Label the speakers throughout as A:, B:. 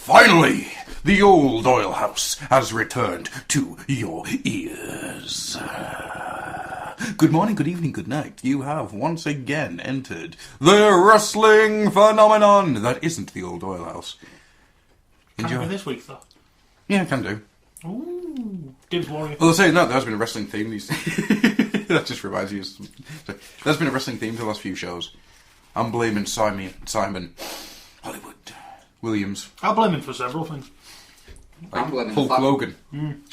A: Finally, the old oil house has returned to your ears. Good morning, good evening, good night. You have once again entered the wrestling phenomenon that isn't the old oil house.
B: Can I do this week, though?
A: Yeah, I can do.
B: Ooh, Dibs Warrior.
A: Well, I'll say no, there has been a wrestling theme. That just reminds you. There's been a wrestling theme for the last few shows. I'm blaming Simon Hollywood Williams.
B: I'll blame him for several things.
A: Like
C: I'm blaming
A: Hulk Logan.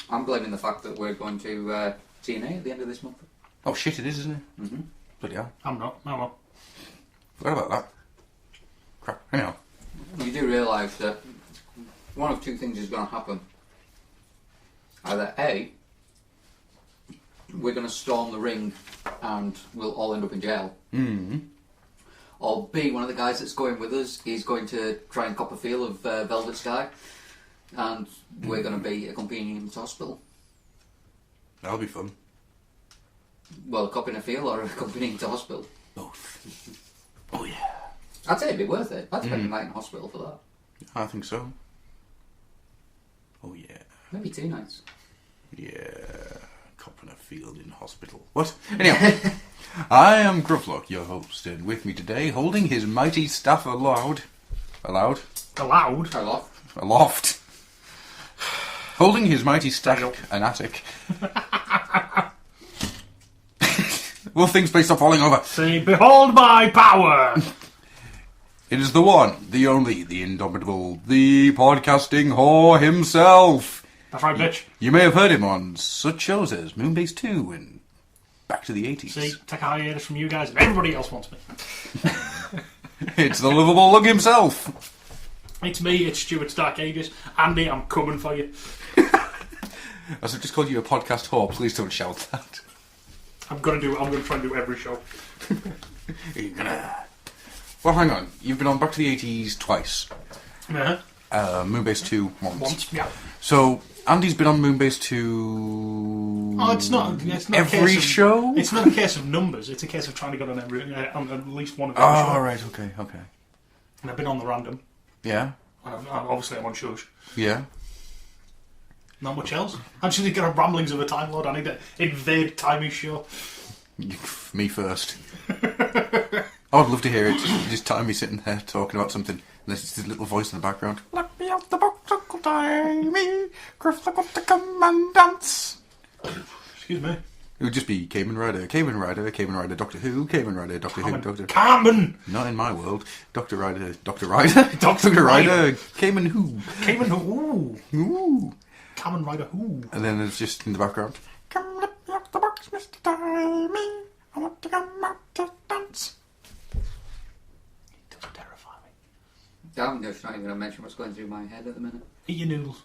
C: I'm blaming the fact that we're going to TNA at the end of this month.
A: Oh shit, it is, isn't it? Mm-hmm. Bloody hell.
B: I'm not.
A: Forgot about that. Crap. Anyhow.
C: You do realise that one of two things is going to happen. Either A, we're going to storm the ring and we'll all end up in jail.
A: Mm-hmm.
C: Or B, one of the guys that's going with us is going to try and cop a feel of Velvet Sky, and we're going to be accompanying him to hospital.
A: That'll be fun.
C: Well, copping a feel or accompanying to hospital.
A: Both. Oh yeah.
C: I'd say it'd be worth it. I'd spend a night in hospital for that.
A: I think so. Oh yeah.
C: Maybe 2 nights.
A: Yeah. Copping a field in hospital. What? Anyhow. I am Grufflock, your host, and with me today, holding his mighty staff aloft. Holding his mighty staff an attic. Will things please stop falling over?
B: Say, behold my power!
A: It is the one, the only, the indomitable, the podcasting whore himself.
B: That's right, bitch.
A: You may have heard him on such shows as Moonbase 2 and Back to the 80s.
B: See, take a hiatus from you guys and everybody else wants me.
A: It's the lovable lug himself.
B: It's me, it's Stuart's Dark Ages. Andy, I'm coming for you.
A: As I've just called you a podcast whore, please don't shout that.
B: I'm gonna try and do every show.
A: You're gonna... Well, hang on. You've been on Back to the 80s twice.
B: Uh-huh.
A: Moonbase 2 once.
B: Yeah.
A: So, Andy's been on Moonbase 2...
B: Oh, it's not
A: every show?
B: It's not a case of numbers. It's a case of trying to get on on at least one of them.
A: Oh, right, okay.
B: And I've been on the random.
A: Yeah?
B: Obviously, I'm on Shush.
A: Yeah?
B: Not much else. I just need to get on Ramblings of a Time Lord. I need to invade Timey's show.
A: Me first. I would love to hear it. Just Timey sitting there talking about something. And there's just this little voice in the background. Let me out the box, Uncle Timey. Grufflock want to come and dance.
B: Excuse me.
A: It would just be Kamen Rider, Doctor Who, Kamen Rider, Doctor Who, Doctor...
B: Kamen!
A: Not in my world. Doctor Rider...
B: Dr.
A: Rider, Kamen Who.
B: Kamen Who?
A: Ooh.
B: Kamen Rider Who?
A: And then it's just in the background. Come let me out the box, Mr. Timey. I want to come out to dance.
B: It doesn't terrify me.
C: I'm just not even going to mention what's going through my head at the minute.
B: Eat your noodles.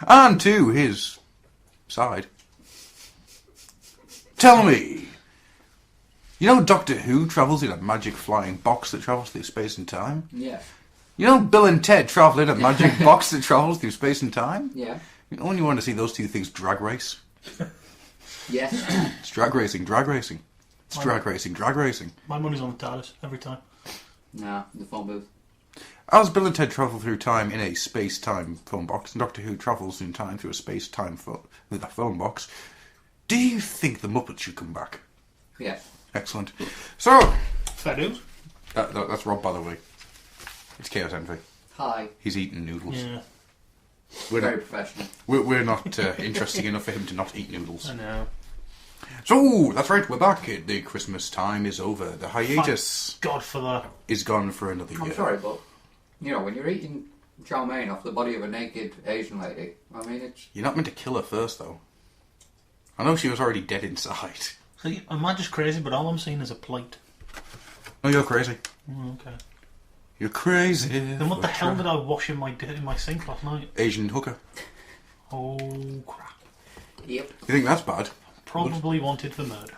A: And to his side. Tell me, you know Doctor Who travels in a magic flying box that travels through space and time?
C: Yeah.
A: You know Bill and Ted travel in a magic box that travels through space and time?
C: Yeah.
A: You only want to see those two things drag race.
C: Yes.
A: It's drag racing. It's drag racing.
B: My money's on the TARDIS every time.
C: Nah, the phone booth.
A: As Bill and Ted travel through time in a space-time phone box, and Doctor Who travels in time through a space-time with a phone box, do you think the Muppets should come back?
C: Yeah.
A: Excellent. So...
B: Fair dues.
A: That's Rob, by the way. It's Chaos Envy.
C: Hi.
A: He's eating noodles.
B: Yeah.
C: Very professional.
A: We're not interesting enough for him to not eat noodles.
B: I know.
A: So, that's right, we're back. The Christmas time is over. The hiatus
B: Thank God for that.
A: is gone for another year.
C: I'm sorry, but, you know, when you're eating chow mein off the body of a naked Asian lady, I mean, it's...
A: You're not meant to kill her first, though. I know she was already dead inside.
B: See, am I just crazy, but all I'm seeing is a plate.
A: Oh, you're crazy.
B: Okay.
A: You're crazy.
B: Then what the hell did I wash in my sink last night?
A: Asian hooker.
B: Oh, crap.
C: Yep.
A: You think that's bad?
B: Probably wanted for murder.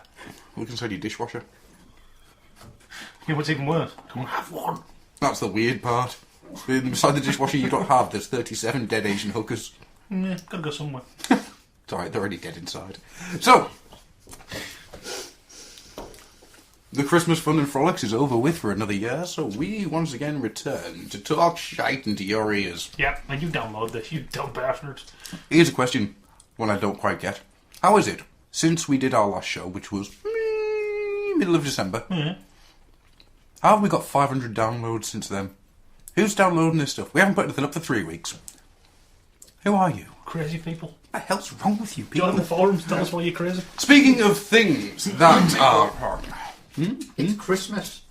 A: Look inside your dishwasher.
B: You know what's even worse? I don't have one.
A: That's the weird part. Beside the dishwasher you don't have, there's 37 dead Asian hookers.
B: Yeah, gotta go somewhere.
A: It's alright, they're already dead inside. So, The Christmas fun and frolics is over with for another year, so we once again return to talk shite into your ears.
B: Yeah, and you download this, you dumb bastards.
A: Here's a question, one I don't quite get. How is it, since we did our last show, which was middle of December, how have we got 500 downloads since then? Who's downloading this stuff? We haven't put anything up for 3 weeks. Who are you?
B: Crazy people.
A: What the hell's wrong with you people?
B: Join the forums, tell us why you're crazy.
A: Speaking of things that are...
C: It's Christmas.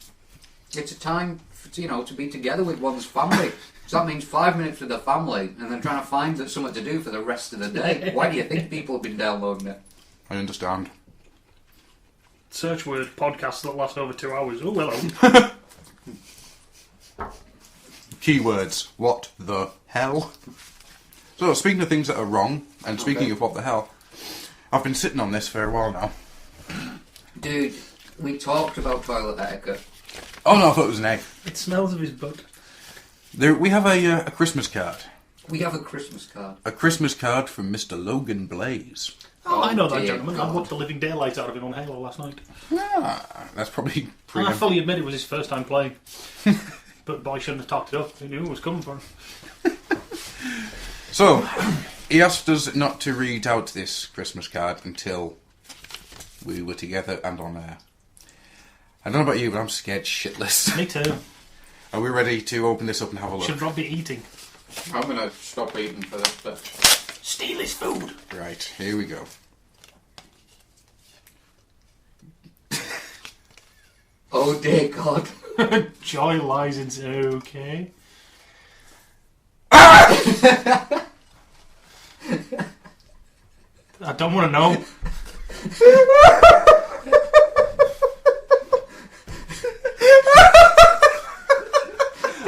C: It's a time, to be together with one's family. So that means 5 minutes with the family, and then trying to find something to do for the rest of the day. Why do you think people have been downloading it?
A: I understand.
B: Search word podcasts that last over 2 hours. Oh, hello.
A: Keywords. What the hell? So, speaking of things that are wrong, and speaking of what the hell, I've been sitting on this for a while now.
C: Dude, we talked about toilet etiquette.
A: Oh no, I thought it was an egg.
B: It smells of his butt.
A: We have a Christmas card.
C: We have a Christmas card.
A: A Christmas card from Mr. Logan Blaze.
B: Oh, I know that
C: dear
B: gentleman.
C: God.
B: I watched the living daylights out of him on Halo last night.
A: Ah, that's probably
B: And I fully admit it was his first time playing. But boy shouldn't have talked it up. He knew it was coming for him.
A: So, he asked us not to read out this Christmas card until we were together and on air. I don't know about you, but I'm scared shitless.
B: Me too.
A: Are we ready to open this up and have a look?
B: Should Rob be eating?
C: I'm going to stop eating for this bit.
B: Steal his food.
A: Right, here we go.
C: Oh dear God.
B: Joy lies in... Okay.
A: Ah!
B: I don't want to know.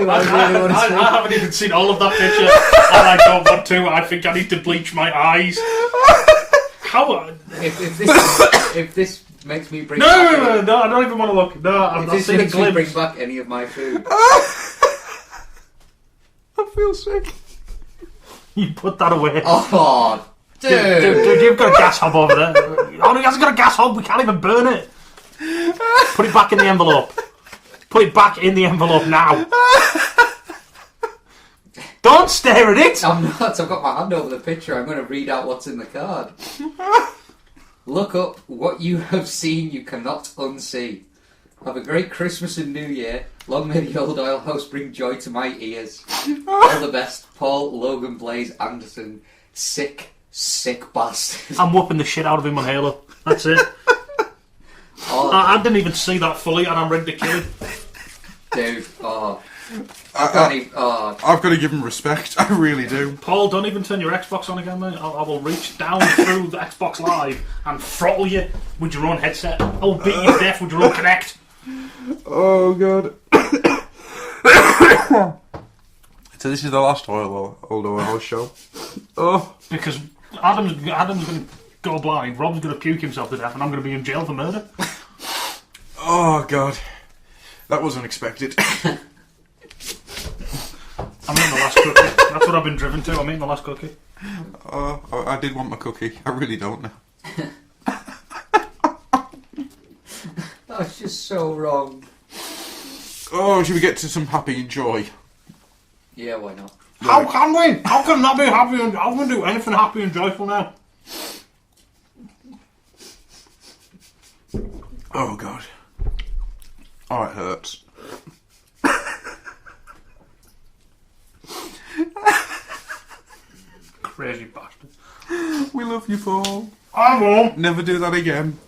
B: I haven't even seen all of that picture, and I don't want to. I think I need to bleach my eyes. How?
C: If this makes me bring
B: No,
C: back
B: I don't even want to look. No, I've
C: if
B: not
C: this
B: seen a
C: makes me bring
B: glimpse.
C: back any of my food.
A: I feel sick.
B: You put that away.
C: Oh, dude.
B: Dude, you've got a gas hob over there. Oh, he hasn't got a gas hob. We can't even burn it. Put it back in the envelope. Put it back in the envelope now. Don't stare at it.
C: I'm not. I've got my hand over the picture. I'm going to read out what's in the card. Look up what you have seen you cannot unsee. Have a great Christmas and New Year. Long may the old oil house bring joy to my ears. All the best, Paul Logan Blaze Anderson. Sick bastard.
B: I'm whooping the shit out of him on Halo. That's it. I didn't even see that fully, and I'm ready to kill him.
C: Dude, I can't even.
A: I've got to give him respect. I really do.
B: Paul, don't even turn your Xbox on again, mate. I will reach down through the Xbox Live and throttle you with your own headset. I'll beat you to death with your own Kinect.
A: Oh god. So this is the last old oil show. Oh,
B: Because Adam's going to go blind, Rob's going to puke himself to death, and I'm going to be in jail for murder.
A: oh god. That was unexpected.
B: I'm eating the last cookie. That's what I've been driven to. I'm eating the last cookie.
A: I did want my cookie. I really don't now.
C: That's just so wrong.
A: Oh, should we get to some happy and joy?
C: Yeah, why not?
B: How can we? How can that be happy? And how can we do anything happy and joyful now?
A: Oh god. Oh, it hurts.
B: Crazy bastard.
A: We love you, Paul.
B: I won't.
A: Never do that again.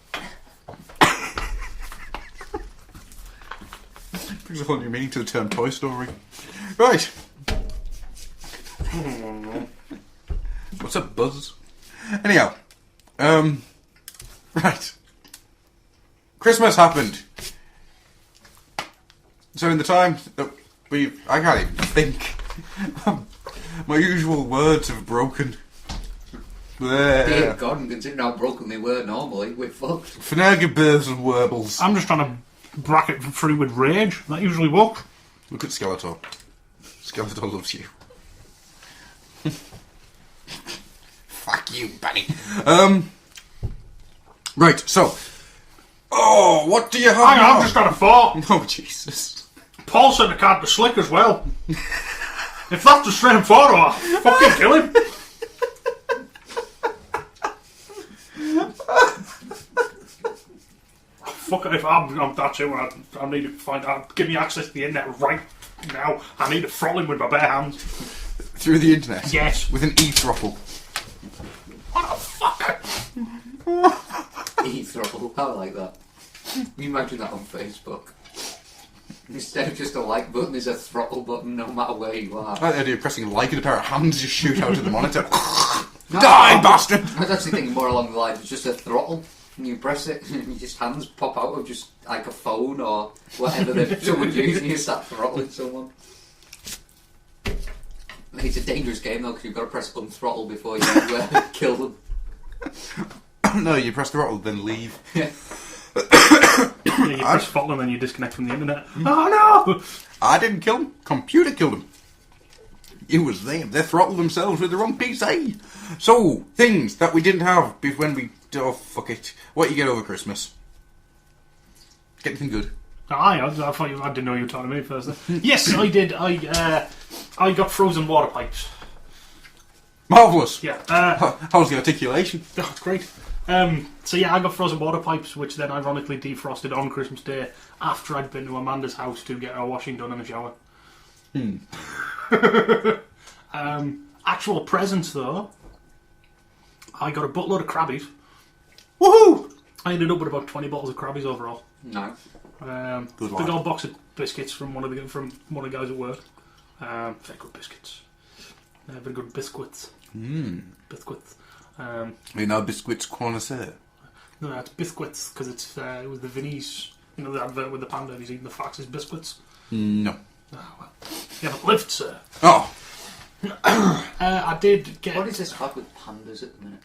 A: Brings a whole new meaning to the term Toy Story. Right. What's up, Buzz? Anyhow, right. Christmas happened. So in the time that I can't even think. My usual words have broken.
C: Dear God, and considering how broken they were normally, we're fucked.
A: Fnagebers and Werbles.
B: I'm just trying to bracket through with rage. That usually works.
A: Look at Skeletor. Skeletor loves you. Fuck you, Bunny. Right, so. Oh, Oh, what do you have
B: Hang on,
A: now?
B: I've just got a thought.
A: Oh, Jesus.
B: Paul sent the card to Slick as well. If that's the same photo, I'll fucking kill him. Fuck it, if that's it. I need to find out. Give me access to the internet right now. I need to throttle him with my bare hands.
A: Through the internet?
B: Yes.
A: With an e-throttle.
B: What a fucker!
C: E-throttle. I like that. Can you imagine that on Facebook? Instead of just a like button, there's a throttle button no matter where you are.
A: I like the idea of pressing like and a pair of hands just shoot out of the monitor. Die, bastard!
C: I was actually thinking more along the lines, it's just a throttle, and you press it, and your just hands pop out of just like a phone or whatever that someone's using, you start throttling someone. It's a dangerous game though, because you've got to press unthrottle before you kill them.
A: No, you press throttle, then leave.
C: Yeah.
B: Yeah, you press throttle and then you disconnect from the internet. Oh no!
A: I didn't kill him. Computer killed him. It was them. They throttled themselves with the wrong PC. So, things that we didn't have when we... Oh, fuck it. What you get over Christmas? Get anything good?
B: I thought I didn't know you were talking to me first. Yes, I did. I got frozen water pipes.
A: Marvellous.
B: Yeah.
A: How's the articulation?
B: Oh, great. So yeah, I got frozen water pipes, which then ironically defrosted on Christmas Day after I'd been to Amanda's house to get her washing done in the shower. Actual presents though, I got a buttload of Krabbies.
A: Woohoo!
B: I ended up with about 20 bottles of Krabbies overall.
C: No.
A: Good
B: Big
A: lad.
B: old box of biscuits from one of the guys at work. Very good biscuits. Very good biscuits. Biscuits.
A: You know, biscuits connoisseur.
B: No, it's biscuits because it was the Vinnie's. You know the advert with the panda. He's eating the fox's biscuits.
A: No.
B: Oh, well. You haven't lived, sir.
A: Oh!
B: I did get.
C: What is this fuck with pandas at the minute?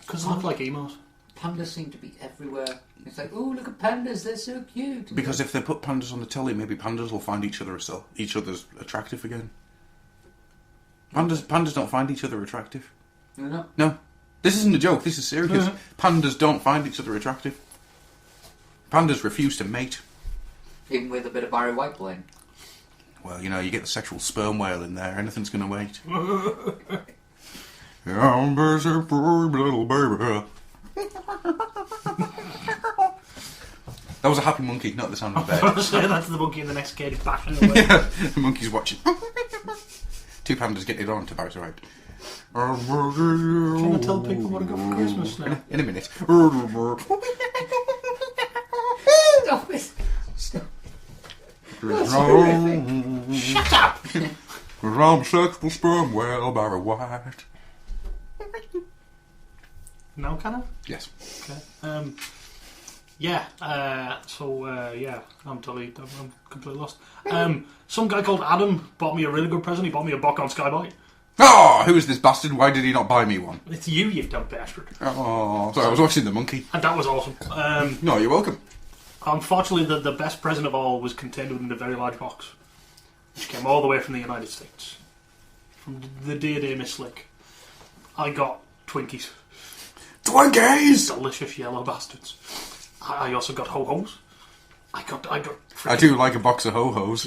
B: Because they look like emos.
C: Pandas seem to be everywhere. It's like, oh, look at pandas, they're so cute.
A: Because if they put pandas on the telly, maybe pandas will find each other's attractive again. Pandas don't find each other attractive.
C: No.
A: No. This isn't a joke, this is serious. Pandas don't find each other attractive. Pandas refuse to mate.
C: Even with a bit of Barry Whiteplane.
A: Well, you know, you get the sexual sperm whale in there, anything's going to wait. I'm busy, poor little baby. That was a happy monkey, not the sound of a bed.
B: That's the monkey in the next cage bashing away.
A: Yeah, the monkey's watching. Two pandas getting it on to Barry's right.
B: Can I tell people what I got for Christmas now?
A: In a minute.
C: Stop it. Stop.
B: Shut up!
A: I'm sexual sperm whale, Barry White.
B: Now can I?
A: Yes.
B: Okay. Yeah. Yeah. I'm completely lost. Some guy called Adam bought me a really good present. He bought me a book on Skyboy.
A: Oh, who is this bastard? Why did he not buy me one?
B: It's you dumb bastard.
A: Oh, sorry, I was watching the monkey.
B: And that was awesome.
A: No, you're welcome.
B: Unfortunately, the best present of all was contained within a very large box, which came all the way from the United States. From the dear Miss Slick. I got Twinkies.
A: Twinkies!
B: Delicious yellow bastards. I also got ho-hos. I
A: I do like a box of ho-hos.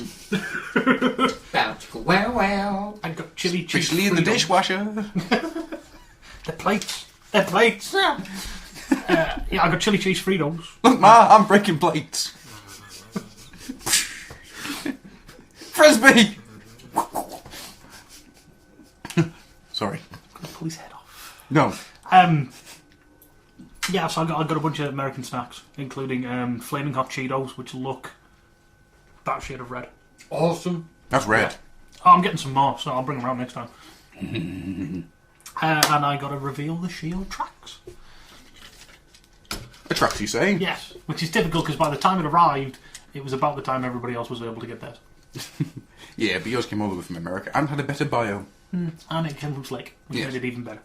C: Bountiful. Wow.
B: I got chili cheese.
A: Especially in the
B: Fritos.
A: dishwasher.
B: The plates. They're plates. Yeah, I got chili cheese Fritos.
A: Look, Ma, I'm breaking plates. Frisbee! Sorry.
B: I'm gonna pull his head off.
A: No.
B: Yeah, so I got a bunch of American snacks, including flaming hot Cheetos, which look that shade of red.
C: Awesome.
A: That's red.
B: Oh, I'm getting some more, so I'll bring them around next time. And I got to reveal the Shield tracks.
A: The tracks, you say?
B: Yes, which is typical because by the time it arrived, it was about the time everybody else was able to get theirs.
A: Yeah, but yours came all the way from America and had a better bio.
B: And it came from Slick, which
A: Yes.
B: made it even better.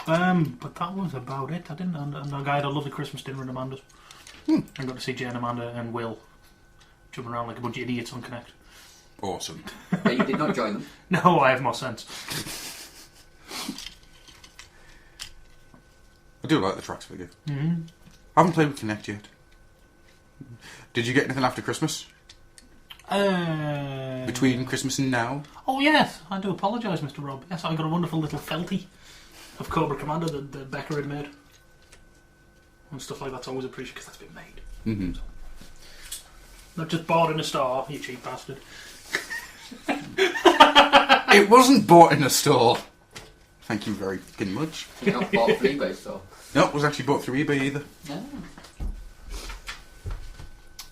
B: But that was about it. I didn't. And I had a lovely Christmas dinner in Amanda's. I got to see Jane, Amanda, and Will jumping around like a bunch of idiots on Connect.
A: Awesome.
C: But you did not join them.
B: No, I have more sense.
A: I do like the tracks figure. I haven't played with Kinect yet. Did you get anything after Christmas? Between Christmas and now?
B: Oh, yes. I do apologise, Mr. Rob. Yes, I got a wonderful little felty of Cobra Commander that Becca had made. And stuff like that's always appreciated because that's been made.
A: Mm-hmm.
B: So, not just bought in a store, you cheap bastard.
A: It wasn't bought in a store. Thank you very fucking much.
C: You not bought off eBay store?
A: No, it was actually bought through eBay either.
C: No.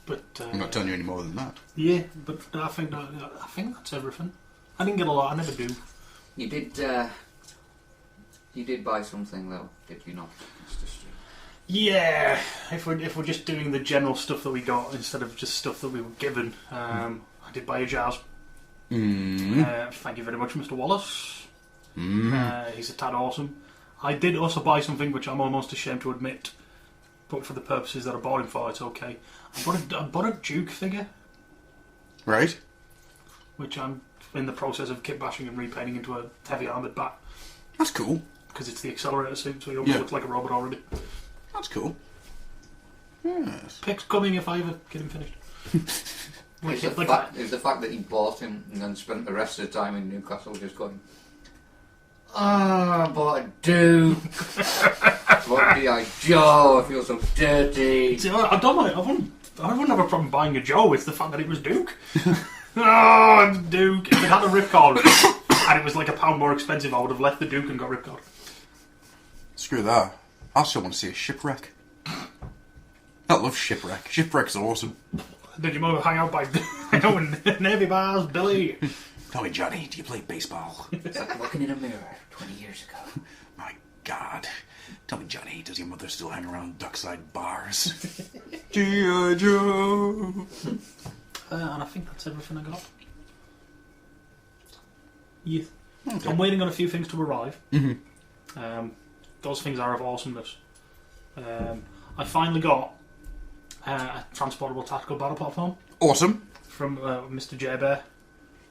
B: But
A: I'm not telling you any more than that.
B: yeah, but I think that's everything. I didn't get a lot. I never do.
C: You did. You did buy something though, did you not, Mr. Street?
B: Yeah, if we're just doing the general stuff that we got instead of just stuff that we were given, I did buy a jazz. Thank you very much, Mr. Wallace. He's a tad awesome. I did also buy something which I'm almost ashamed to admit, but for the purposes that I bought him for, it's okay. I bought a Duke figure,
A: Right?
B: which I'm in the process of kit bashing and repainting into a heavy armoured bat
A: That's cool.
B: because it's the accelerator suit, so he almost looks like a robot already.
A: That's cool. Yes.
B: Pick's coming if I ever get him finished.
C: Is the fact that he bought him and then spent the rest of the time in Newcastle just going, I bought a Duke. What did I Joe? I feel so dirty.
B: See, I don't mind. I wouldn't have a problem buying a Joe. It's the fact that it was Duke. Oh, it's Duke. If it had a ripcord and it was like £1 more expensive, I would have left the Duke and got ripcord.
A: Screw that. I still want to see a shipwreck. I love shipwreck. Shipwreck's awesome.
B: Did your mother hang out by Navy bars, Billy?
A: Tell me, Johnny, do you play baseball?
C: It's like looking in a mirror 20 years ago.
A: My God. Tell me, Johnny, does your mother still hang around dockside bars? G.I. Joe.
B: And I think that's everything I got. Yeah.
A: Okay.
B: I'm waiting on a few things to arrive.
A: Mm-hmm.
B: Those things are of awesomeness. I finally got a transportable tactical battle platform
A: Awesome.
B: from Mr. J Bear,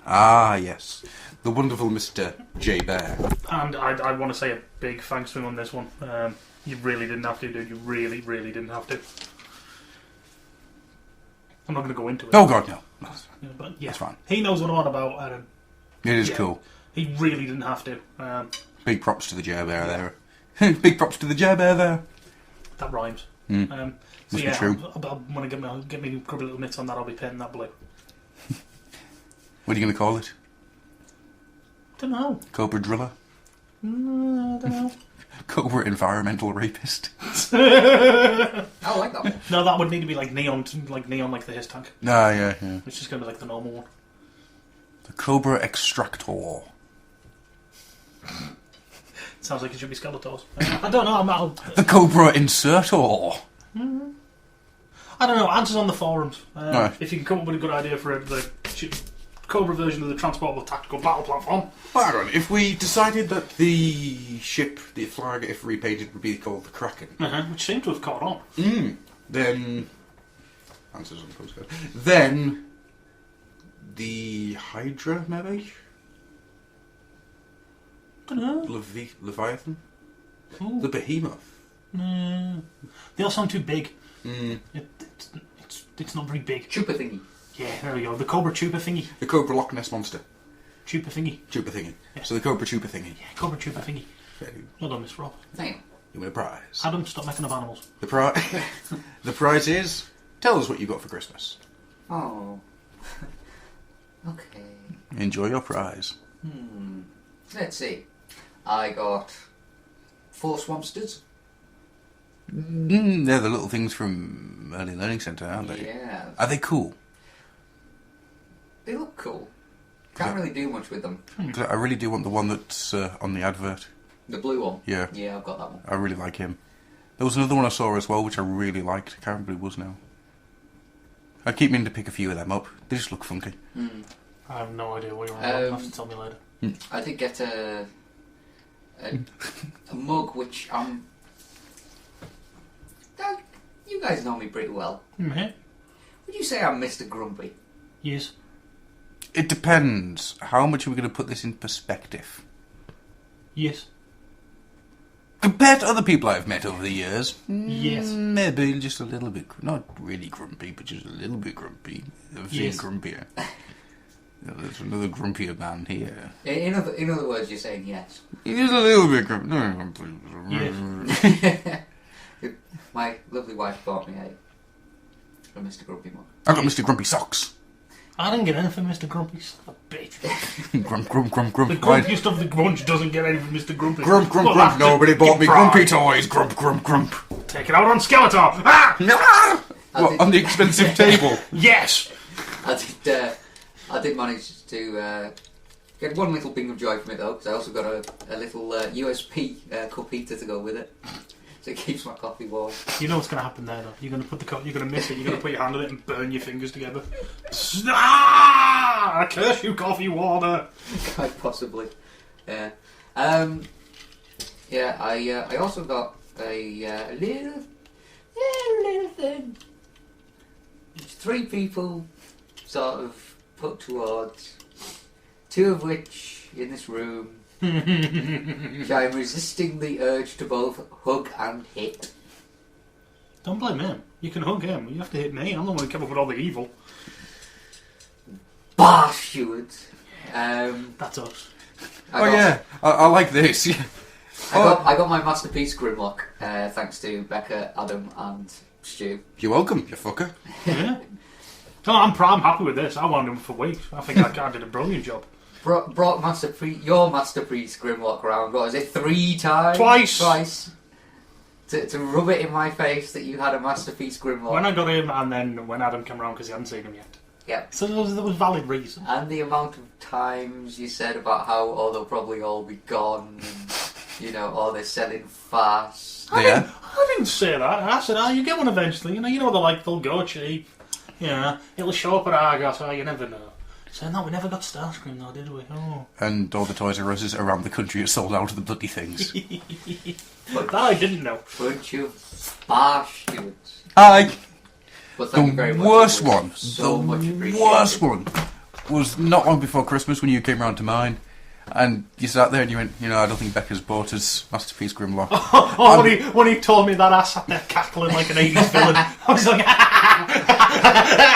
A: Ah, yes. The wonderful Mr. J. Bear.
B: and I want to say a big thanks to him on this one. You really didn't have to, dude. You really, really didn't have to. I'm not going to go into it.
A: Oh, God, no.
B: Yeah, but yeah,
A: That's fine.
B: he knows what I'm on about, and
A: It is
B: yeah.
A: cool.
B: he really didn't have to.
A: Big props to the J. Bear there. Big props to the J. Bear there.
B: That rhymes.
A: Mm.
B: So
A: Must be
B: yeah,
A: true.
B: when I get me grubby little mitts on that, I'll be painting that blue.
A: What are you going to call it?
B: Don't know.
A: Cobra Driller?
B: I don't know.
A: Cobra Environmental Rapist?
C: I like that one.
B: No, that would need to be like neon, like the his tank.
A: Ah, yeah.
B: Which is going to be like the normal one.
A: The Cobra Extractor.
B: Sounds like it should be Skeletors. I don't know.
A: The Cobra Insertor.
B: I don't know. Answers on the forums.
A: Right.
B: If you can come up with a good idea for the Cobra version of the transportable tactical battle platform.
A: Well, hang on. If we decided that the ship, the flag, if repainted, would be called the Kraken,
B: Which seemed to have caught on.
A: then answers on the postcard. Then the Hydra, maybe
B: Don't know.
A: Leviathan,
B: Ooh.
A: the Behemoth.
B: They all sound too big. It's not very big.
C: Chupa thingy.
B: Yeah, there we go. The Cobra Chupa thingy.
A: The Cobra Loch Ness Monster.
B: Chupa thingy.
A: Chupa thingy.
B: Yeah.
A: So the Cobra Chupa thingy.
B: Yeah, Cobra Chupa thingy.
A: Very good.
B: Well done, Miss Rob.
C: Thank you.
A: You win a prize.
B: Adam, stop making up animals.
A: The prize. The prize is. Tell us what you got for Christmas.
C: Oh. Okay.
A: Enjoy your prize.
C: Let's see. I got 4 Swampsters.
A: They're the little things from Early Learning Centre, aren't they?
C: Yeah.
A: Are they cool?
C: They look cool. Can't really do much with them.
A: 'Cause I really do want the one that's on the advert.
C: The blue one?
A: Yeah.
C: Yeah, I've got that one.
A: I really like him. There was another one I saw as well, which I really liked. I can't remember who it was now. I keep meaning to pick a few of them up. They just look funky.
B: I have no idea what you're on about. You'll have to tell me later.
C: I did get a mug which you guys know me pretty well.
B: Mm-hmm.
C: Would you say I'm Mr. Grumpy?
B: Yes.
A: It depends. How much are we going to put this in perspective?
B: Yes.
A: Compared to other people I've met over the years,
B: Yes.
A: maybe just a little bit, not really grumpy, but just a little bit grumpy. I've seen
B: Yes.
A: grumpier. There's another grumpier man here.
C: In other words, you're saying yes.
A: He's a little bit grumpy. No,
B: Yes.
C: My lovely wife bought me a Mr. Grumpy mug.
A: I got Mr. Grumpy socks.
B: I didn't get anything, Mr. Grumpy. Son of a bitch.
A: Grump, grump, grump, grump.
B: The grumpiest of the grunch doesn't get anything, Mr. Grumpy.
A: Grump, grump,
B: Well,
A: grump.
B: that's
A: Nobody
B: a
A: bought me
B: big
A: grumpy
B: pride.
A: toys. Grump, grump, grump.
B: Take it out on Skeletor. Ah!
A: What, on the expensive table?
B: Yes.
C: I did manage to get one little bing of joy from it though, because I also got a little USB cup heater to go with it, so it keeps my coffee warm.
B: You know what's going to happen there, though. You're going to put you're going to miss it. You're going to put your hand on it and burn your fingers together. Ah! I curse you, coffee water.
C: Quite possibly. Yeah. Yeah. I also got a little thing. Which 3 people sort of put towards. 2 of which in this room, which I am resisting the urge to both hug and hit.
B: Don't blame him. You can hug him. You have to hit me. I'm the one who came up with all the evil.
C: Bah, Stewart.
B: That's us.
A: I like this.
C: I got my masterpiece Grimlock, thanks to Becca, Adam, and Stu.
A: You're welcome, you fucker.
B: Yeah. No, I'm happy with this. I wanted him for weeks. I think I did a brilliant job.
C: Brought your masterpiece Grimlock round. What was it? 3 times?
B: Twice.
C: To rub it in my face that you had a masterpiece Grimlock.
B: When I got him, and then when Adam came around because he hadn't seen him yet.
C: Yeah.
B: So there was valid reason.
C: And the amount of times you said about how they'll probably all be gone, and or they're selling fast.
A: Yeah.
B: I didn't say that. I said, you get one eventually. You know what they're like. They'll go cheap. Yeah, it'll show up at Argos. You never know. So no, we never got Starscream though, did we? Oh.
A: And all the Toys R Us around the country are sold out of the bloody things.
B: But that I didn't know.
C: Bunch of bastards.
A: Hi.
C: But thank you very
A: The
C: much.
A: worst
C: It was
A: one.
C: So much
A: The
C: appreciated.
A: worst one was not long before Christmas when you came round to mine. And you sat there and you went, I don't think Becca's bought his masterpiece Grimlock.
B: When he told me that, I sat there cackling like an 80s villain. I was like,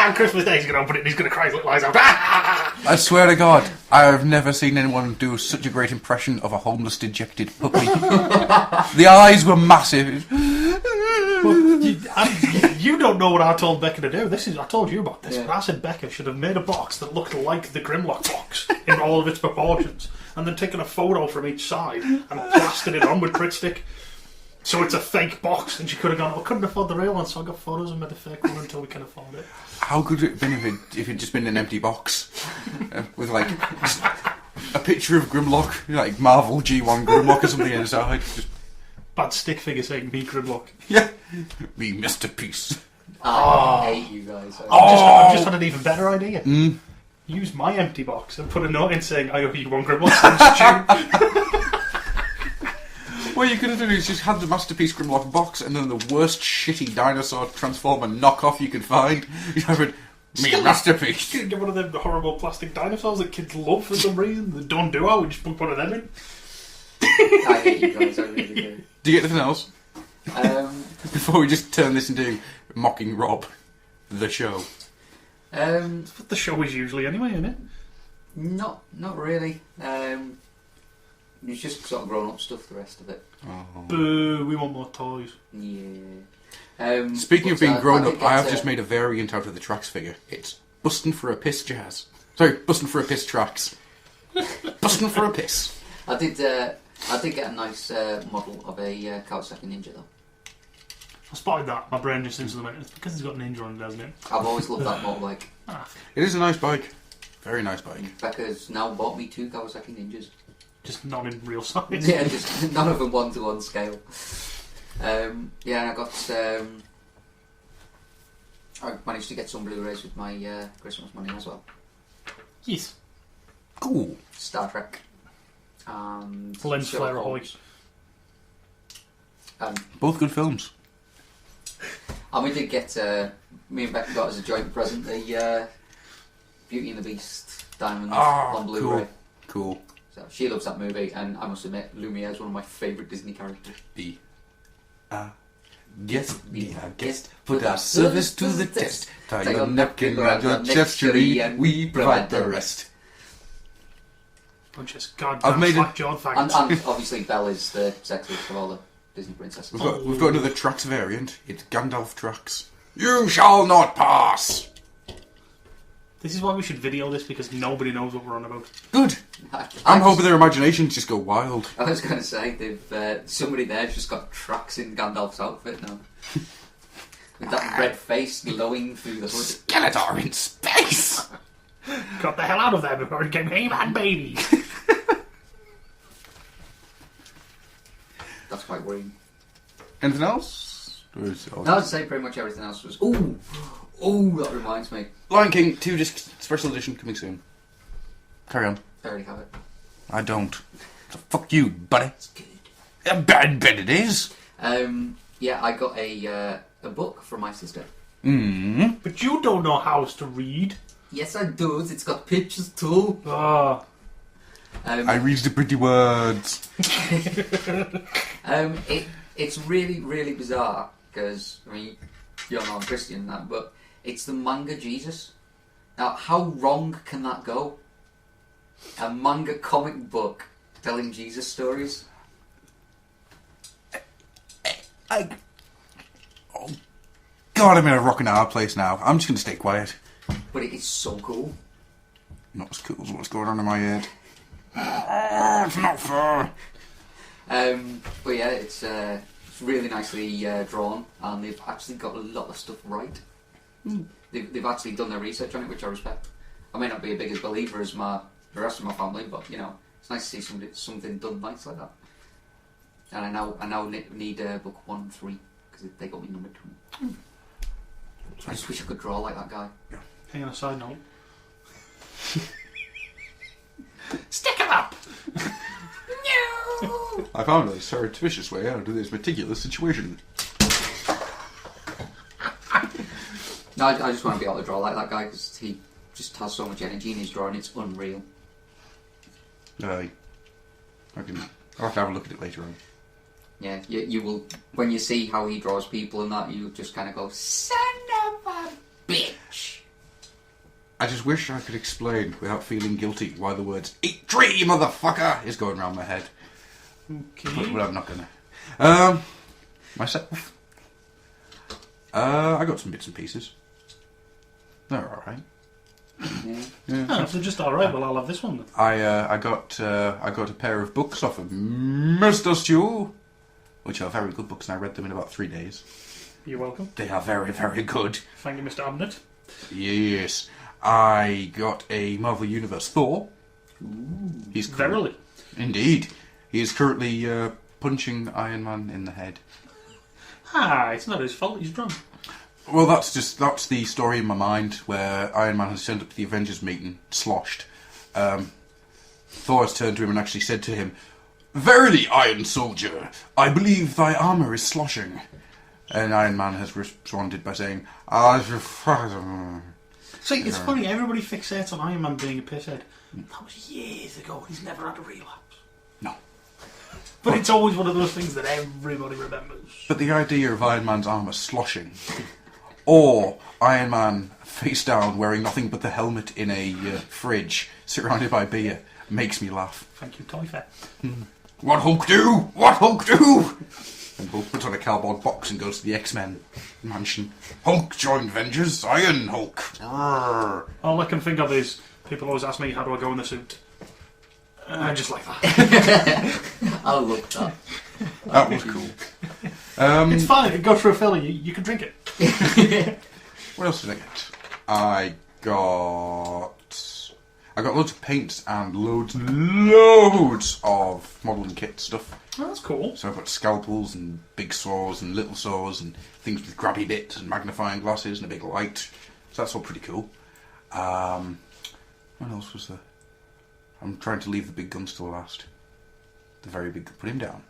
B: on Christmas Day he's going to open it and he's going to cry his little eyes out.
A: I swear to God, I have never seen anyone do such a great impression of a homeless, dejected puppy. The eyes were massive.
B: Well, you don't know what I told Becca to do. I told you about this.
C: Yeah.
B: But I said Becca should have made a box that looked like the Grimlock box in all of its proportions, and then taken a photo from each side and plastered it on with Pritt stick. So it's a fake box, and she could have gone, I couldn't afford the real one, so I got photos and made the fake one until we can afford it.
A: How good would it have been if it'd just been an empty box? With like just a picture of Grimlock, like Marvel G1 Grimlock or something inside. Just,
B: Bad stick figure saying me Grimlock.
A: yeah. Me masterpiece.
C: I hate you guys.
B: I've just had an even better idea. Use my empty box and put a note in saying, I owe you one Grimlock.
A: What you could have done is just had the masterpiece Grimlock box and then the worst shitty dinosaur transformer knockoff you could find. You have it, me masterpiece.
B: You get one of them horrible plastic dinosaurs that kids love for some reason. The Don Duo, we just put one of them in.
C: I hate you guys. I really do.
A: Do you get anything else?
C: Um,
A: Before we just turn this into Mocking Rob, the show.
B: That's what the show is usually anyway, isn't it?
C: Not really. It's just sort of grown up stuff. The rest of it.
A: Oh.
B: Boo, we want more toys.
C: Yeah.
A: Speaking of
C: but,
A: being grown up,
C: did
A: I have
C: get,
A: just made a variant out of the tracks figure. It's bustin' for a piss jazz. Sorry, bustin' for a piss tracks. Bustin' for a piss.
C: I did get a nice model of a Kawasaki Ninja though.
B: I spotted that. My brain just instantly went, it's because he's got Ninja on it, doesn't it?
C: I've always loved that motorbike.
A: It is a nice bike. Very nice bike.
C: Becca's now bought me 2 Kawasaki Ninjas.
B: Just not in real size.
C: Yeah, just none of them 1-to-1 scale. Yeah, and I got. I managed to get some Blu-rays with my Christmas money as well.
B: Yes.
A: Cool.
C: Star Trek. And
B: Lens
C: Sherlock
B: flare ahoy.
C: Holmes.
A: Both good films.
C: And we did get. Me and Becca got as a joint present the Beauty and the Beast Diamonds on Blu-ray.
A: Cool.
C: So she loves that movie, and I must admit, Lumiere is one of my favourite Disney characters.
A: Be a guest, be a guest. Put our service to the test. Tie your napkin around your chest, and we provide the rest.
B: Bunch of goddamn slack-jawed
C: And
B: faggots.
C: obviously Belle is the sexiest of all the Disney princesses.
A: We've got another Trax variant. It's Gandalf Trax. You shall not pass!
B: This is why we should video this, because nobody knows what we're on about.
A: Good. I'm hoping their imaginations just go wild.
C: I was going to say, they've somebody there's just got tracks in Gandalf's outfit now. With that red face glowing through the hood.
A: Skeletor in space!
B: Got the hell out of there before it became He-Man baby.
C: That's quite worrying.
A: Anything else?
C: No, I'd say pretty much everything else was... Ooh, that reminds me.
A: Lion King 2-disc special edition coming soon. Carry on.
C: I already have it.
A: I don't. So fuck you, buddy.
C: It's good.
A: I bet it is.
C: Yeah, I got a book from my sister.
B: But you don't know how to read.
C: Yes, I do. It's got pictures too.
B: Ah.
C: I
A: read the pretty words.
C: It's really, really bizarre because, I mean, you're not a Christian and that, but it's the manga Jesus. Now, how wrong can that go? A manga comic book telling Jesus stories?
A: Oh, God, I'm in a rock and a hard place now. I'm just going to stay quiet.
C: But it is so cool.
A: Not as cool as what's going on in my head. Oh, it's not fair.
C: But yeah, it's really nicely drawn, and they've actually got a lot of stuff right. They've actually done their research on it, which I respect. I may not be a big believer as the rest of my family, but you know, it's nice to see something done nice like that. And I now need book 1 and 3 because they got me number 2. I just wish I could draw like that guy.
B: Hang on a side note. Stick him up!
C: No!
A: I found a surreptitious way out of this meticulous situation.
C: No, I just want to be able to draw like that guy because he just has so much energy in his drawing, it's unreal.
A: I'll have to have a look at it later on.
C: Yeah, you will, when you see how he draws people and that, you just kind of go, son of a bitch!
A: I just wish I could explain without feeling guilty why the words "eat tree, motherfucker" is going around my head.
B: Okay.
A: But I'm not gonna. Myself. I got some bits and pieces. They're alright.
C: Yeah.
B: Oh, if they're just alright, well, I'll have this one then.
A: I got a pair of books off of Mr. Stew, which are very good books, and I read them in about 3 days.
B: You're welcome.
A: They are very, very good.
B: Thank you, Mr. Abnett.
A: Yes. I got a Marvel Universe Thor.
C: Ooh.
A: He's cool.
B: Verily.
A: Indeed. He is currently punching Iron Man in the head.
B: It's not his fault, he's drunk.
A: Well, that's the story in my mind where Iron Man has turned up to the Avengers meeting, sloshed. Thor has turned to him and actually said to him, "Verily, Iron Soldier, I believe thy armour is sloshing." And Iron Man has responded by saying,
B: See, it's funny, everybody fixates on Iron Man being a pisshead. That was years ago, he's never had a relapse.
A: No.
B: But it's always one of those things that everybody remembers.
A: But the idea of Iron Man's armour sloshing, or Iron Man face down wearing nothing but the helmet in a fridge surrounded by beer, makes me laugh.
B: Thank you, Toy Fair.
A: What Hulk do? What Hulk do? And Hulk puts on a cardboard box and goes to the X-Men mansion. Hulk joined Avengers, Iron Hulk. Arrgh.
B: All I can think of is, people always ask me, how do I go in the suit? Just like that.
C: I love that.
A: That was cool.
B: It's fine, it goes through a filler, you can drink it.
A: What else did I get? I got loads of paints and loads of modelling kit stuff.
B: Oh, that's cool.
A: So I've got scalpels and big saws and little saws and things with grabby bits and magnifying glasses and a big light. So that's all pretty cool. What else was there? I'm trying to leave the big guns till last. The very big... Put him down.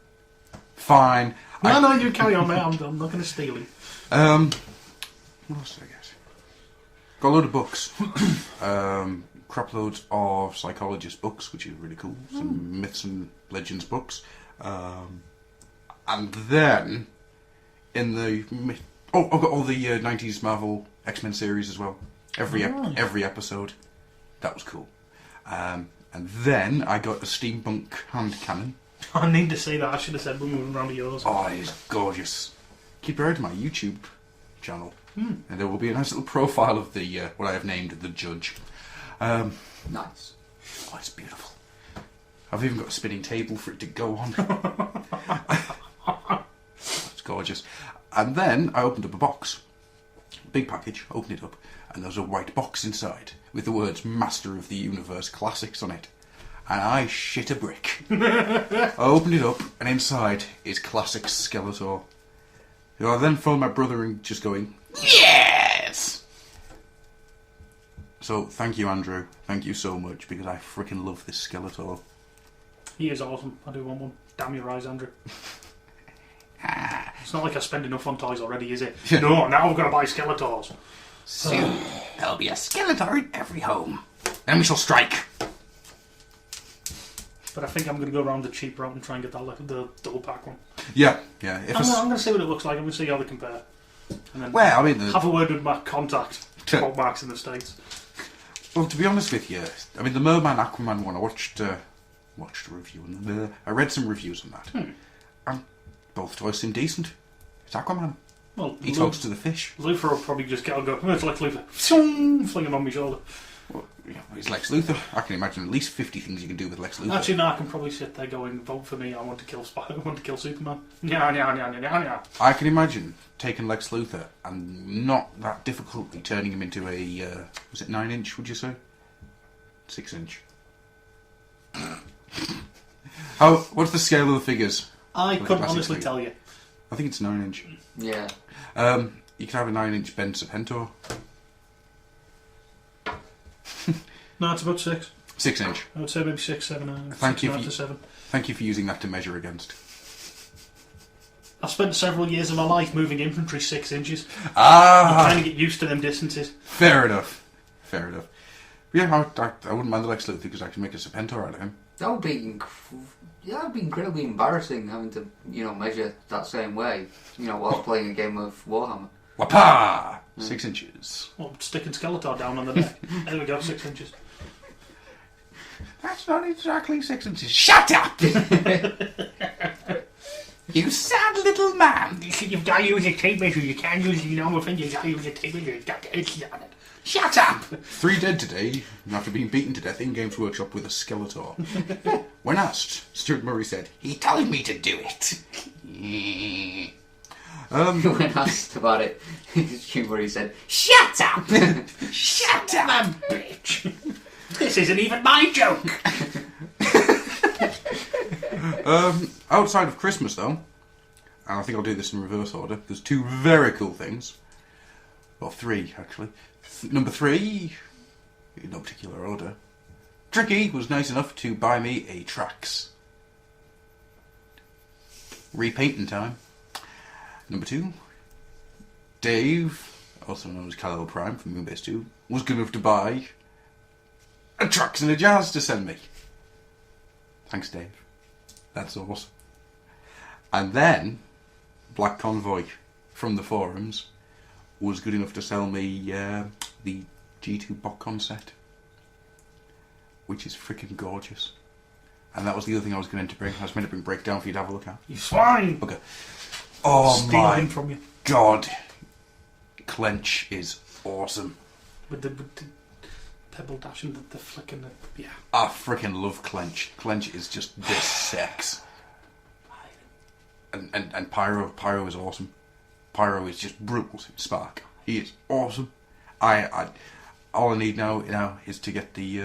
A: Fine.
B: No, you carry on, mate. I'm not going to steal him.
A: What else did I get? Got a load of books. crap loads of psychologist books, which is really cool. Some myths and legends books. And then, in the... I've got all the 90s Marvel X-Men series as well. Every episode. That was cool. And then I got a steampunk hand cannon.
B: I need to see that. I should have said we're moving around to yours.
A: Oh, it's gorgeous. Keep your eye to my YouTube channel. And there will be a nice little profile of the what I have named the Judge.
C: Nice.
A: Oh, it's beautiful. I've even got a spinning table for it to go on. It's gorgeous. And then I opened up a box. Big package, opened it up, and there was a white box inside with the words Master of the Universe Classics on it. And I shit a brick. I opened it up, and inside is Classic Skeletor. Who I then phoned my brother and just going, yes! So, thank you, Andrew. Thank you so much, because I freaking love this Skeletor.
B: He is awesome. I do want one. Damn your eyes, Andrew. It's not like I spend enough on toys already, is it? No, now I've got to buy Skeletors.
A: Soon, there'll be a Skeletor in every home. Then we shall strike.
B: But I think I'm going to go around the cheap route and try and get that, like, the double pack one.
A: Yeah.
B: I'm going to see what it looks like. I'm going to see how they compare. And then have a word with my contact, Bob Marks in the States.
A: Well, to be honest with you, I mean, the Merman Aquaman one, I watched a review, and I read some reviews on that. And both toys seem decent. It's Aquaman.
B: Well,
A: he talks to the fish.
B: Luthor will probably just get and go, it's like Luthor. Fling him on my shoulder.
A: Well, yeah, he's Lex Luthor. I can imagine at least 50 things you can do with Lex Luthor.
B: Actually, no, I can probably sit there going, vote for me, I want to kill I want to kill Superman. Yeah.
A: I can imagine taking Lex Luthor and not that difficultly turning him into a, was it 9-inch, would you say? 6-inch. What's the scale of the figures?
B: I couldn't honestly tell you.
A: I think it's 9-inch.
C: Yeah.
A: You could have a 9-inch Ben Serpentor.
B: No, it's about 6.
A: 6-inch.
B: I would say maybe 6, 7,
A: Thank you
B: to 7.
A: Thank you for using that to measure against.
B: I've spent several years of my life moving infantry 6 inches.
A: Ah!
B: I'm trying to get used to them distances.
A: Fair enough. Yeah, I wouldn't mind the Lex Luthor because I can make a Serpentor out of him.
C: That would be incredibly embarrassing having to, measure that same way, while playing a game of Warhammer.
A: Wapa! 6 inches.
B: Well, sticking Skeletor down on the neck. There we go, 6 inches.
A: That's not exactly 6 inches. Shut up! You sad little man.
B: You've got to use a tape measure. You can't use your normal finger. You've got to use a tape measure. You've got to itch on it.
A: Shut up! 3 dead today after being beaten to death in Games Workshop with a Skeletor. When asked, Stuart Murray said, "He told me to do it."
C: When asked about it, Stuart Murray said, "Shut up!
B: Shut up, bitch! This isn't even my joke."
A: Outside of Christmas, though, and I think I'll do this in reverse order, there's 2 very cool things. Well, 3, actually. Number 3, in no particular order, Tricky was nice enough to buy me a Trax. Repainting time. Number 2, Dave, also known as Kal-El Prime from Moonbase 2, was good enough to buy a Trax and a Jazz to send me. Thanks, Dave. That's awesome. And then, Black Convoy from the forums was good enough to sell me the G2 BotCon set, which is freaking gorgeous. And that was the other thing I was going to bring. I was meant to bring Breakdown for you to have a look at.
B: You swine!
A: Okay. Oh
B: Stealing him from you.
A: God. Clench is awesome.
B: With the pebble dash and the flick and the... Yeah.
A: I freaking love Clench. Clench is just this sex. And Pyro is awesome. Pyro is just brutal. Spark. He is awesome. All I need now is to get the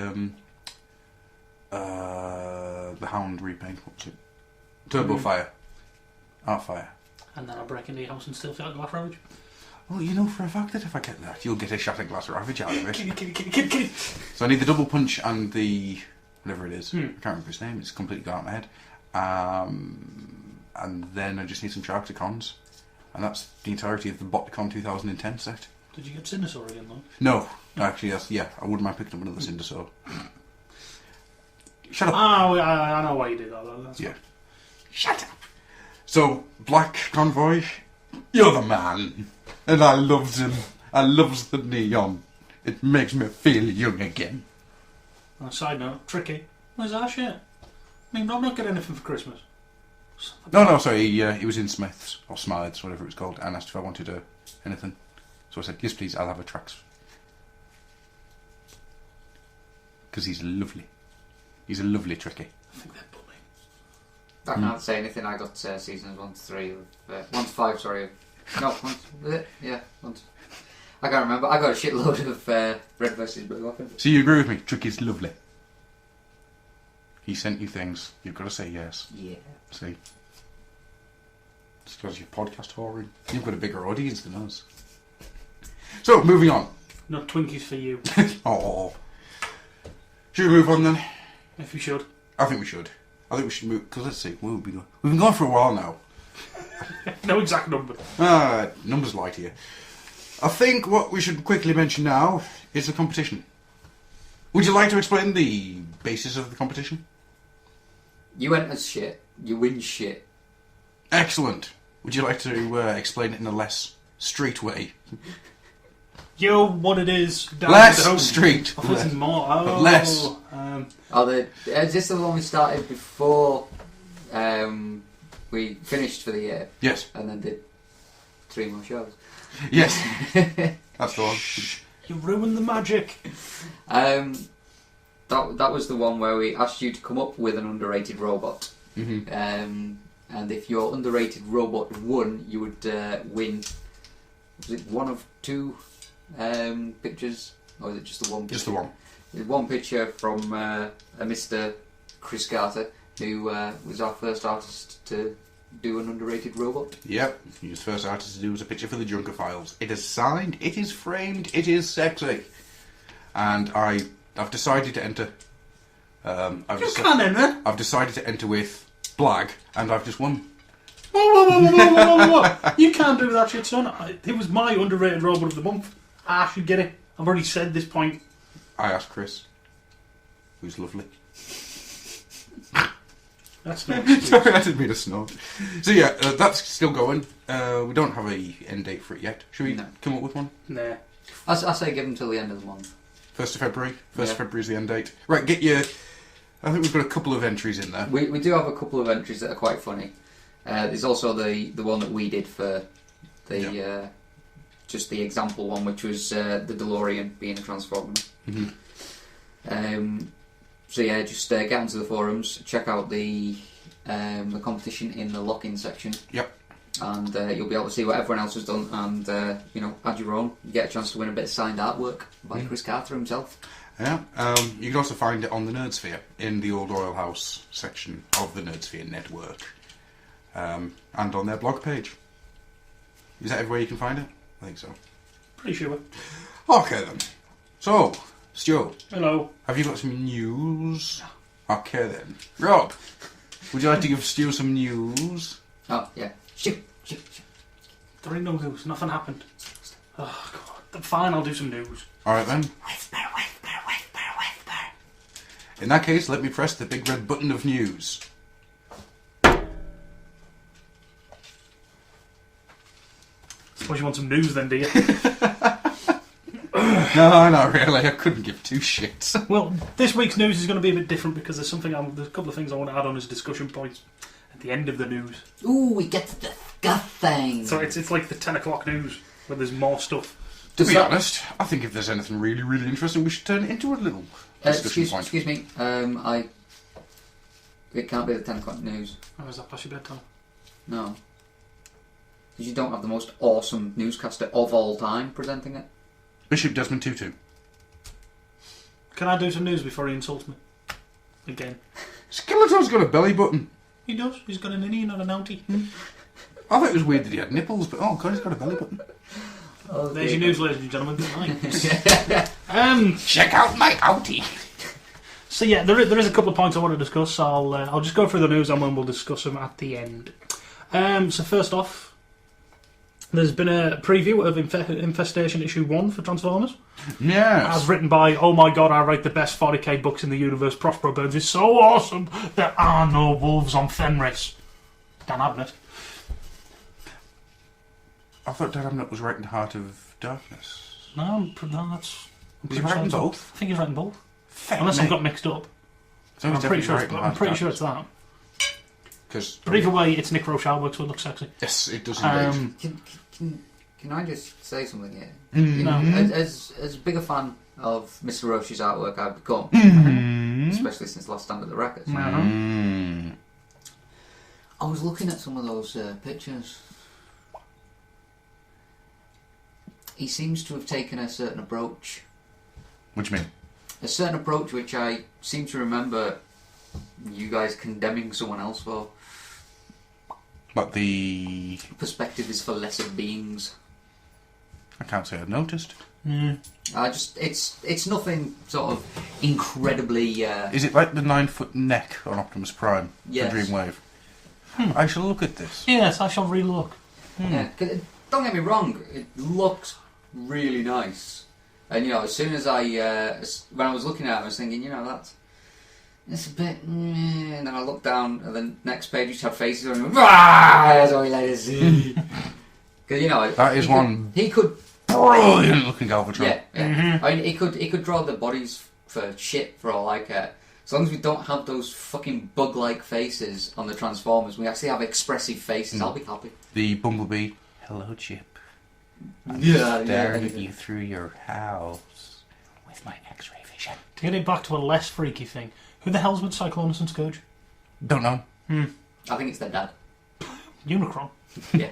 A: Hound repaint. What was it? Turbo Fire. Artfire.
B: And then I'll break into your house and steal Glass Ravage.
A: Well, you know for a fact that if I get that, you'll get a Shattered Glass Ravage out of it.
B: Kitty.
A: So I need the double punch and the whatever it is. I can't remember his name. It's completely gone out of my head. And then I just need some Sharkticons. And that's the entirety of the BotCon 2010 set.
B: Did you get Cindersaur again, though?
A: No, actually, yes, yeah, I wouldn't mind picking up another Cindersaur. Shut up.
B: Oh, I know why you did that, though. That's
A: Yeah. Shut up. So, Black Convoy, you're the man. And I loves him. I loves the neon. It makes me feel young again.
B: On a side note, Tricky, where's our shit? I mean, I'm not getting anything for Christmas.
A: No, sorry, he was in Smith's, or Smythe's, whatever it was called, and asked if I wanted anything. So I said, yes please, I'll have a Trax. Because he's lovely. He's a lovely Tricky.
B: I think they're bullying.
C: I can't say anything. I got seasons 1 to 3, 1 to 5. Sorry, no, 1 to, yeah, 1 to, I can't remember. I got a shitload of Red vs Blue weapons.
A: So you agree with me? Tricky's lovely. He sent you things. You've got to say yes.
C: Yeah.
A: See? It's because you're podcast whoring. You've got a bigger audience than us. So, moving on.
B: No Twinkies for you.
A: Oh. Should we move on then?
B: If you should.
A: I think we should. I think we should move, because let's see, we've been going for a while now.
B: No exact number.
A: Numbers lie to you. I think what we should quickly mention now is the competition. Would you like to explain the basis of the competition?
C: You enter shit. You win shit.
A: Excellent. Would you like to explain it in a less street way?
B: You, what it is. Down
A: Less
B: to home.
A: street.
B: Oh, less. More. Oh,
A: But less.
C: Is this the one we started before we finished for the year?
A: Yes.
C: And then did 3 more shows?
A: Yes. That's the one.
B: You ruined the magic.
C: That was the one where we asked you to come up with an underrated robot.
A: Mm-hmm.
C: And if your underrated robot won, you would win. Was it 1 of 2 pictures, or is it just the one picture?
A: Just the one.
C: There's one picture from a Mr. Chris Carter, who was our first artist to do an underrated robot.
A: Yep. His first artist to do was a picture for the Junker Files. It is signed, it is framed, it is sexy. And I've decided to enter. I've decided to enter with Blag, and I've just won.
B: Whoa. You can't do that shit, son. It was my underrated robot of the month. I should get it. I've already said this point.
A: I asked Chris, who's lovely.
B: That's not
A: Sorry, I didn't mean to snort. So yeah, that's still going. We don't have a end date for it yet. Should we come up with one?
B: Nah.
C: I say give them till the end of the month.
A: 1st of February. 1st of February is the end date. Right, get your... I think we've got a couple of entries in there.
C: We do have a couple of entries that are quite funny. There's also the one that we did for the just the example one, which was the DeLorean being a Transformer.
A: Mm-hmm.
C: So yeah, just get onto the forums, check out the competition in the lock-in section.
A: Yep.
C: And you'll be able to see what everyone else has done, and add your own. You get a chance to win a bit of signed artwork by Chris Carter himself.
A: Yeah. You can also find it on the Nerdsphere in the Old Oil House section of the Nerdsphere network, and on their blog page. Is that everywhere you can find it? I think so.
B: Pretty sure.
A: Okay then. So, Stu.
B: Hello.
A: Have you got some news? Okay then. Rob, would you like to give Stu some news?
C: Oh yeah. Shoot.
B: There ain't no news. Nothing happened. Oh God. Fine, I'll do some news.
A: Alright then.
C: Whisper.
A: In that case, let me press the big red button of news.
B: Suppose you want some news then, do you?
A: No, not really. I couldn't give 2 shits.
B: Well, this week's news is going to be a bit different because there's a couple of things I want to add on as discussion points at the end of the news.
C: Ooh, we get to discuss things.
B: So it's like the 10 o'clock news where there's more stuff.
A: To be honest, I think if there's anything really, really interesting, we should turn it into a little discussion point.
C: Excuse me. It can't be the 10 o'clock news.
B: Oh, is that past your bedtime?
C: No. Because you don't have the most awesome newscaster of all time presenting it.
A: Bishop Desmond Tutu.
B: Can I do some news before he insults me? Again.
A: Skeletor's got a belly button.
B: He does. He's got an innie, not an outie.
A: I thought it was weird that he had nipples, but oh god, he's got a belly button.
C: Oh,
B: there's your news, ladies and gentlemen. Good night.
A: Check out my outie.
B: So yeah, there is a couple of points I want to discuss. I'll just go through the news and then we'll discuss them at the end. So first off, There's been a preview of Infestation issue 1 for Transformers.
A: Yes.
B: As written by, oh my god, I write the best 40k books in the universe, Prospero Burns is so awesome, there are no wolves on Fenris. Dan Abnett.
A: I thought Dan Abnett was writing Heart of Darkness.
B: No, that's...
A: Is he writing both?
B: I think he's writing both.
A: Feck
B: Unless
A: me.
B: I've got mixed up.
A: So he's
B: I'm pretty
A: definitely
B: sure.
A: writing Heart
B: I'm
A: of
B: pretty sure
A: Darkness.
B: it's that.
A: 'Cause-
B: But either way, it's Nick Rochelle works, so it looks sexy.
A: Yes, it does indeed.
C: Can I just say something here?
A: Mm-hmm.
C: You know,
B: Mhm.
C: as big a fan of Mr. Roche's artwork I've become,
A: Mm-hmm.
C: especially since Last Stand of the Records,
A: Mm.
C: I was looking at some of those pictures. He seems to have taken a certain approach.
A: What do you mean?
C: A certain approach which I seem to remember you guys condemning someone else for.
A: But the...
C: Perspective is for lesser beings.
A: I can't say I've noticed.
C: It's nothing sort of incredibly...
A: Is it like the 9-foot neck on Optimus Prime
C: Yes.
A: for Dreamwave? I shall look at this.
B: Yes, I shall relook.
C: Yeah, 'cause don't get me wrong, it looks really nice. And you know, as soon as when I was looking at it, I was thinking, you know, it's a bit... And then I looked down, and then next page just had faces on it. That's all you let us see. Because, you know...
A: That is one
C: He could...
A: brilliant looking Galvatron.
C: Yeah.
B: Mm-hmm.
C: I mean, he could draw the bodies for shit, for all I care. As long as we don't have those fucking bug-like faces on the Transformers, we actually have expressive faces, I'll be happy.
A: The Bumblebee. Hello, Chip. I'm
C: Yeah,
A: staring
C: yeah.
A: at you through your house with my X-ray vision.
B: To get it back to a less freaky thing, who the hell's with Cyclonus and Scourge?
A: Don't know.
C: I think it's their dad.
B: Unicron.
C: Yeah.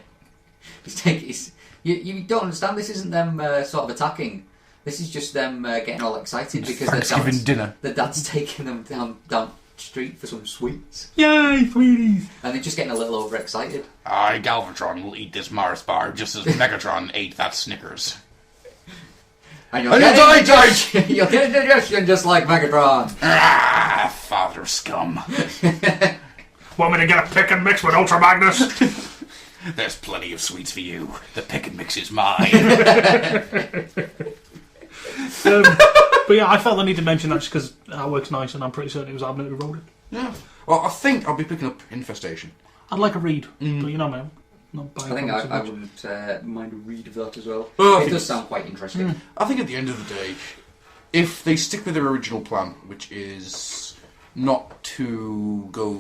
C: You don't understand, this isn't them sort of attacking. This is just them getting all excited because
A: Thanksgiving dinner.
C: their dad's taking them down the street for some sweets.
B: Yay, sweeties!
C: And they're just getting a little overexcited.
A: I, Galvatron, will eat this Mars bar just as Megatron ate that Snickers.
C: And
A: And you'll die, George!
C: You'll get indigestion just like Megatron.
A: Ah, father scum.
B: Want me to get a pick and mix with Ultra Magnus?
A: There's plenty of sweets for you. The pick and mix is mine.
B: But yeah, I felt I need to mention that just because artwork's nice and I'm pretty certain it was Abnett who wrote it.
A: Yeah. Well, I think I'll be picking up Infestation.
B: I'd like a read, but you know me, I'm not buying
C: I think
B: comics so
C: I
B: much.
C: wouldn't mind a read of that as well.
A: Well, I
C: It
A: think
C: does sound quite interesting.
A: I think at the end of the day, if they stick with their original plan, which is not to go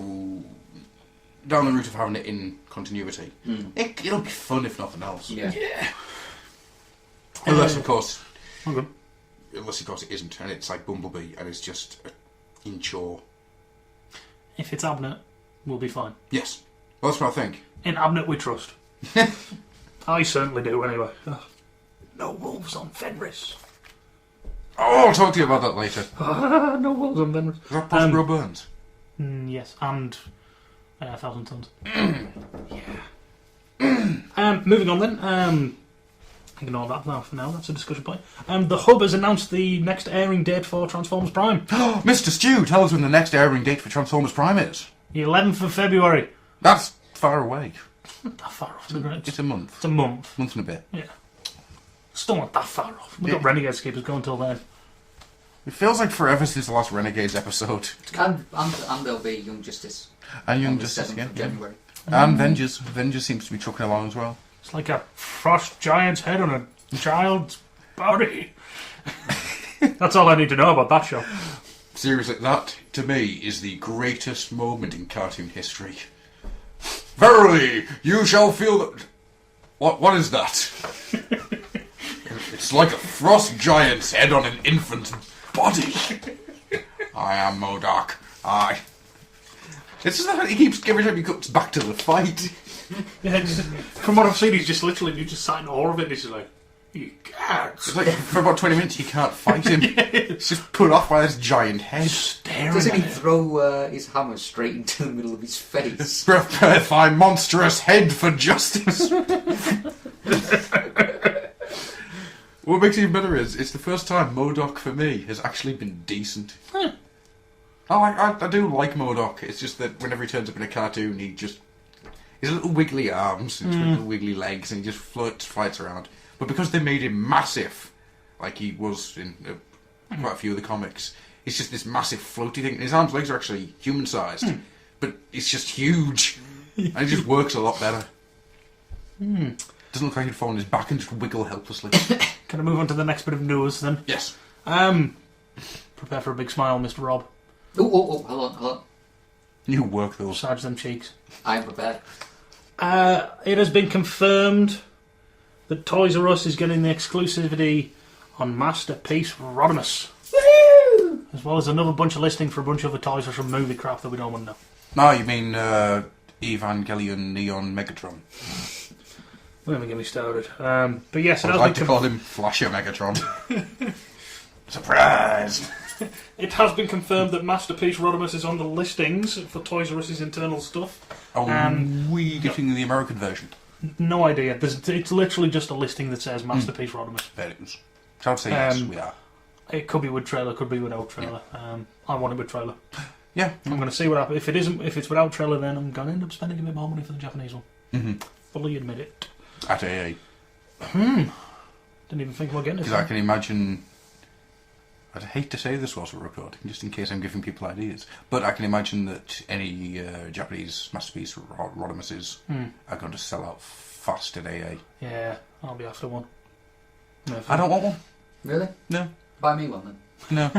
A: down the route of having it in continuity, it'll be fun if nothing else.
C: Yeah.
A: Unless, of course,
B: Okay.
A: it isn't, and it's like Bumblebee, and it's just in chore.
B: If it's Abnett, we'll be fine.
A: Yes. Well, that's what I think.
B: In Abnett we trust. I certainly do, anyway. Ugh. No wolves on Fenris.
A: Oh, I'll talk to you about that later.
B: No wolves on Fenris.
A: Is that Prospero Burns?
B: Yes, and 1,000 Tons. Moving on then. Ignore that now for now, that's a discussion point. The Hub has announced the next airing date for Transformers Prime.
A: Mr. Stew, tell us when the next airing date for Transformers Prime is.
B: The 11th of February.
A: That's far away.
B: Not that far off, is it?
A: It's a month.
B: It's a month.
A: Month and a bit.
B: Yeah. Still not that far off. We've got Renegades Keepers going till then.
A: It feels like forever since the last Renegades episode.
C: And there'll be Young Justice.
A: And Young
C: on the
A: Justice
C: 7th
A: again.
C: of January.
A: And Vengers. Vengers seems to be trucking along as well.
B: It's like a frost giant's head on a child's body. That's all I need to know about that show.
A: Seriously, that, to me, is the greatest moment in cartoon history. Verily, you shall feel that... What is that? It's like a frost giant's head on an infant's body. I am MODOK. It's just that he keeps, every time he comes back to the fight.
B: Yeah, from what I've seen, he's just sat in awe of it. He's just like, you can't.
A: It's like, for about 20 minutes, you can't fight him. It's just put off by this giant head.
B: Staring
C: Doesn't
B: at
C: he
B: it.
C: throw his hammer straight into the middle of his face?
A: Prepare thy monstrous head for justice. What makes it even better is, it's the first time MODOK, for me, has actually been decent.
B: Huh.
A: I do like MODOK, it's just that whenever he turns up in a cartoon, his little wiggly arms and his little wiggly legs, and he just flights around. But because they made him massive, like he was in quite a few of the comics, he's just this massive floaty thing. His arms and legs are actually human-sized, but it's just huge, and it just works a lot better. Doesn't look like he'd fall on his back and just wiggle helplessly.
B: Can I move on to the next bit of news then?
A: Yes.
B: Prepare for a big smile, Mr. Rob.
C: Oh, hold on.
A: You work those.
B: Massage them cheeks.
C: I am prepared.
B: It has been confirmed that Toys R Us is getting the exclusivity on Masterpiece Rodimus.
C: Woo!
B: As well as another bunch of listing for a bunch of other Toys R Us from movie crap that we don't want to know.
A: No, you mean Evangelion Neon Megatron.
B: Don't even get me started. But yes,
A: I'd like to call him Flasher Megatron. Surprise!
B: It has been confirmed that Masterpiece Rodimus is on the listings for Toys R Us's internal stuff.
A: Are we getting the American version?
B: No idea. It's literally just a listing that says Masterpiece Rodimus.
A: There it is. So I'd say yes, we are.
B: It could be with trailer, could be without trailer. I want it with trailer.
A: Yeah.
B: I'm going to see what happens. If it's without trailer, then I'm going to end up spending a bit more money for the Japanese one.
A: Mm-hmm.
B: Fully admit it.
A: At AA.
B: Didn't even think about getting it.
A: Because I can imagine... I'd hate to say this whilst we're recording, just in case I'm giving people ideas. But I can imagine that any Japanese Masterpiece Rodimuses are going to sell out fast at AA.
B: Yeah, I'll be after one. No,
A: I don't want one.
C: Really?
A: No.
C: Buy me one then.
A: No.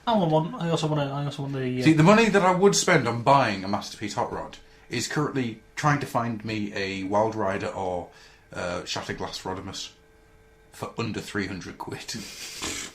B: I want one. I also want the...
A: See, the money that I would spend on buying a Masterpiece Hot Rod is currently trying to find me a Wild Rider or Shatterglass Rodimus for under 300 quid.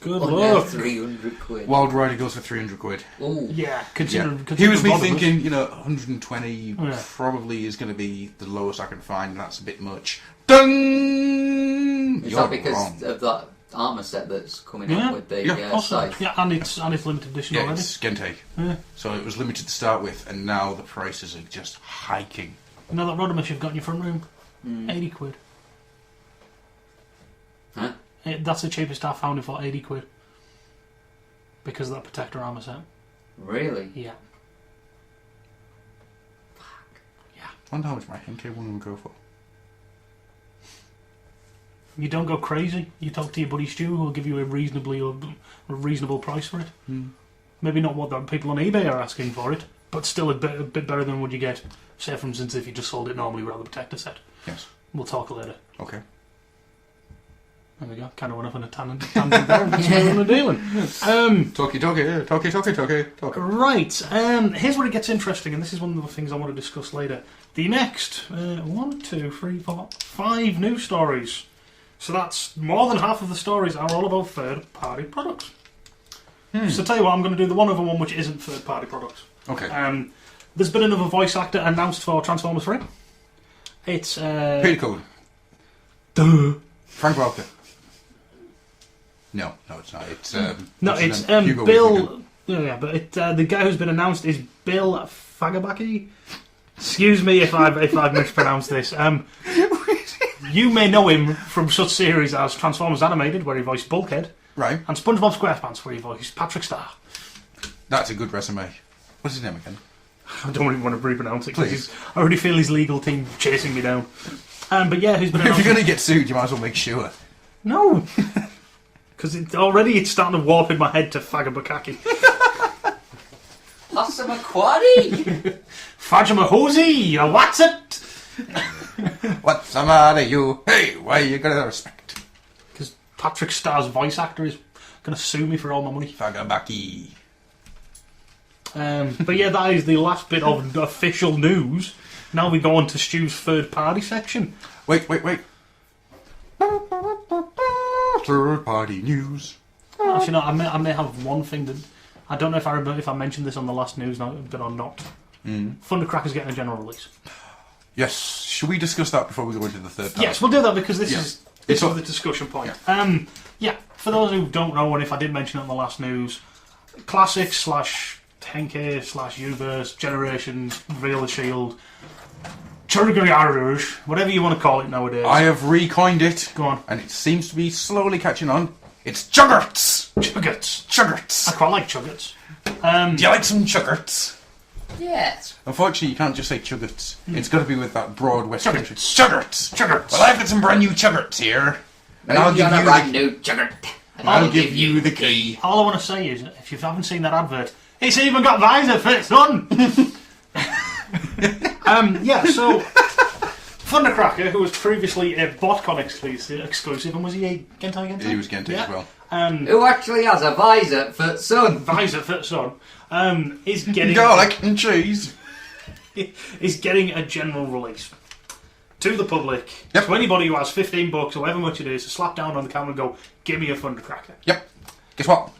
B: Good
C: Under
B: luck.
C: 300 quid.
A: Wild Rider goes for 300 quid.
C: Ooh.
B: Yeah, considering
A: He was me
B: Rodimus.
A: thinking, 120
B: Yeah.
A: probably is going to be the lowest I can find, and that's a bit much. Dun!
C: Is
A: You're
C: that because
A: wrong.
C: of that armour set that's coming
B: Yeah.
C: out with the
B: Also,
C: scythe?
B: yeah, and it's limited edition
A: Yeah,
B: already.
A: it's Gente.
B: Yeah.
A: So it was limited to start with, and now the prices are just hiking.
B: You know that Rodimus you've got in your front room? 80 quid.
C: Huh?
B: That's the cheapest I found it for, 80 quid. Because of that protector armour set.
C: Really?
B: Yeah.
A: I wonder how much my Henke one would go for.
B: You don't go crazy. You talk to your buddy Stu, who'll give you a reasonable price for it. Maybe not what the people on eBay are asking for it, but still a bit better than what you get, say, for instance, if you just sold it normally without the protector set.
A: Yes.
B: We'll talk later.
A: Okay.
B: There we go. Kind of went off on a tangent there. That's where we're dealing.
A: Talkie.
B: Right. Here's where it gets interesting, and this is one of the things I want to discuss later. The next 1, 2, 3, 4, 5 news stories. So that's more than half of the stories are all about third-party products. So tell you what, I'm going to do the one other one which isn't third-party products.
A: Okay.
B: There's been another voice actor announced for Transformers 3. It's
A: Peter Cullen.
B: Duh.
A: Frank Welker. No, it's not. It's
B: No,
A: what's his
B: it's
A: name? Hugo
B: Bill.
A: Weaving.
B: Yeah, but the guy who's been announced is Bill Fagabaki. Excuse me if I've mispronounced this. You may know him from such series as Transformers Animated, where he voiced Bulkhead,
A: Right.
B: and SpongeBob SquarePants, where he voiced Patrick Star.
A: That's a good resume. What's his name again?
B: I don't even want to repronounce it
A: Please.
B: because I already feel his legal team chasing me down. But yeah, who's been
A: If
B: announced?
A: you're going to get sued, you might as well make sure.
B: No, because already it's starting to warp in my head to Fagabakaki.
C: Passamaquoddy!
B: Fajamahosi, what's it?
A: What's the matter, you? Hey, why you got to respect?
B: Because Patrick Starr's voice actor is going to sue me for all my money.
A: Fagabaki.
B: But yeah, that is the last bit of official news. Now we go on to Stu's third party section.
A: Wait. Third party news.
B: Actually, no, I may have one thing that I don't know if I remember if I mentioned this on the last news bit or not. Thundercracker's getting a general release.
A: Yes. Should we discuss that before we go into the third party?
B: Yes, we'll do that because this
A: Yeah.
B: is
A: It's
B: the discussion point. Yeah, for those who don't know, and if I did mention it on the last news, Classic / Tenke / Uverse Generations Reveal the Shield, Churgariarush, whatever you want to call it nowadays.
A: I have recoined it.
B: Go on.
A: And it seems to be slowly catching on. It's Chuggerts!
B: Chuggets. I
A: Chuggerts!
B: quite like Chuggets.
A: Do you like some Chuggerts?
C: Yes.
A: Unfortunately, you can't just say chuggerts. It's got to be with that broad West Country.
B: Chuggerts.
A: Well, I've got some brand new chuggerts here. And I'll give you
C: brand new juggert. And
A: I'll give you the key.
B: All I want to say is, if you haven't seen that advert, it's even got visor for its on. So Thundercracker, who was previously a BotCon exclusive, and was he a Gentai?
A: He was Gentai as well.
C: Who actually has a visor for son?
B: Visor for son. Is getting
A: Garlic and cheese.
B: is getting a general release to the public.
A: Yep.
B: To anybody who has $15 or however much it is to slap down on the camera and go, give me a Thundercracker.
A: Yep. Guess what?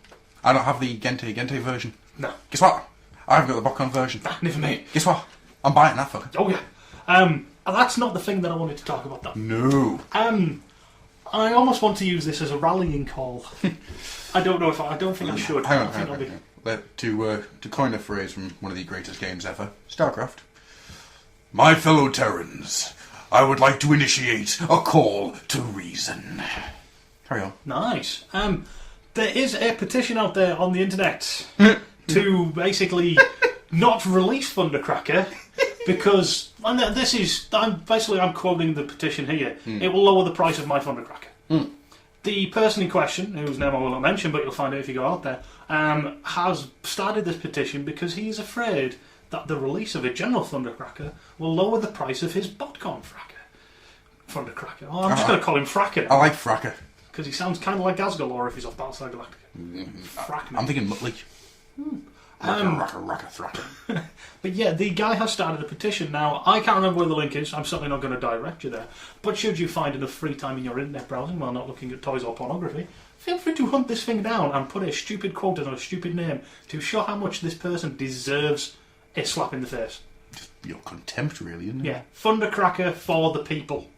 A: I don't have the Gentai version.
B: No.
A: Guess what? I've got the BotCon version.
B: Never me.
A: Guess what? I'm buying that fucker.
B: Oh yeah. That's not the thing that I wanted to talk about though.
A: No.
B: I almost want to use this as a rallying call. I don't know if I don't think I should.
A: Hang
B: I think I'll be-
A: on. To coin a phrase from one of the greatest games ever, StarCraft. My fellow Terrans, I would like to initiate a call to reason. Carry on.
B: Nice. There is a petition out there on the internet to basically not release Thundercracker because, and I'm quoting the petition here. It will lower the price of my Thundercracker. The person in question, whose name I will not mention, but you'll find it if you go out there, has started this petition because he's afraid that the release of a general Thundercracker will lower the price of his BotCon Thundercracker. Oh, I'm just going to call him Fracker.
A: I like Fracker.
B: Because he sounds kind of like Asgalore if he's off Battlestar Galactica. Frackman.
A: I'm thinking Muttley. Racker, thracker.
B: But yeah, the guy has started a petition. Now, I can't remember where the link is. I'm certainly not going to direct you there. But should you find enough free time in your internet browsing while not looking at toys or pornography, feel free to hunt this thing down and put a stupid quote on a stupid name to show how much this person deserves a slap in the face.
A: Just your contempt, really, isn't it?
B: Yeah, Thundercracker for the people.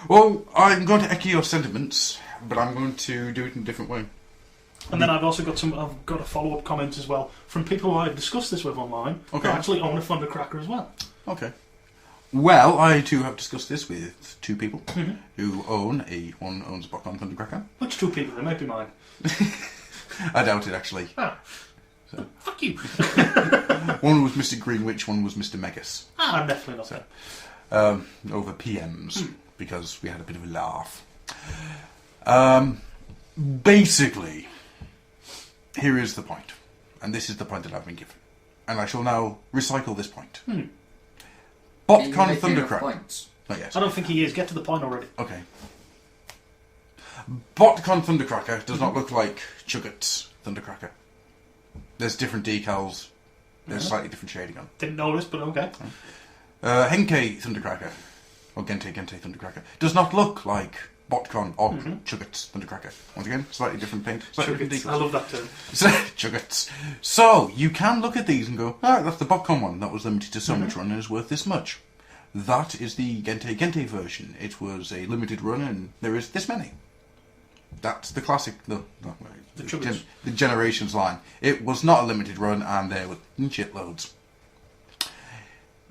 A: Well, I'm going to echo your sentiments, but I'm going to do it in a different way.
B: And then I've also got a follow-up comment as well from people who I've discussed this with online who
A: Okay.
B: actually own a Thundercracker as well.
A: Okay. Well, I too have discussed this with two people who own one owns a BotCon Thundercracker.
B: Which two people? They might be mine.
A: I doubt it, actually.
B: Ah. Fuck you.
A: One was Mr. Greenwich, one was Mr. Megas.
B: I'm definitely not there.
A: Over PMs, because we had a bit of a laugh. Basically, here is the point, and this is the point that I've been given, and I shall now recycle this point. BotCon Thundercracker. Not yet.
B: I don't think he is. Get to the point already.
A: Okay. BotCon Thundercracker does not look like Chuggert's Thundercracker. There's different decals. There's slightly different shading on.
B: Didn't notice, but okay.
A: Henkei Thundercracker, or Gentai Thundercracker, does not look like BotCon or Chuggert's Thundercracker. Once again, slightly different paint, slightly different decals.
B: I love that term.
A: Chuggerts. So, you can look at these and go, alright, that's the BotCon one. That was limited to so much run and is worth this much. That is the Gentai version. It was a limited run and there is this many. That's the classic, the Generations line. It was not a limited run and there were shitloads.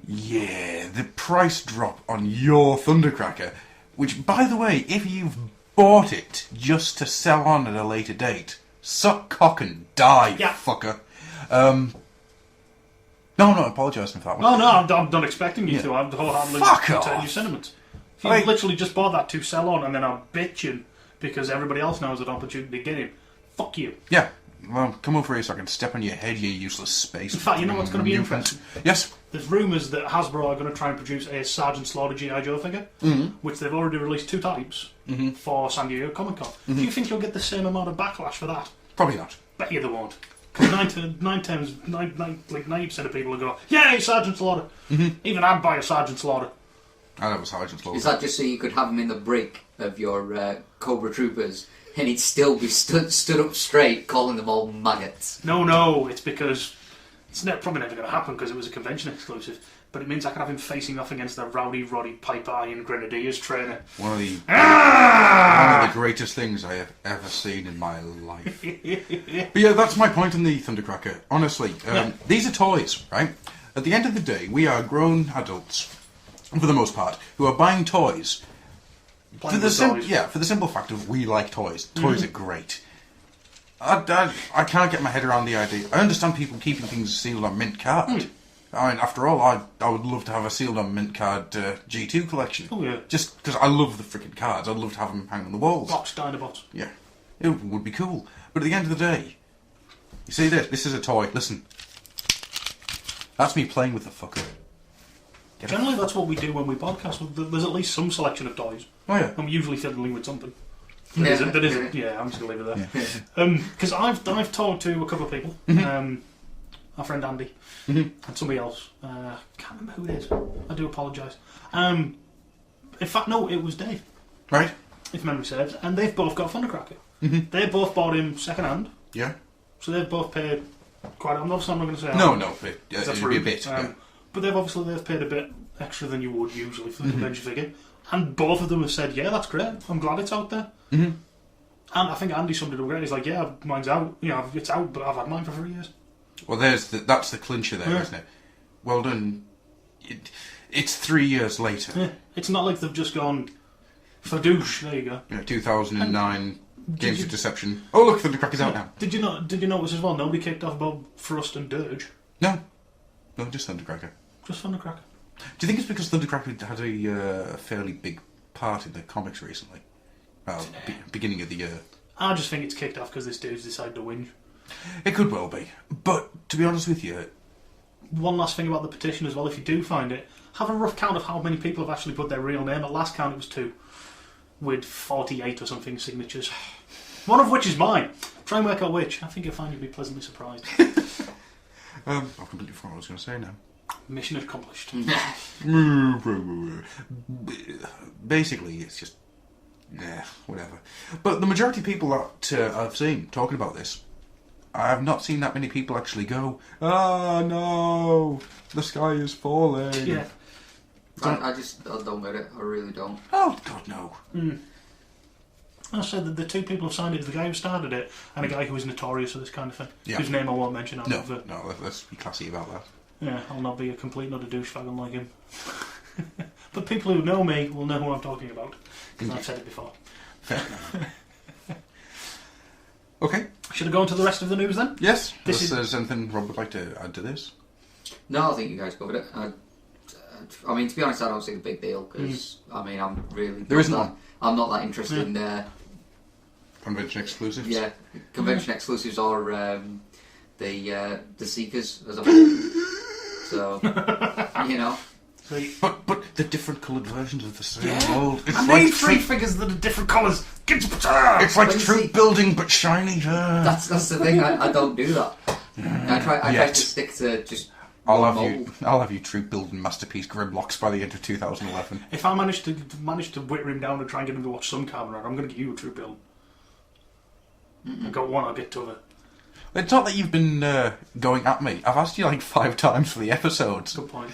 A: Yeah, the price drop on your Thundercracker, which, by the way, if you've bought it just to sell on at a later date, suck cock and die, fucker. No, I'm not apologising for that one.
B: No, I'm not expecting you to. I'm wholeheartedly return your sentiments. If you literally just bought that to sell on and then I'm bitching because everybody else knows an opportunity to get in, fuck you.
A: Yeah, well, come over here so I can step on your head, you useless space.
B: In fact, you know what's going to be interesting?
A: Yes?
B: There's rumours that Hasbro are going to try and produce a Sergeant Slaughter G.I. Joe figure, which they've already released 2 types for San Diego Comic Con. Do you think you'll get the same amount of backlash for that?
A: Probably not.
B: Bet you they won't. Because 90% of people will go, yay, Sergeant Slaughter! Even I'd buy a Sergeant Slaughter.
A: I know it was Sergeant Slaughter.
C: Is that just so you could have him in the brig of your Cobra Troopers and he'd still be stood up straight calling them all maggots?
B: No, it's because it's probably never going to happen because it was a convention exclusive, but it means I could have him facing off against the Rowdy Roddy Piper Iron Grenadiers trainer.
A: One of the greatest things I have ever seen in my life. But yeah, that's my point on the Thundercracker. Honestly, these are toys, right? At the end of the day, we are grown adults, for the most part, who are buying toys. For the simple fact of we like toys. Toys are great. I can't get my head around the idea. I understand people keeping things sealed on mint card. I mean, after all, I would love to have a sealed on mint card G2 collection.
B: Oh, yeah.
A: Just because I love the freaking cards. I'd love to have them hang on the walls.
B: Box Dinobots.
A: Yeah. It would be cool. But at the end of the day, you see this? This is a toy. Listen. That's me playing with the fucker.
B: Generally, that's what we do when we podcast. There's at least some selection of toys.
A: Oh, yeah.
B: I'm usually fiddling with something.
C: Yeah.
B: That isn't. Yeah, I'm just going to leave it there. Because I've talked to a couple of people. Our friend Andy and somebody else. Can't remember who it is. I do apologise. In fact, no, it was Dave.
A: Right.
B: If memory serves. And they've both got a Thundercracker. They both bought him second hand.
A: Yeah.
B: So they've both paid quite... I'm not going to say...
A: No, but
B: that's
A: it'd be a bit. Yeah.
B: But they've paid a bit extra than you would usually for the convention figure. And both of them have said, yeah, that's great. I'm glad it's out there. And I think Andy summed it up great. He's like, yeah, mine's out. You know, it's out, but I've had mine for 3 years.
A: Well, that's the clincher there, isn't it? Well done. It's 3 years later.
B: Yeah. It's not like they've just gone, Fadoosh, there you go.
A: 2009, Games of Deception. Oh, look, Thundercracker's out now.
B: Did you notice as well, nobody kicked off about Thrust and Dirge?
A: No, just Thundercracker.
B: Just Thundercracker.
A: Do you think it's because Thundercracker had a fairly big part in the comics recently? Beginning of the year.
B: I just think it's kicked off because this dude's decided to whinge.
A: It could well be. But, to be honest with you...
B: One last thing about the petition as well, if you do find it, have a rough count of how many people have actually put their real name. At last count it was 2, with 48 or something signatures. One of which is mine. Try and work out which. I think you'll find you'll be pleasantly surprised.
A: I've completely forgotten what I was going to say now.
B: Mission accomplished.
A: Basically, it's just... whatever. But the majority of people that I've seen talking about this, I have not seen that many people actually go, "Ah, no, the sky is falling."
B: Yeah.
C: I don't get it. I really don't.
A: Oh, God, no.
B: I said that the 2 people who signed it, the guy who started it, and a guy who was notorious for this kind of thing, whose name I won't mention.
A: No, let's be classy about that.
B: Yeah, I'll not be a complete nut of douchebag unlike him. But people who know me will know who I'm talking about, because I've said it before.
A: Fair enough. Okay.
B: Should I go on to the rest of the news then?
A: Yes. Is there anything Rob would like to add to this?
C: No, I think you guys covered it. I mean, to be honest, I don't see the big deal because I mean, I'm really
A: there isn't one.
C: I'm not that interested in
A: convention exclusives.
C: Yeah, convention exclusives or the Seekers as a whole. So you know.
A: But the different coloured versions of the same mould.
B: I need 3 figures that are different colours.
A: It's like troop building, but shiny.
C: That's the thing. I don't do that. I try to stick to just.
A: I'll have you troop building masterpiece Grimlocks by the end of 2011.
B: If I manage to whitter him down and try and get him to watch some Kamen Rider, I'm going to give you a troop build. I've got one. I'll get to it.
A: It's not that you've been going at me. I've asked you like 5 times for the episodes.
B: Good point.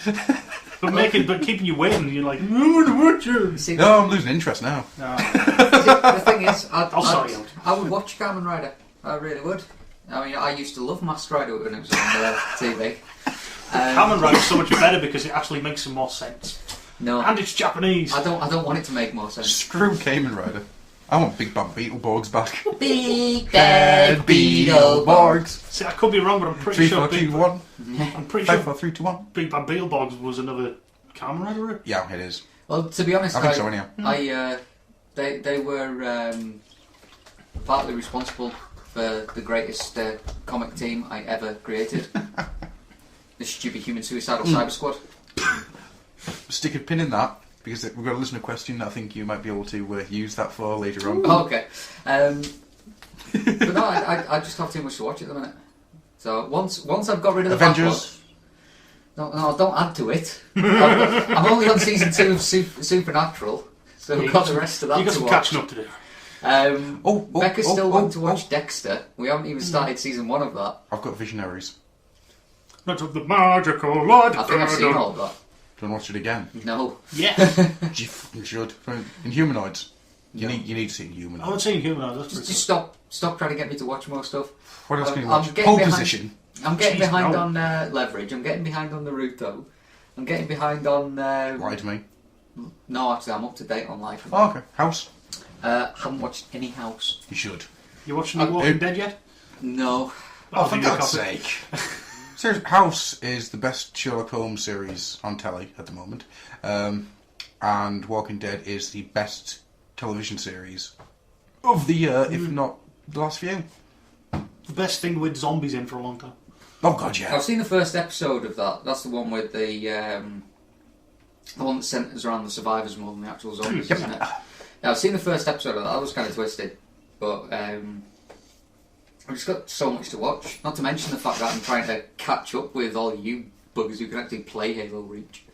B: But keeping you waiting, you're like, no,
A: I'm losing interest now.
C: No. The thing is, I would watch Kamen Rider. I really would. I mean, I used to love Master Rider when it was on TV.
B: Kamen Rider is so much better because it actually makes some more sense.
C: No,
B: and it's Japanese.
C: I don't want it to make more sense.
A: Screw Kamen Rider. I want Big Bad Beetleborgs back.
C: Big Bad Beetleborgs.
B: See, I could be wrong, but I'm pretty sure.
A: 3, 4, 2, 1.
B: I'm pretty
A: 5,
B: sure
A: 4, 3, 2, 1.
B: Big Bad Beetleborgs was another Kamen Rider.
A: Yeah, it is.
C: Well, to be honest,
A: I think so anyhow.
C: They were partly responsible for the greatest comic team I ever created. The Stupid Human Suicidal Cyber Squad.
A: Stick a pin in that, because we've got a listener question that I think you might be able to use that for later on.
C: Oh, okay. But no, I just have too much to watch at the minute. So once I've got rid of the
A: Avengers.
C: No, don't add to it. I'm only on season 2 of Supernatural, so we've got the rest of that to watch.
B: You've got some catching up to do.
C: Becca's still wanting to watch Dexter. We haven't even started season 1 of that.
A: I've got Visionaries.
B: Not of the magical light.
C: I think I've seen all of that.
A: Do you want to watch it again?
C: No.
B: Yeah.
A: You fucking should. In Humanoids. You need to see Humanoids.
B: I haven't seen Humanoids.
C: Just stop trying to get me to watch more stuff.
A: What else can you watch? Pole Position.
C: I'm getting behind on Leverage. I'm getting behind on Naruto. I'm getting behind on...
A: Lie to me.
C: No, actually, I'm up to date on Life.
A: Oh, okay. House?
C: Haven't watched any House.
A: You should.
B: You watching The Walking Dead yet?
C: No.
B: I'll
A: For
B: think I'll
A: God's
B: copy.
A: sake. Seriously, House is the best Sherlock Holmes series on telly at the moment. And Walking Dead is the best television series of the year, if not the last few.
B: The best thing with zombies in for a long time.
A: Oh God, yeah.
C: I've seen the first episode of that. That's the one with the one that centres around the survivors more than the actual zombies, isn't it? Yeah, I've seen the first episode of that. That was kind of twisted, but I've just got so much to watch. Not to mention the fact that I'm trying to catch up with all you buggers who can actually play Halo Reach.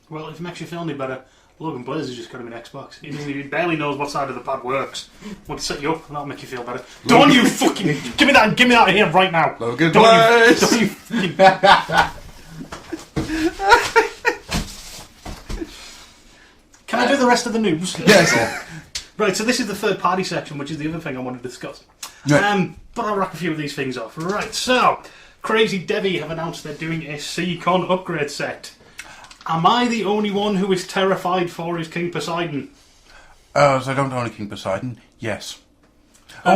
B: Well, if it makes you feel any better, Logan Blaze has just got him an Xbox. He barely knows what side of the pad works. Want to set you up, and that'll make you feel better. Don't you fucking... Give me that and give me that here right now.
A: Logan Blaze!
B: Don't you fucking... Can I do the rest of the news?
A: Yes.
B: Right, so this is the third party section, which is the other thing I want to discuss.
A: Yeah.
B: But I'll rack a few of these things off. Right, so Crazy Debbie have announced they're doing a Seacon upgrade set. Am I the only one who is terrified for his King Poseidon?
A: So I don't own a King Poseidon? Yes.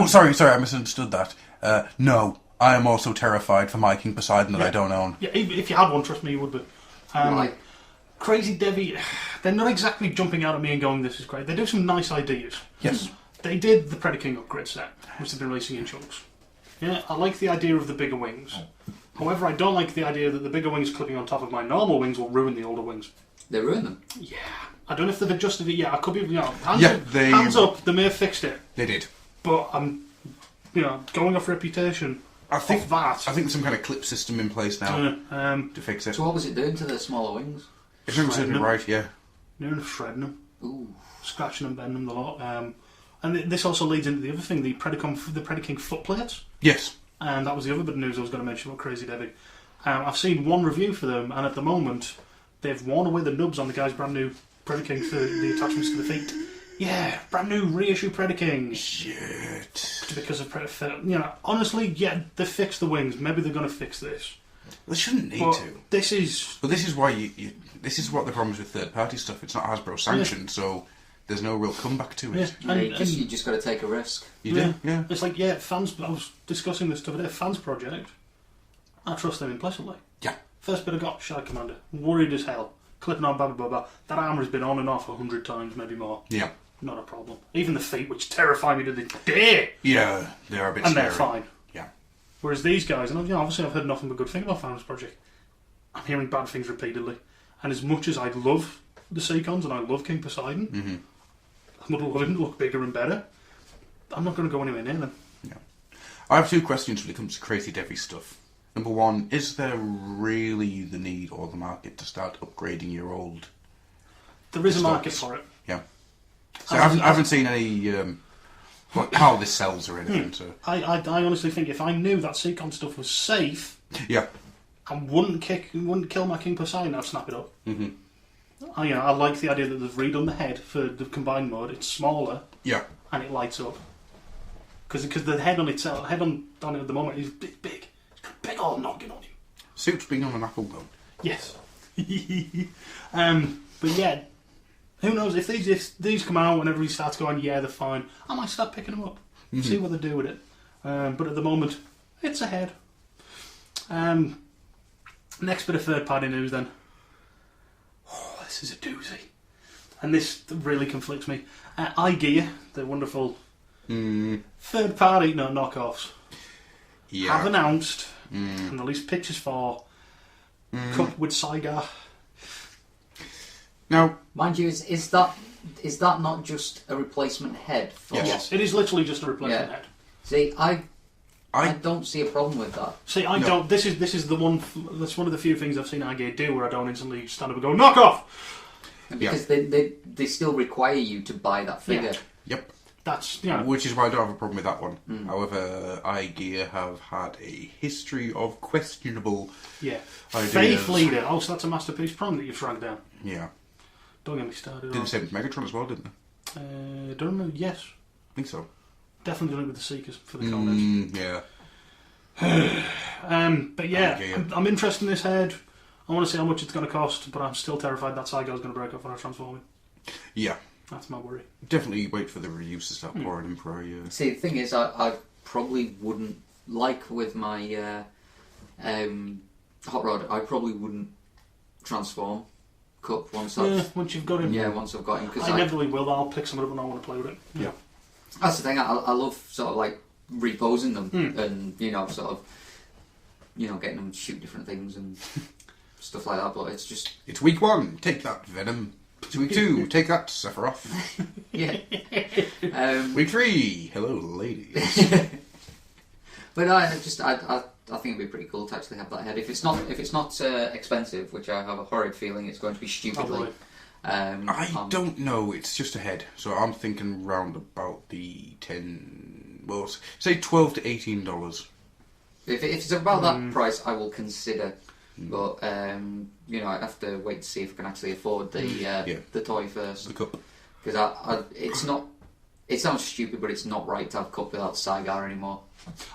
A: Sorry, I misunderstood that. No, I am also terrified for my King Poseidon that I don't own.
B: Yeah, if you had one, trust me, you would be.
C: Right.
B: Crazy Debbie, they're not exactly jumping out at me and going, this is great. They do some nice ideas.
A: Yes.
B: They did the Predaking upgrade set, which they've been releasing in chunks. Yeah, I like the idea of the bigger wings. However, I don't like the idea that the bigger wings clipping on top of my normal wings will ruin the older wings.
C: They ruined them.
B: Yeah. I don't know if they've adjusted it yet. I could be, hands up, they may have fixed it.
A: They did.
B: But I'm, going off reputation.
A: I think
B: Off that.
A: I think there's some kind of clip system in place now to fix it.
C: So what was it doing to the smaller wings?
A: If I'm saying it right, yeah.
B: Near shredding them.
C: Ooh.
B: Scratching and bending them a lot. And this also leads into the other thing, the Predaking foot plates.
A: Yes.
B: And that was the other bit of news I was going to mention about Crazy Debbie. I've seen one review for them, and at the moment, they've worn away the nubs on the guy's brand new Predaking for the attachments to the feet. Yeah, brand new reissue Predaking.
A: Shit.
B: Because of honestly, yeah, they fixed the wings. Maybe they're going to fix this.
A: They shouldn't need
B: But
A: to.
B: this is...
A: But this is why this is what the problem is with third-party stuff. It's not Hasbro sanctioned, so there's no real comeback to it.
B: Yeah,
C: You just got to take a risk.
A: You do, yeah.
B: It's like, fans... I was discussing this stuff today. Fans project. I trust them implicitly.
A: Yeah.
B: First bit I got, Shadow Commander. Worried as hell. Clipping on, blah, blah, blah, blah. That armour has been on and off 100 times, maybe more.
A: Yeah.
B: Not a problem. Even the feet, which terrify me to this day.
A: Yeah, they are a bit
B: And
A: scary.
B: they're fine.
A: Yeah.
B: Whereas these guys, and obviously I've heard nothing but good things about Fans Project. I'm hearing bad things repeatedly. And as much as I love the Seacons and I love King Poseidon, I would love him to look bigger and better. I'm not going to go anywhere near them.
A: Yeah. I have two questions when it comes to Crazy Debbie stuff. Number one, is there really the need or the market to start upgrading your old...
B: There is a
A: stocks?
B: market for it.
A: Yeah. So I haven't seen any... how this sells or anything, so...
B: I honestly think if I knew that Seacon stuff was safe...
A: Yeah.
B: And wouldn't kill my King Poseidon, I'd snap it up. Mm-hmm. I like the idea that they've redone the head for the combined mode. It's smaller.
A: Yeah.
B: And it lights up. Because the head on itself, on it at the moment is big. It's got a big old noggin on him.
A: Suits being on an apple though.
B: Yes. But yeah, who knows if these come out and everybody starts going, yeah, they're fine. I might start picking them up, see what they do with it. But at the moment, it's a head. Next bit of third-party news then. Oh, this is a doozy. And this really conflicts me. iGear, the wonderful third-party, knockoffs, have announced and released pictures for Cup with Saigar.
A: Now,
C: mind you, is that not just a replacement head? For
B: Yes, it is literally just a replacement head.
C: See, I don't see a problem with that.
B: See, I don't. This is the one. That's one of the few things I've seen iGear do where I don't instantly stand up and go knock off.
C: Because they still require you to buy that figure.
B: Yeah.
A: yep.
B: That's
A: Which is why I don't have a problem with that one. However, iGear have had a history of questionable ideas.
B: Faith Leader. Oh, so that's a Masterpiece Prime that you've shrank down.
A: Yeah.
B: Don't get me started.
A: Did the same with Megatron as well, didn't they?
B: Don't know. Yes,
A: I think so.
B: definitely done it with the Seekers for the Coneheads.
A: Yeah.
B: But yeah, I'm interested in this head. I want to see how much it's going to cost, but I'm still terrified that Saigar's going to break off when I transform it.
A: Yeah.
B: That's my worry.
A: Definitely wait for the reviews to start pouring in for you.
C: See, the thing is, I probably wouldn't, like with my hot rod, I probably wouldn't transform Cup once
B: you've got him.
C: Yeah, once I've got him. Cause
B: I inevitably will, I'll pick someone up and I want to play with it.
A: Yeah.
C: That's the thing, I love sort of like reposing them and, sort of, getting them to shoot different things and stuff like that, but it's just...
A: It's week 1, take that, Venom. It's week 2, take that, Sephiroth.
C: Yeah.
A: Week 3, hello, ladies.
C: But I think it'd be pretty cool to actually have that head. If it's not expensive, which I have a horrid feeling it's going to be stupidly.
A: I don't know. It's just a head, so I'm thinking round about the say $12 to $18.
C: If it's about that price, I will consider. But I have to wait to see if I can actually afford the toy first.
A: The Cup.
C: Because it's not. It sounds stupid, but it's not right to have Cup without Saigar anymore.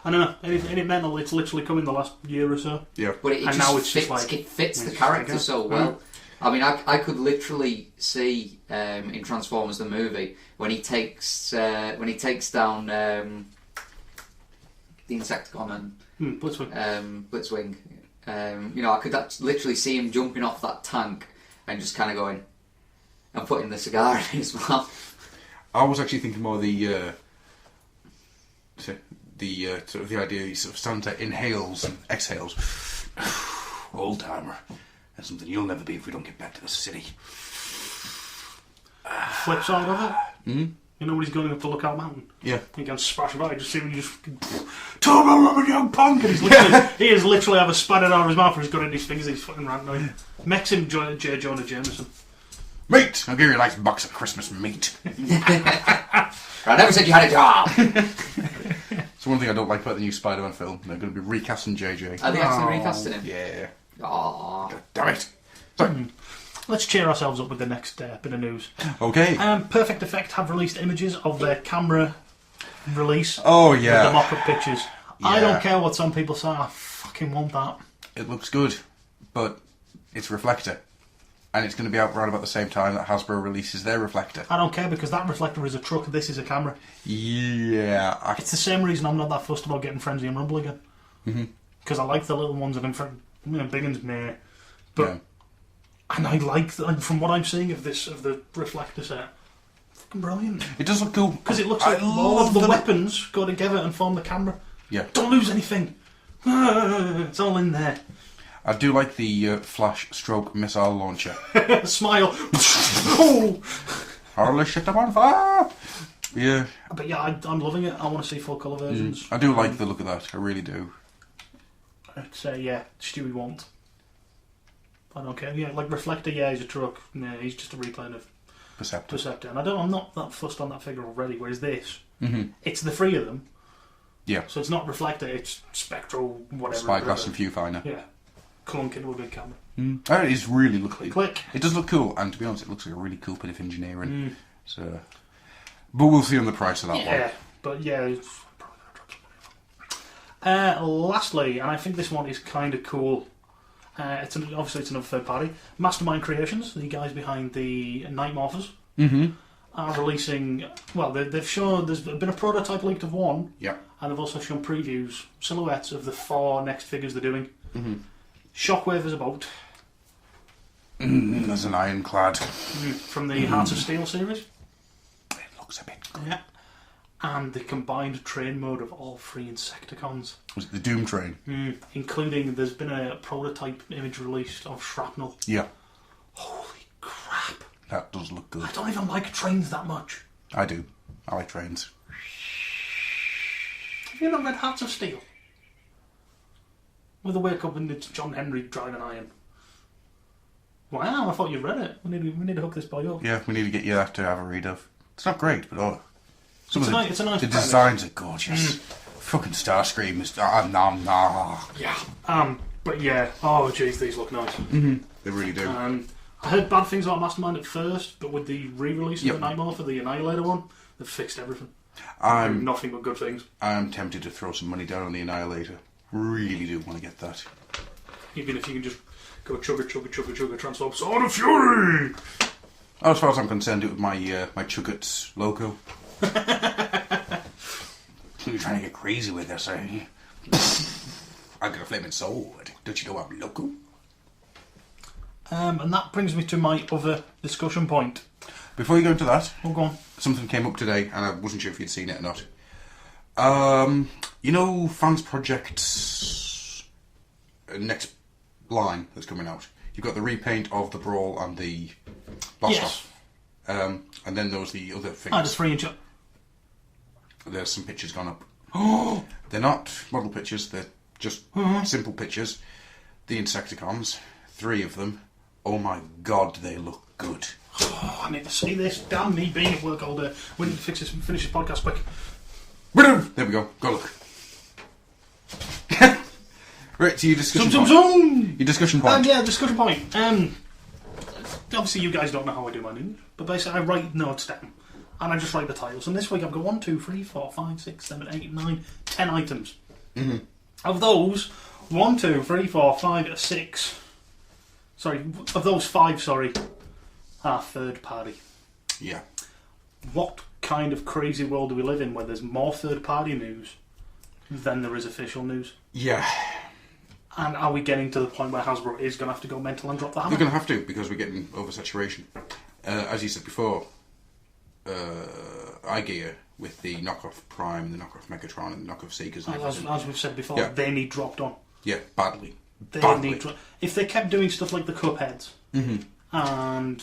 B: I know, ain't it mental? It's literally come in the last year or so.
A: Yeah.
C: But it fits the character so well. I mean, I could literally see in Transformers the movie when he takes down the Insecticon and Blitzwing. I could literally see him jumping off that tank and just kind of going and putting the cigar in his mouth.
A: I was actually thinking more the sort of the idea sort of Santa inhales and exhales. Old timer. That's something you'll never be if we don't get back to the city.
B: Flip side of it.
A: Mm-hmm.
B: You know when he's going up the Lookout Mountain?
A: Yeah.
B: He can splash about, just see him just Turbo Rubber Young Punk, and he is literally have a spat out of his mouth and he's got it in his fingers and he's fucking ranting. Makes him J. Jonah Jameson.
A: Mate, I'll give you a nice box of Christmas meat.
C: I never said you had a job.
A: So one thing I don't like about the new Spider-Man film, they're going to be recasting JJ.
C: Are they actually recasting him?
A: Yeah.
C: Aww.
A: God damn it. So,
B: let's cheer ourselves up with the next bit of news.
A: Okay.
B: Perfect Effect have released images of their camera release.
A: Oh, yeah.
B: With the mock-up pictures.
A: Yeah.
B: I don't care what some people say, I fucking want that.
A: It looks good, but it's Reflector. And it's going to be out around about the same time that Hasbro releases their Reflector.
B: I don't care because that Reflector is a truck, this is a camera.
A: Yeah.
B: It's the same reason I'm not that fussed about getting Frenzy and Rumble again. Because I like the little ones and big ones, meh. But,
A: yeah.
B: And I like, from what I'm seeing of the Reflector set, fucking brilliant.
A: It does look cool.
B: Because it looks like all of the weapons go together and form the camera.
A: Yeah.
B: Don't lose anything. It's all in there.
A: I do like the flash stroke missile launcher.
B: Smile. Oh!
A: Holy shit, I'm on fire! Yeah.
B: But yeah, I'm loving it. I want to see full colour versions.
A: I do like the look of that. I really do.
B: I'd say, yeah, Stewie won't. I don't care. Yeah, like Reflector, yeah, he's a truck. Nah, he's just a replay of Perceptor. And I'm not that fussed on that figure already, whereas this, it's the three of them.
A: Yeah.
B: So it's not Reflector, it's Spectral, whatever.
A: Spyglass and Viewfinder.
B: Yeah. Clunking into a big camera.
A: It is really looking.
B: Click.
A: It does look cool, and to be honest, it looks like a really cool bit of engineering. So, but we'll see on the price of that one.
B: Yeah, but yeah, it's probably gonna drop some money. Lastly, and I think this one is kind of cool. Obviously, it's another third party. Mastermind Creations, the guys behind the Night Morphers, are releasing. Well, they've shown there's been a prototype leaked of one.
A: Yeah.
B: And they've also shown previews, silhouettes of the 4 next figures they're doing. Shockwave is about.
A: There's an ironclad.
B: From the Hearts of Steel series.
A: It looks a bit good.
B: Yeah. And the combined train mode of all 3 Insecticons.
A: Was it the Doom Train?
B: Including, there's been a prototype image released of Shrapnel.
A: Yeah.
B: Holy crap.
A: That does look good.
B: I don't even like trains that much.
A: I do. I like trains.
B: Have you not read Hearts of Steel? With the wake up and it's John Henry driving iron. Wow, I thought you read it. We need to hook this boy up.
A: Yeah, we need to get you that to have a read of. It's not great, but
B: it's a nice
A: the
B: premise.
A: designs are gorgeous. Fucking Starscream is
B: Yeah. But yeah. Oh jeez, these look nice.
A: They really do.
B: I heard bad things about Mastermind at first, but with the re-release of the Nightmare for the Annihilator one, they've fixed everything. Nothing but good things.
A: I'm tempted to throw some money down on the Annihilator. Really do want to get that.
B: Even if you can just go chugga transform Sword of Fury.
A: Oh, as far as I'm concerned, it was my my Chuggets logo. You're trying to get crazy with this, eh? I got a flaming sword. Don't you know I'm local?
B: And that brings me to my other discussion point.
A: Before you go into that,
B: Oh, go on.
A: something came up today, and I wasn't sure if you'd seen it or not. You know, Fans Project's next line that's coming out. You've got the repaint of the Brawl and the Blast
B: Yes.
A: Off. And then there's the other things.
B: Ah, just 3-inch up.
A: There's some pictures gone up. Oh, they're not model pictures. They're just simple pictures. The Insecticons, 3 of them. Oh my God, they look good.
B: Oh, I need to see this. Damn me being at work all day. We need to finish this podcast quick.
A: There we go. Go look. Right, to your discussion point.
B: Zoom!
A: Your discussion point.
B: Yeah, discussion point. Obviously, you guys don't know how I do my news, but basically, I write notes down and I just write the titles. And this week, I've got 1, 2, 3, 4, 5, 6, 7, 8, 9, 10 items. Mm-hmm. Of those, 1, 2, 3, 4, 5, 6. Sorry, of those 5, are third party.
A: Yeah.
B: What kind of crazy world do we live in where there's more third party news than there is official news?
A: Yeah.
B: And are we getting to the point where Hasbro is going to have to go mental and drop the hammer?
A: They're going to have to, because we're getting oversaturation. As you said before, iGear with the knockoff Prime, the knockoff Megatron, and the knockoff Seekers. And
B: As we've said before,
A: Yeah.
B: they need dropped on.
A: Yeah, badly.
B: They
A: Badly.
B: need if they kept doing stuff like the Cupheads and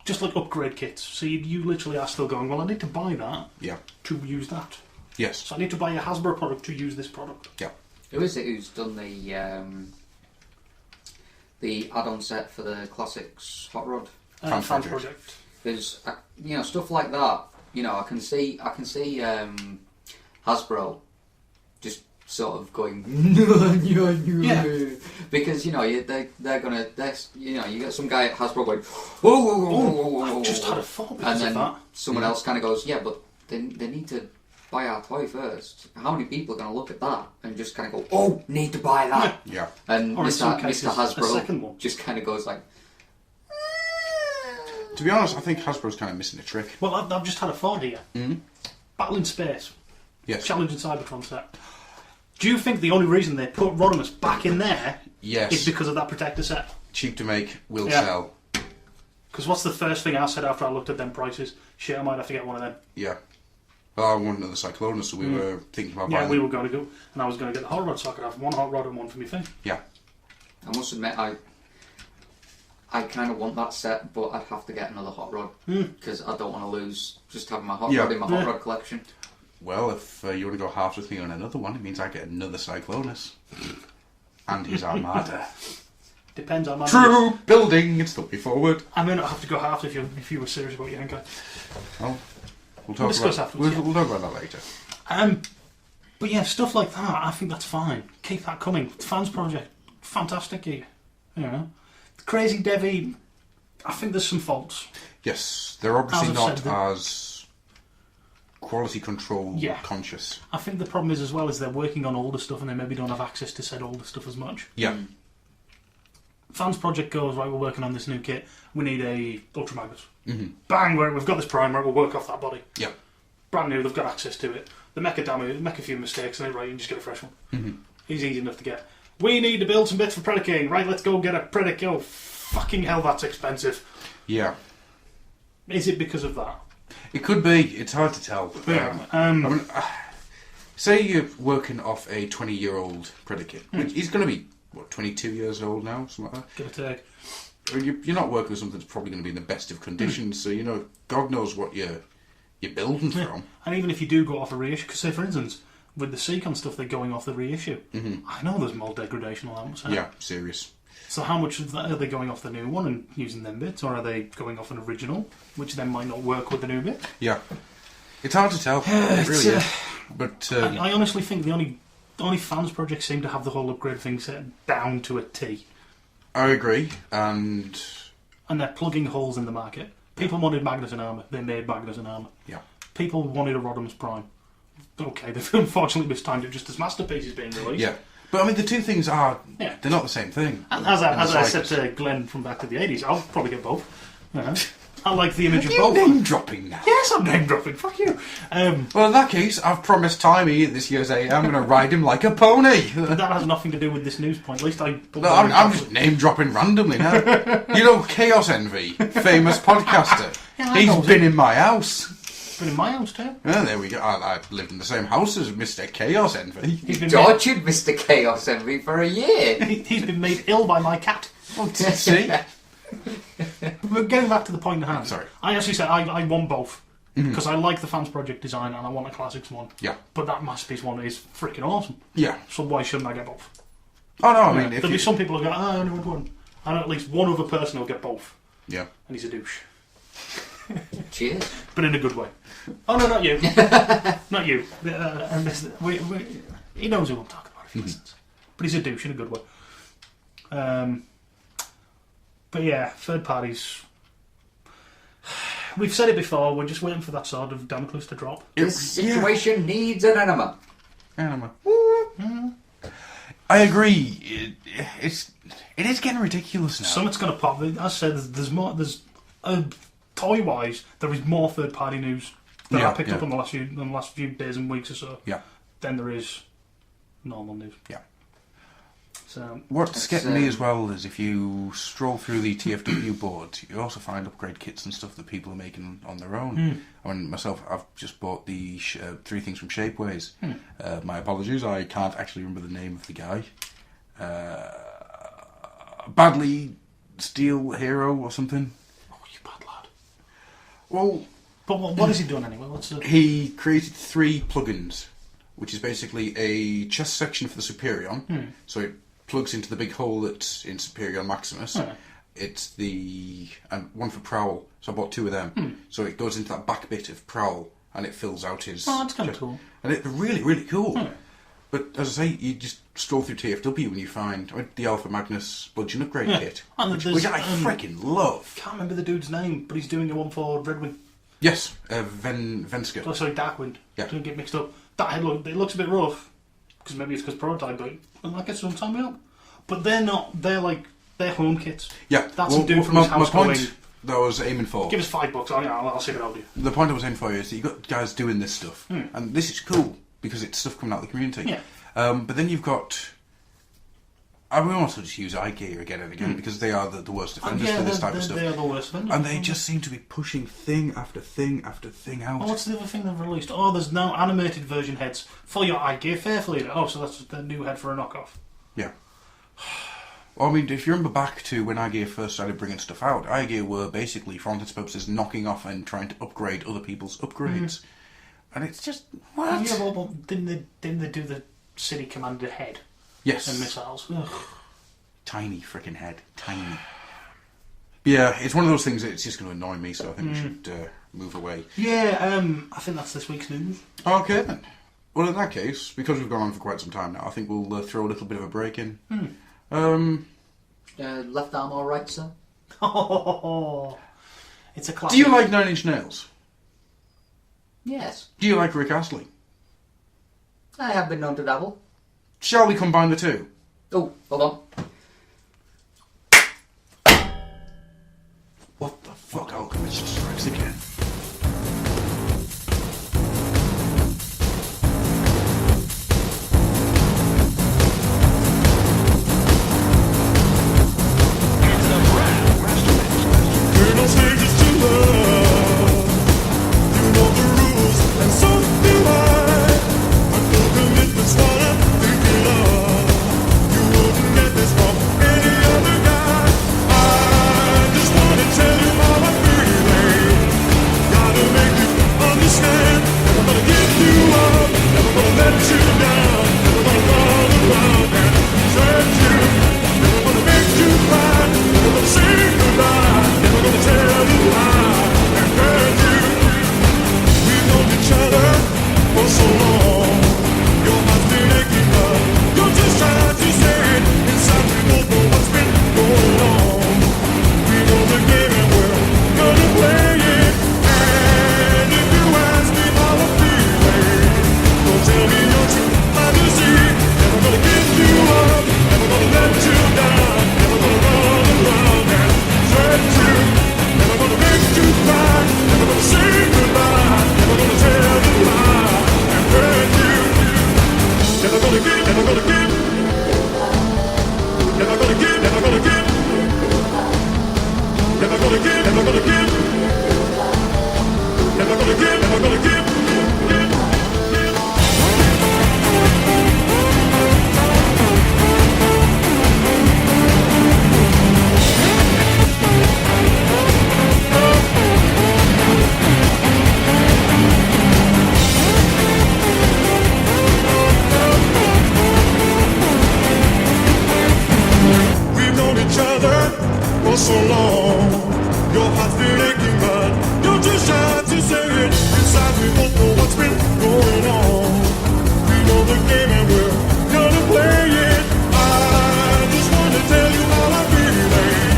B: just like upgrade kits, so you literally are still going, well, I need to buy that
A: Yeah.
B: to use that.
A: Yes.
B: So I need to buy a Hasbro product to use this product.
A: Yeah.
C: Who is it who's done the add-on set for the Classics Hot Rod?
A: Fan
B: Fan
A: project.
B: project.
C: There's stuff like that. I can see Hasbro just sort of going
B: Yeah.
C: because they're gonna you get some guy at Hasbro going whoa whoa whoa whoa whoa, whoa,
B: I just
C: whoa.
B: had a thought
C: And
B: because of
C: then
B: that.
C: someone else kind of goes, yeah, but they need to buy our toy first. How many people are going to look at that and just kind of go, oh, need to buy that?
A: Yeah.
C: And
B: Or in some
C: Mr.
B: cases,
C: Hasbro
B: a second one.
C: just kind of goes like,
A: To be honest, I think Hasbro's kind of missing a trick.
B: Well, I've just had a thought here.
A: Mm-hmm.
B: Battle in Space.
A: Yes.
B: Challenge in Cybertron set. Do you think the only reason they put Rodimus back in there
A: Yes.
B: is because of that protector set?
A: Cheap to make, will
B: Yeah.
A: sell.
B: Because what's the first thing I said after I looked at them prices? Shit, I might have to get one of them.
A: Yeah. Well, I wanted another Cyclonus, so we were thinking about
B: Yeah,
A: buying
B: we
A: them.
B: were going to go, and I was going to get the hot rod so I could have one hot rod and one for me thing.
A: Yeah.
C: I must admit, I kind of want that set, but I'd have to get another hot rod because I don't want to lose just having my hot
A: Yeah.
C: rod in my hot
B: Yeah.
C: rod collection.
A: Well, if you want to go halves with me on another one, it means I get another Cyclonus. And his Armada.
B: Depends on my...
A: True! Building! It's the way forward.
B: I may not have to go half if you were serious about Yankai.
A: Well, we'll
B: We'll discuss afterwards, yeah.
A: We'll talk about that later.
B: But yeah, stuff like that, I think that's fine. Keep that coming. Fans Project, fantastic gear. You know, Crazy Devi, I think there's some faults.
A: Yes, they're obviously
B: As I've
A: not
B: said,
A: as quality control
B: Yeah.
A: conscious.
B: I think the problem is as well is they're working on older stuff and they maybe don't have access to said older stuff as much.
A: Yeah.
B: Fans Project goes, right, we're working on this new kit. We need a Ultra Magnus.
A: Mm-hmm.
B: Bang, we've got this primer, we'll work off that body.
A: Yeah.
B: Brand new, they've got access to it. The mecha damage, make a few mistakes and then right, you can just get a fresh one.
A: Mm-hmm.
B: He's easy enough to get. We need to build some bits for Predaking. Right, let's go get a Predaking. Oh, fucking hell, that's expensive.
A: Yeah.
B: Is it because of that?
A: It could be. It's hard to tell.
B: Yeah.
A: I mean, say you're working off a 20-year-old Predicate. Which he's going to be, 22 years old now? Something like that.
B: Give or take.
A: You're not working with something that's probably going to be in the best of conditions, so, God knows what you're building from.
B: And even if you do go off a reissue, because say for instance, with the Seacon stuff, they're going off the reissue.
A: Mm-hmm.
B: I know there's mold degradation on that.
A: Yeah, serious.
B: So how much of that are they going off the new one and using them bits, or are they going off an original, which then might not work with the new bit?
A: Yeah. It's hard to tell. It really is. But
B: I honestly think the only fans projects seem to have the whole upgrade thing set down to a T,
A: I agree, and
B: they're plugging holes in the market. People wanted Magnus in armour. They made Magnus in armour.
A: yeah.
B: People wanted a Rodimus Prime. Okay, they've unfortunately mistimed it just as Masterpiece is being released.
A: Yeah. But I mean, the two things are,
B: Yeah.
A: they're not the same thing.
B: And as I said
A: slightest.
B: to Glenn from back to the 80s, I'll probably get both. You know. I like the image of
A: You
B: both.
A: name dropping now.
B: Yes, I'm name dropping. Fuck you.
A: Well, in that case, I've promised Timey at this year's A. I'm going to ride him like a pony.
B: That has nothing to do with this news point. At least I.
A: No, I'm just name dropping randomly now. You know, Chaos Envy, famous podcaster.
B: Yeah, I know
A: He's been in my house.
B: Been in my house too.
A: Oh, there we go. I lived in the same house as Mr. Chaos Envy.
B: He's been
C: Tortured Mr. Chaos Envy for a year.
B: he's been made ill by my cat.
A: Oh, see?
B: But getting back to the point at hand.
A: Sorry.
B: I actually said I want both. Because I like the Fans Project design and I want a Classics one.
A: Yeah.
B: But that Masterpiece one is freaking awesome.
A: Yeah.
B: So why shouldn't I get both?
A: Oh, no, I mean, if
B: There'll
A: you...
B: be some people who go, I only want one. And at least one other person will get both.
A: Yeah.
B: And he's a douche.
C: Cheers.
B: But in a good way. Oh, no, not you. Not you. And this, he knows who I'm talking about if he listens. But he's a douche in a good way. But yeah, third parties. We've said it before, we're just waiting for that sword of Damocles to drop.
C: This situation needs an enema.
A: Anima. I agree. It is getting ridiculous now.
B: Something's going to pop. As I said, there's more. There's toy-wise, there is more third-party news that I picked up in the last few days and weeks or so.
A: Yeah.
B: Than there is normal news.
A: Yeah.
B: So
A: What's getting me as well is if you stroll through the TFW boards, you also find upgrade kits and stuff that people are making on their own. I mean, myself, I've just bought the 3 things from Shapeways. My apologies, I can't actually remember the name of the guy. Badly Steel Hero or something.
B: oh, you bad lad.
A: Well,
B: But what has he done anyway? What's the...
A: he created 3 plugins, which is basically a chest section for the Superion. So it plugs into the big hole that's in Superion Maximus. It's and one for Prowl. So I bought 2 of them. So it goes into that back bit of Prowl and it fills out his.
B: Oh, that's kind of cool.
A: And it's really, really cool. But as I say, you just stroll through TFW and you find the Alpha Magnus Bludgeon Upgrade Kit,
B: And
A: which I freaking love.
B: Can't remember the dude's name, but he's doing a one for Redwing.
A: Yes, Venska.
B: Oh, sorry, Darkwind.
A: Yeah.
B: Don't get mixed up. That head it looks a bit rough, because maybe it's because prototype, but that gets some time out. But they're not. They're home kits.
A: Yeah,
B: That's a dude from his house
A: my point
B: going,
A: that I was aiming for.
B: give us $5. I'll ship it out to you.
A: The point I was aiming for is that you've got guys doing this stuff, and this is cool because it's stuff coming out of the community.
B: Yeah.
A: But then you've got. I will also just use iGear again and again because they are the worst offenders for this type of stuff.
B: They are the worst offenders.
A: And they just seem to be pushing thing after thing after thing out.
B: Oh, what's the other thing they've released? Oh, there's now animated version heads for your iGear Fairfield. Oh, so that's the new head for a knockoff.
A: Yeah. Well, I mean, if you remember back to when iGear first started bringing stuff out, iGear were basically, for all intents and purposes, knocking off and trying to upgrade other people's upgrades. And it's just, what?
B: Yeah, well, didn't they do the City Commander head
A: Yes.
B: and missiles? Ugh.
A: Tiny freaking head. Tiny. Yeah, it's one of those things that it's just going to annoy me, so I think we should move away.
B: Yeah, I think that's this week's news.
A: Okay, then. Well, in that case, because we've gone on for quite some time now, I think we'll throw a little bit of a break in.
C: Left arm all right, sir?
B: Oh, it's a classic.
A: Do you like Nine Inch Nails?
C: Yes.
A: Do you like Rick Astley?
C: I have been known to dabble.
A: Shall we combine the two?
C: Oh, hold on.
A: What the fuck, Alchemist strikes again.
D: Get for so long. Your heart's been aching, but you're too shy to say it. Inside we both know what's been going on. We know the game and we're gonna play it. I just wanna tell you how I'm feeling.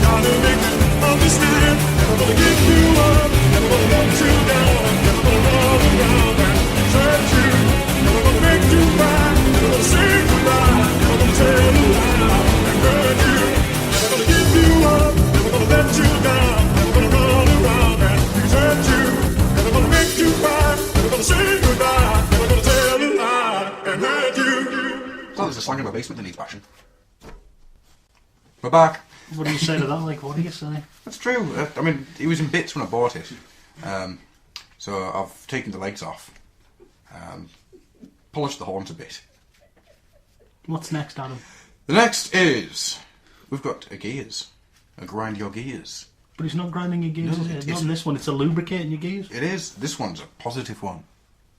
D: Gotta make you understand. Never gonna give you up. Never gonna let you down. Never gonna run around and desert you. Never gonna make you cry. Never gonna say goodbye. Never gonna tell you how and hurt you. Never gonna give you up. Never gonna let you down. Never gonna run around and desert you. Never gonna make you cry. Never gonna say goodbye. Never gonna tell you lie and hurt you.
A: So there's a slang in my basement that needs bashing. We're back.
B: What do you say to that? Like, what do you say?
A: That's true. I mean, it was in bits when I bought it. So I've taken the legs off. Polished the horns a bit.
B: What's next, Adam?
A: The next is... We've got a gears. A grind your gears.
B: But it's not grinding your gears,
A: No,
B: is it?
A: it's-
B: Not in this one, it's a lubricating your gears.
A: It is. This one's a positive one.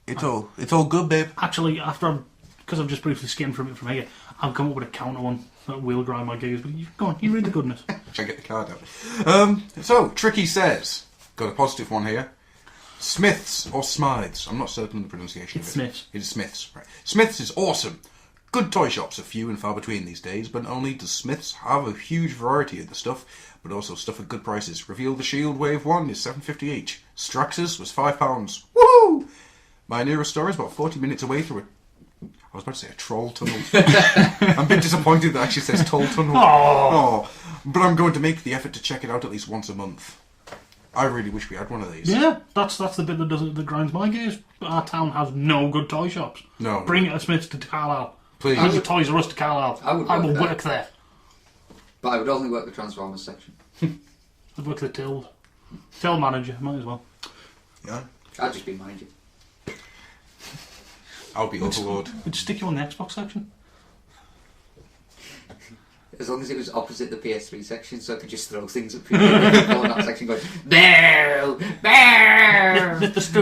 A: It's all good, babe.
B: Actually, because I've just briefly skimmed from it from here, I've come up with a counter one that will grind my gears. But go on, you read the goodness.
A: Should I get the card out? So, Tricky says, got a positive one here. Smiths or Smythes. I'm not certain of the pronunciation
B: It's
A: of it.
B: Smiths.
A: It's Smiths, right. Smiths is awesome. Good toy shops are few and far between these days, but not only does Smiths have a huge variety of the stuff, but also stuff at good prices. Reveal the Shield Wave 1 is $7.50 each. Strax's was £5. Woohoo! My nearest store is about 40 minutes away through I was about to say a troll tunnel. I'm a bit disappointed that it actually says toll tunnel. Oh, but I'm going to make the effort to check it out at least once a month. I really wish we had one of these.
B: Yeah, that's the bit that grinds my gears. Our town has no good toy shops.
A: No.
B: Bring it a Smiths to Carlisle.
A: Please.
B: Bring the Toys R Us to Carlisle.
C: I would
B: will
C: work
B: work there.
C: But I would only work the Transformers section.
B: I'd work the till manager. Might as well.
A: Yeah.
C: I'd just be manager.
A: I'll be Overlord.
B: We'd stick you on the Xbox section.
C: As long as it was opposite the PS3 section, so I could just throw things at people in that section going, "Boo! Boo!"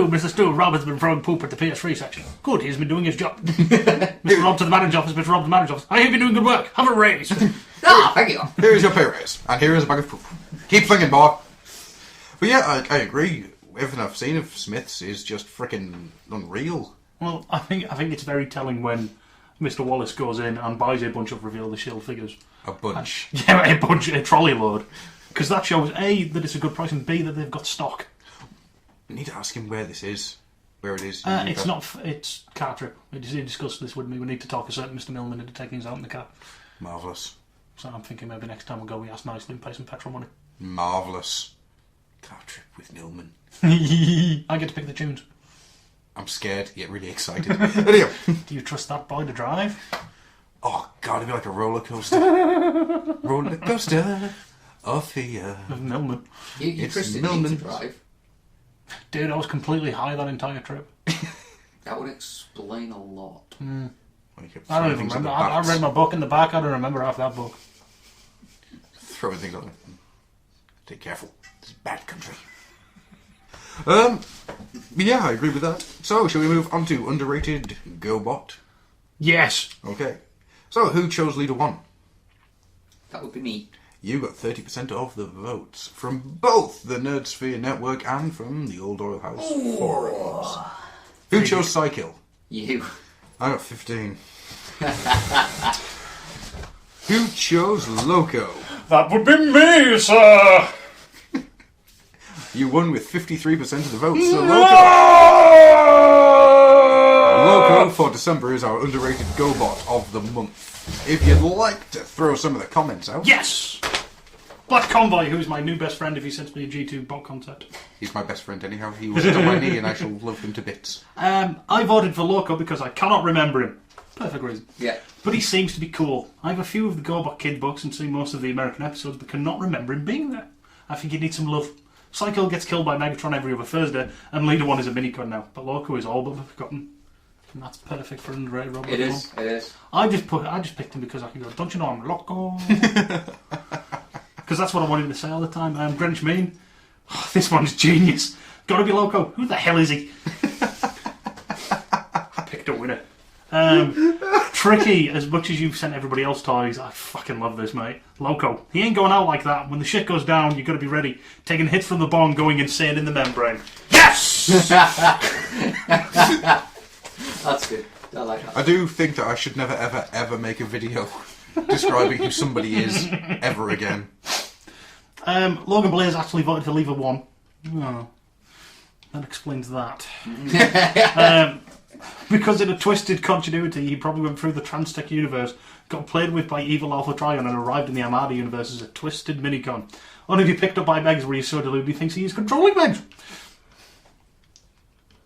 B: Mr. Stu, Rob has been throwing poop at the PS3 section. Good, he's been doing his job. Mr. Rob to the manager's office, Mr. Rob to the manager's office. I have been doing good work. Have a raise.
C: Ah, thank you.
A: Here is your pay raise, and here is a bag of poop. Keep flinging, boy. But yeah, I agree. Everything I've seen of Smiths is just freaking unreal.
B: Well, I think it's very telling when Mr. Wallace goes in and buys a bunch of Reveal the Shield figures.
A: A bunch.
B: Yeah, a trolley load. Because that shows A, that it's a good price, and B, that they've got stock.
A: We need to ask him where this is. Where it is.
B: It's car trip. He discussed this with me. We need to talk a certain Mr. Millman into taking us out in the car.
A: Marvellous.
B: So I'm thinking maybe next time we go, we ask nicely and pay some petrol money.
A: Marvellous. Car trip with Nilman.
B: I get to pick the tunes.
A: I'm scared, yet really excited. Anyway.
B: Do you trust that boy to drive?
A: Oh, God, it'd be like a roller coaster. Roller coaster of fear.
B: Of Millman.
C: You
A: It's
C: trusted me to
A: Millman's.
C: drive.
B: Dude, I was completely high that entire trip.
C: That would explain a lot.
A: When you kept
B: I don't
A: throwing
B: even
A: things at
B: remember.
A: the
B: I
A: bats.
B: read my book in the back. I don't remember half that book.
A: Throwing things at them. Take careful. This is bad country. Yeah, I agree with that. So, shall we move on to underrated GoBot?
B: Yes.
A: Okay. So, who chose Leader 1?
C: That would be me.
A: You got 30% of the votes from both the Nerdsphere Network and from the Old Oil House forums. Who chose Psykill?
C: You.
A: I got 15. Who chose Loco?
B: That would be me, sir.
A: You won with 53% of the votes. So Loco for December is our underrated GoBot of the month. If you'd like to throw some of the comments out.
B: Yes. Black Convoy, who's my new best friend if he sends me a G2 bot concept.
A: He's my best friend anyhow. He was on my knee and I shall love him to bits.
B: I voted for Loco because I cannot remember him. Perfect reason.
C: Yeah.
B: But he seems to be cool. I have a few of the GoBot Kid books and seen most of the American episodes, but cannot remember him being there. I think he needs some love. Psycho gets killed by Megatron every other Thursday, and Leader 1 is a minicon now. But Loco is all but forgotten. And that's perfect for underrated Robot.
C: It is. It is.
B: I just picked him because I can go, don't you know I'm Loco? Because that's what I wanted to say all the time. Grinch Mean. Oh, this one's genius. Gotta be Loco. Who the hell is he? I picked a winner. Tricky, as much as you've sent everybody else toys, I fucking love this, mate. Loco. He ain't going out like that. When the shit goes down, you got to be ready. Taking hits from the bong, going insane in the membrane. Yes!
C: That's good. I like that.
A: I do think that I should never, ever, ever make a video describing who somebody is ever again.
B: Logan Blaze actually voted for Lever 1. Oh, that explains that. Because in a twisted continuity, he probably went through the Transtech universe, got played with by evil Alpha Trion, and arrived in the Armada universe as a twisted minicon. Only to be picked up by Megs where he's so deluded he thinks he is controlling Megs.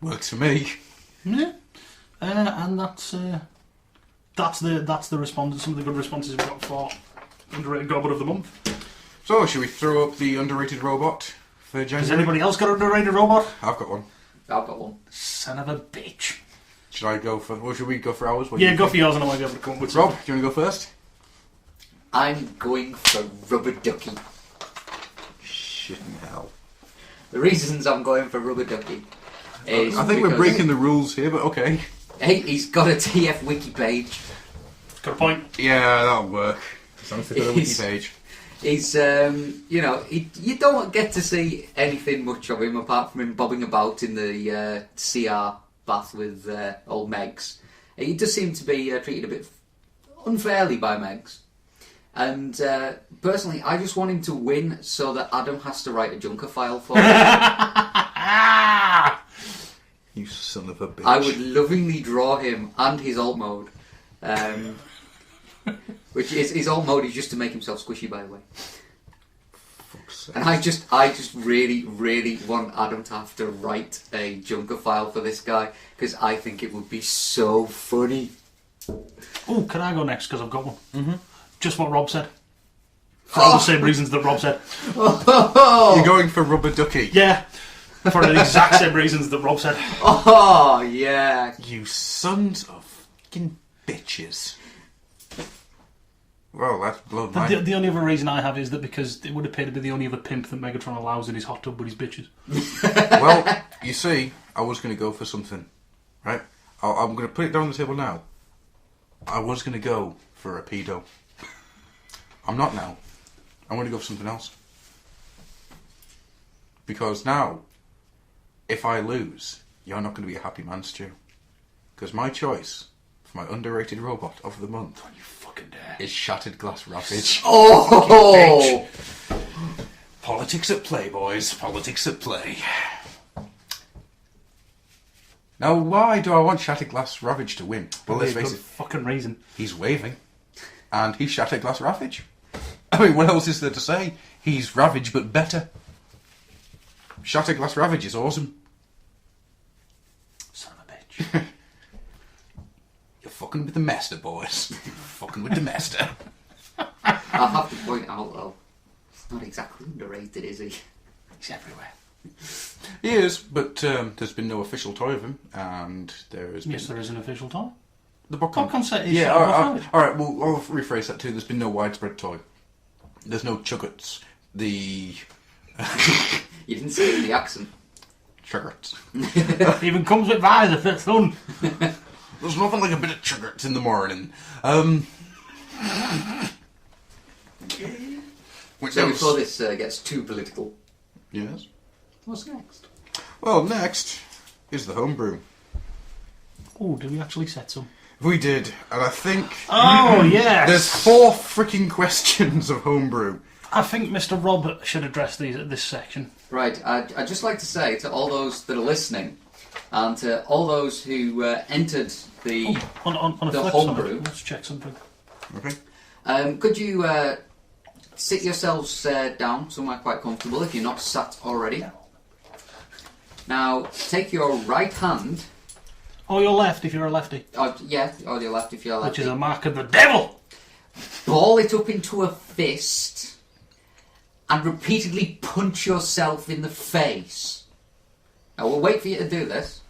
A: Works for me.
B: Yeah. And that's the response. Some of the good responses we got for underrated Goblin of the Month.
A: So, should we throw up the underrated robot for January?
B: Has anybody else got an underrated robot?
A: I've got one.
C: I've got one.
B: Son of a bitch.
A: Should I go for... Or should we go for ours? What do
B: Yeah,
A: you
B: go
A: think?
B: for yours and I might be able to come up with
A: Rob,
B: something.
A: do you want to go first?
C: I'm going for Rubber Ducky.
A: Shitting hell.
C: The reasons I'm going for Rubber Ducky is
A: I think we're
C: because
A: breaking the rules here, but okay.
C: he's got a TF wiki page.
B: Got a point.
A: Yeah, that'll work. As long as they've got a wiki
C: He's-
A: page.
C: He's, you don't get to see anything much of him apart from him bobbing about in the CR bath with old Megs. He does seem to be treated a bit unfairly by Megs. And personally, I just want him to win so that Adam has to write a Junker file for him.
A: You son of a bitch.
C: I would lovingly draw him and his alt mode. Which is his alt mode is just to make himself squishy, by the way.
A: Fuck's sake.
C: And I just really, really want Adam to have to write a Junker file for this guy because I think it would be so funny.
B: Oh, can I go next? Because I've got one. Mm-hmm. Just what Rob said. For all the same reasons that Rob said.
A: You're going for Rubber Ducky.
B: Yeah. For the exact same reasons that Rob said.
C: Oh, yeah.
A: You sons of fucking bitches. Well, that's blown mine.
B: The only other reason I have is that because it would appear to be the only other pimp that Megatron allows in his hot tub with his bitches.
A: Well, you see, I was going to go for something, right? I'm going to put it down on the table now. I was going to go for a pedo. I'm not now. I'm going to go for something else. Because now, if I lose, you're not going to be a happy man, Stu. Because my choice for my underrated robot of the month
B: You fucking dare.
A: is Shattered Glass Ravage.
C: Oh!
A: Politics at play, boys. Politics at play. Now, why do I want Shattered Glass Ravage to win? Well, let's
B: There's a
A: face
B: good
A: it.
B: fucking reason.
A: He's waving. And he's Shattered Glass Ravage. I mean, what else is there to say? He's Ravage, but better. Shattered Glass Ravage is awesome.
B: Son of a bitch.
A: You're fucking with the master, boys. You're fucking with the master.
C: I have to point out, though, he's not exactly underrated, is he?
B: He's everywhere.
A: He is, but there's been no official toy of him, and there has
B: Yes,
A: been...
B: there is an official toy.
A: The book
B: Popcorn set is
A: Yeah,
B: Shattered Glass
A: alright,
B: Ravage.
A: alright, well, I'll rephrase that too. There's been no widespread toy. There's no Chuggets. The...
C: You didn't say it in the accent.
A: Chuggets.
B: Even comes with visor for its son.
A: There's nothing like a bit of Chuggets in the morning. Which
C: So
A: was-
C: before this gets too political,
A: Yes.
C: what's next?
A: Well, next is the homebrew.
B: Oh, did we actually set some?
A: We did, and I think
B: Oh, yes.
A: there's 4 freaking questions of homebrew.
B: I think Mr. Rob should address these at this section.
C: Right, I'd just like to say to all those that are listening, and to all those who entered the...
B: On a
C: The
B: flip
C: homebrew.
B: side, let's check something.
A: Okay.
C: could you sit yourselves down somewhere quite comfortable if you're not sat already? Now, take your right hand,
B: Or your left if you're a lefty,
C: or your left if you're
B: which
C: lefty.
B: is a mark of the devil.
C: Ball it up into a fist, and repeatedly punch yourself in the face. Now, we'll wait for you to do this.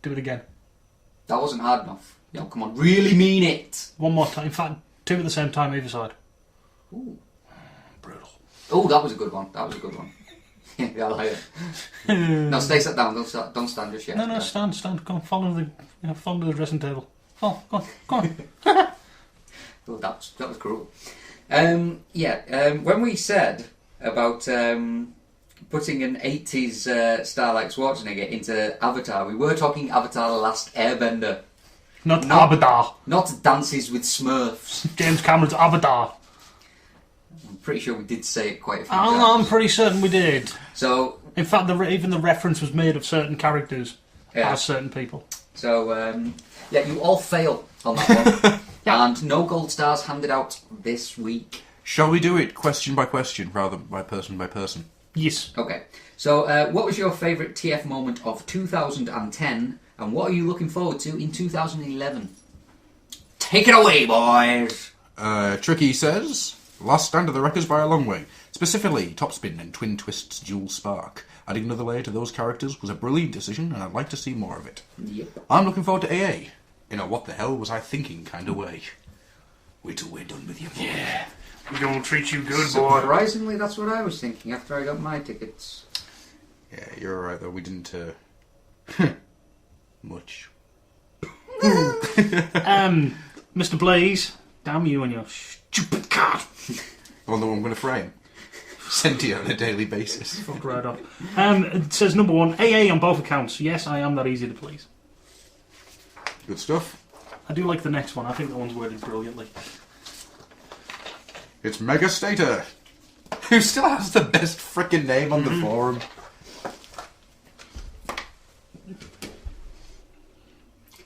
B: Do it again.
C: That wasn't hard enough. No, come on, really mean it.
B: One more time. In fact, 2 at the same time either side.
C: Ooh.
B: Brutal.
C: Oh, that was a good one. That was a good one. Yeah, I like it. No, stay sat down. Don't stand just yet.
B: No, stand. Come on, follow the dressing table. Oh, go on.
C: Well, that was cruel. When we said about putting an 80s star like Schwarzenegger into Avatar, we were talking Avatar: The Last Airbender.
B: Not Abadar.
C: Not Dances with Smurfs.
B: James Cameron's Abadar.
C: I'm pretty sure we did say it quite a few
B: I'm
C: times.
B: pretty certain we did.
C: So,
B: In fact, even the reference was made of certain characters
C: yeah.
B: as certain people.
C: So, you all fail on that one. And no gold stars handed out this week.
A: Shall we do it question by question rather than by person?
B: Yes.
C: Okay. So, what was your favourite TF moment of 2010, and what are you looking forward to in 2011? Take it away, boys!
A: Tricky says, Last Stand of the Wreckers by a long way. Specifically, Topspin and Twin Twist's Dual Spark. Adding another layer to those characters was a brilliant decision, and I'd like to see more of it.
C: Yep.
A: I'm looking forward to AA. In a what the hell was I thinking kind of way. Wait till we're done with you.
B: Yeah. We're going to treat you good, boy.
C: Surprisingly, that's what I was thinking after I got my tickets.
A: Yeah, you're alright though, we didn't, much.
B: Mr. Blaze, damn you and your stupid card.
A: The one that I'm going to frame. Send to you on a daily basis.
B: Fuck right off. It says number 1, AA on both accounts. Yes, I am that easy to please.
A: Good stuff.
B: I do like the next one. I think that one's worded brilliantly.
A: It's Mega Stater, who still has the best frickin' name on the forum.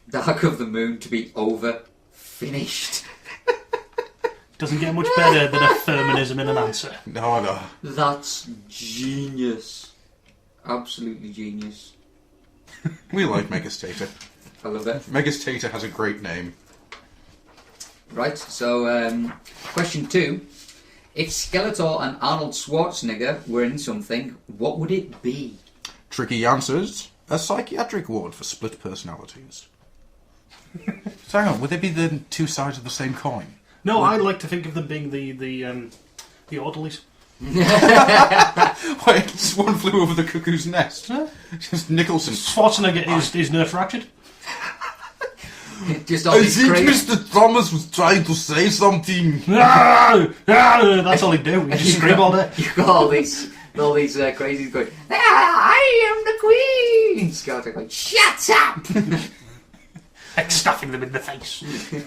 C: Dark of the Moon to be over. Finished.
B: Doesn't get much better than a feminism in an answer.
A: No.
C: That's genius. Absolutely genius.
A: We like Mega Stater.
C: I love it.
A: Mega Stater has a great name.
C: Right, so question 2. If Skeletor and Arnold Schwarzenegger were in something, what would it be?
A: Tricky answers, a psychiatric ward for split personalities. So hang on, would they be the two sides of the same coin?
B: No, I like to think of them being the orderlies.
A: Wait, just one flew over the cuckoo's nest.
B: Huh?
A: Just Nicholson.
B: Schwarzenegger is Nurse Ratched.
C: Just all
A: I
C: these
A: think
C: crazy...
A: Mr. Thomas was trying to say something.
B: That's all he do. He just scream all day.
C: You've got all these crazies going, I am the Queen! Skeletor going, shut up!
B: Like stuffing them in the face.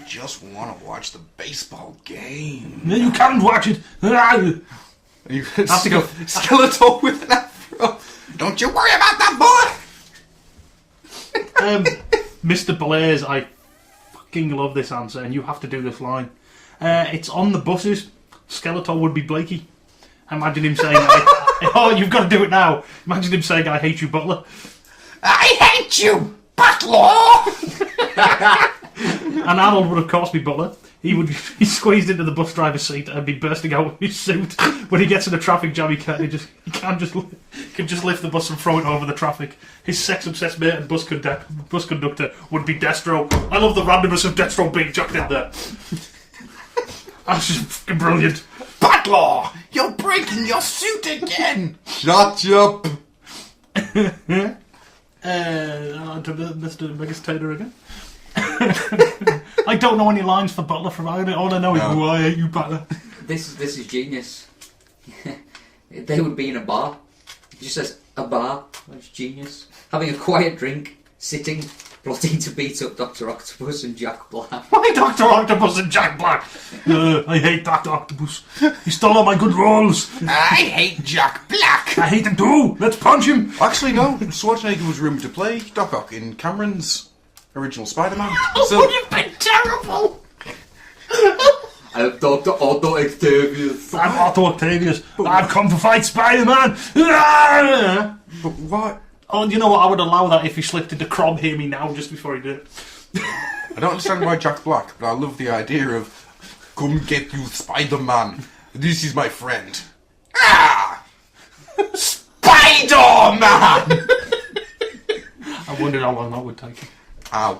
A: Just want to watch the baseball game.
B: No, you can't watch it.
A: And you have to go Skeletor with an afro. Don't you worry about that boy.
B: Mr. Blaze, I fucking love this answer, and you have to do this line. It's on the buses. Skeletor would be Blakey. Imagine him saying, "Oh, you've got to do it now." Imagine him saying, "I hate you, Butler."
A: I hate you, Butler.
B: And Arnold would, of course, be Butler. He would be squeezed into the bus driver's seat and be bursting out of his suit. When he gets in a traffic jam, he can just lift the bus and throw it over the traffic. His sex-obsessed mate and bus conductor would be Destro. I love the randomness of Destro being chucked in there. That's just fucking brilliant.
A: Butler, you're breaking your suit again. Shut up.
B: To Mr. Megastator again. I don't know any lines for Butler from Iron. All I know is, "Oh, I hate you, Butler."
C: This is genius. They would be in a bar. It just says, a bar. That's genius. Having a quiet drink, sitting, plotting to beat up Dr. Octopus and Jack Black.
B: Why Dr. Octopus and Jack Black? I hate Dr. Octopus. He stole all my good roles.
A: I hate Jack Black.
B: I hate him too. Let's punch him.
A: Actually, no. Schwarzenegger was rumoured to play Doc Ock in Cameron's original Spider-Man.
B: Oh, you've been terrible.
C: I'm Dr. Otto Octavius.
B: I'm Otto Octavius. I've come to fight Spider-Man.
A: But what?
B: Oh, you know what? I would allow that if he slipped into Crom Hear Me Now just before he did it.
A: I don't understand why Jack Black, but I love the idea of come get you, Spider-Man. This is my friend. Ah! Spider-Man!
B: I wondered how long that would take.
A: Ow.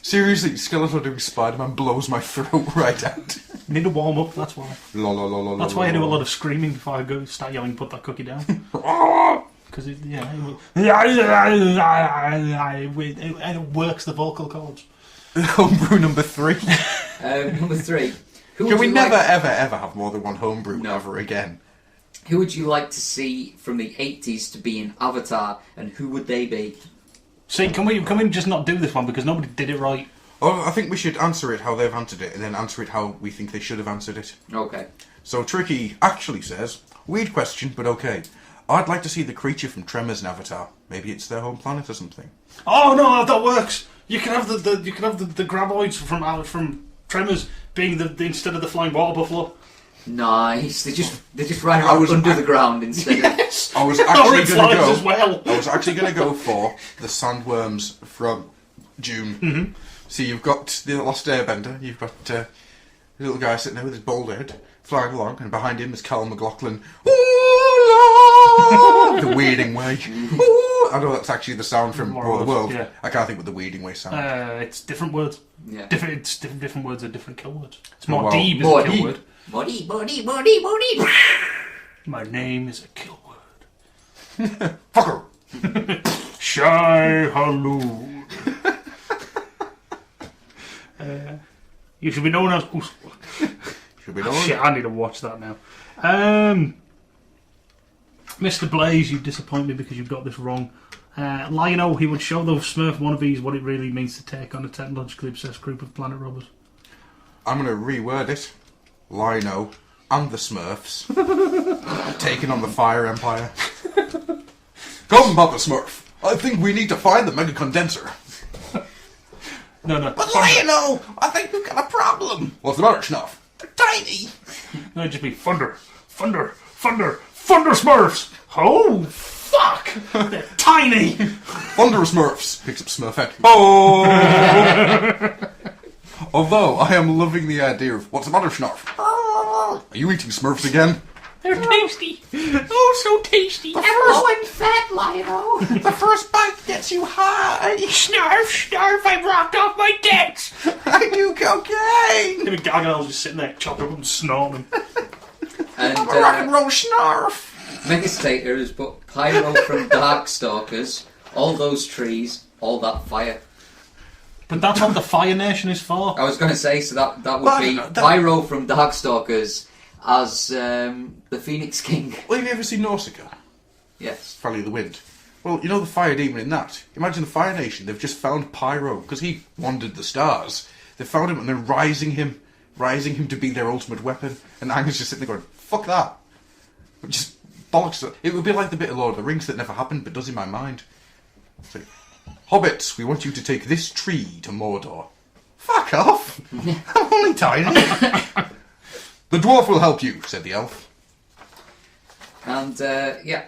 A: Seriously, Skeletor doing Spider-Man blows my throat right out.
B: Need to warm up, that's why. That's why I do a lot of screaming before I go start yelling, "Put that cookie down." Because it works the vocal cords.
A: Homebrew number 3.
C: Number 3. Who
A: Can
C: would
A: we
C: you
A: never,
C: like-
A: ever, ever have more than one homebrew
C: No.
A: ever again?
C: Who would you like to see from the 80s to be in Avatar, and who would they be?
B: See, can we just not do this one because nobody did it right?
A: Oh, I think we should answer it how they've answered it, and then answer it how we think they should have answered it.
C: Okay.
A: So Tricky actually says, weird question, but okay. I'd like to see the creature from Tremors in Avatar. Maybe it's their home planet or something.
B: Oh no, that works. You can have the graboids from Tremors being the instead of the flying water buffalo.
C: Nice. They just ride around under the ground instead.
B: Yes.
A: I was
B: Or
A: actually
B: it
A: going to
B: flies
A: go.
B: as well.
A: I was actually going to go for the sandworms from June. Mm-hmm. So you've got the Lost Airbender. You've got the little guy sitting there with his bald head, flying along, and behind him is Cal McLaughlin. Ooh, la, the Weirding Way. Ooh, I know that's actually the sound from
B: More
A: War of the
B: or less,
A: World.
B: yeah.
A: I can't think what the Weirding Way sound.
B: It's different words.
C: Yeah.
B: Different words are different kill words. It's
A: Oh, wow.
B: more deep is
C: More
B: a kill
C: deep.
B: word.
C: Body.
B: My name is a kill word.
A: Fucker.
B: Shy hello. You should be known as.
A: Should be known.
B: Shit, I need to watch that now. Mr. Blaze, you disappoint me because you've got this wrong. Lionel, he would show those Smurf wannabes what it really means to take on a technologically obsessed group of planet robbers.
A: I'm going to reword it. Lino and the Smurfs taking on the Fire Empire. Come, Papa Smurf. I think we need to find the mega condenser.
B: No.
A: But Lionel, I think we've got a problem. What's the matter, Schnuff? They're tiny.
B: No, it'd just be thunder Smurfs. Oh, fuck! They're tiny.
A: Thunder Smurfs. Picks up Smurfette. Oh! Although, I am loving the idea of, what's the matter, Schnuff? Are you eating Smurfs again?
B: They're tasty. Oh, so tasty.
C: Everyone fat, Lionel.
A: The first bite gets you high.
B: Snarf, I rocked off my debts.
A: I do cocaine.
B: Maybe Gargoyle's just sitting there chopping up and snorting.
C: And
A: I'm a rock and roll Snarf.
C: Megastater has put Pyro from Darkstalkers, all those trees, all that fire.
B: But that's what the Fire Nation is for.
C: I was going to say, so that would
A: But
C: be
A: that-
C: Pyro from Darkstalkers as the Phoenix King.
A: Well, have you ever seen Nausicaa?
C: Yes.
A: Valley of the Wind. Well, you know the fire demon in that? Imagine the Fire Nation, they've just found Pyro, because he wandered the stars. They found him and they're rising him to be their ultimate weapon. And Anger's just sitting there going, fuck that. Just bollocks. It would be like the bit of Lord of the Rings that never happened, but does in my mind. It's like, Hobbits, we want you to take this tree to Mordor. Fuck off! I'm only tiny. The dwarf will help you, said the elf.
C: And, yeah.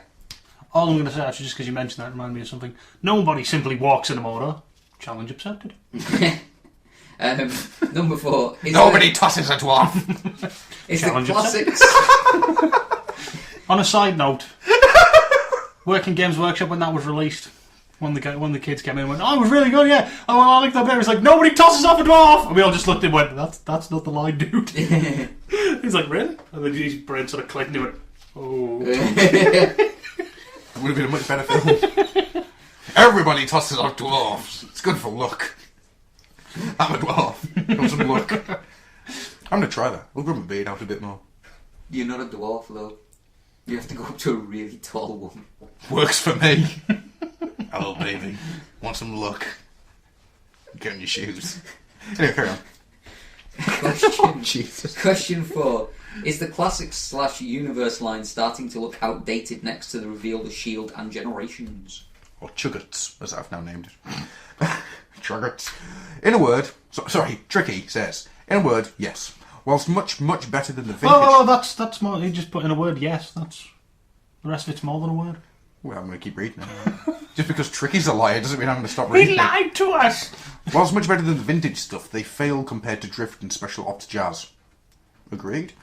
B: All I'm going to say, actually, just because you mentioned that, reminded me of something. Nobody simply walks in a motor. Challenge accepted.
C: Number 4.
A: Nobody tosses a dwarf.
C: Is the
B: Challenge
C: classics.
B: On a side note, Working Games Workshop, when that was released, when the kids came in and went, oh, it was really good, yeah. Oh, well, I like that bit. It was like, nobody tosses off a dwarf. And we all just looked and went, that's not the line, dude. He's like, really? And then his brain sort of clicked and he went, oh.
A: It would have been a much better film. Everybody tosses off dwarves. It's good for luck. I'm a dwarf. Got some luck. I'm going to try that. We'll grow my beard out a bit more.
C: You're not a dwarf, though. You have to go up to a really tall woman.
A: Works for me. Hello, baby. Want some luck? Get on your shoes. Anyway, carry on.
C: Question,
A: Jesus.
C: Question 4. Is the classics/universe line starting to look outdated next to the reveal of S.H.I.E.L.D. and Generations?
A: Or Chuggarts, as I've now named it. Chuggarts. In a word, sorry, Tricky says, in a word, yes. Whilst much, much better than the vintage...
B: Oh, that's more, you just put in a word, yes, that's... The rest of it's more than a word.
A: Well, I'm going to keep reading it. Just because Tricky's a liar doesn't mean I'm going to stop reading
B: He lied to us!
A: Whilst much better than the vintage stuff, they fail compared to Drift and Special Ops Jazz. Agreed.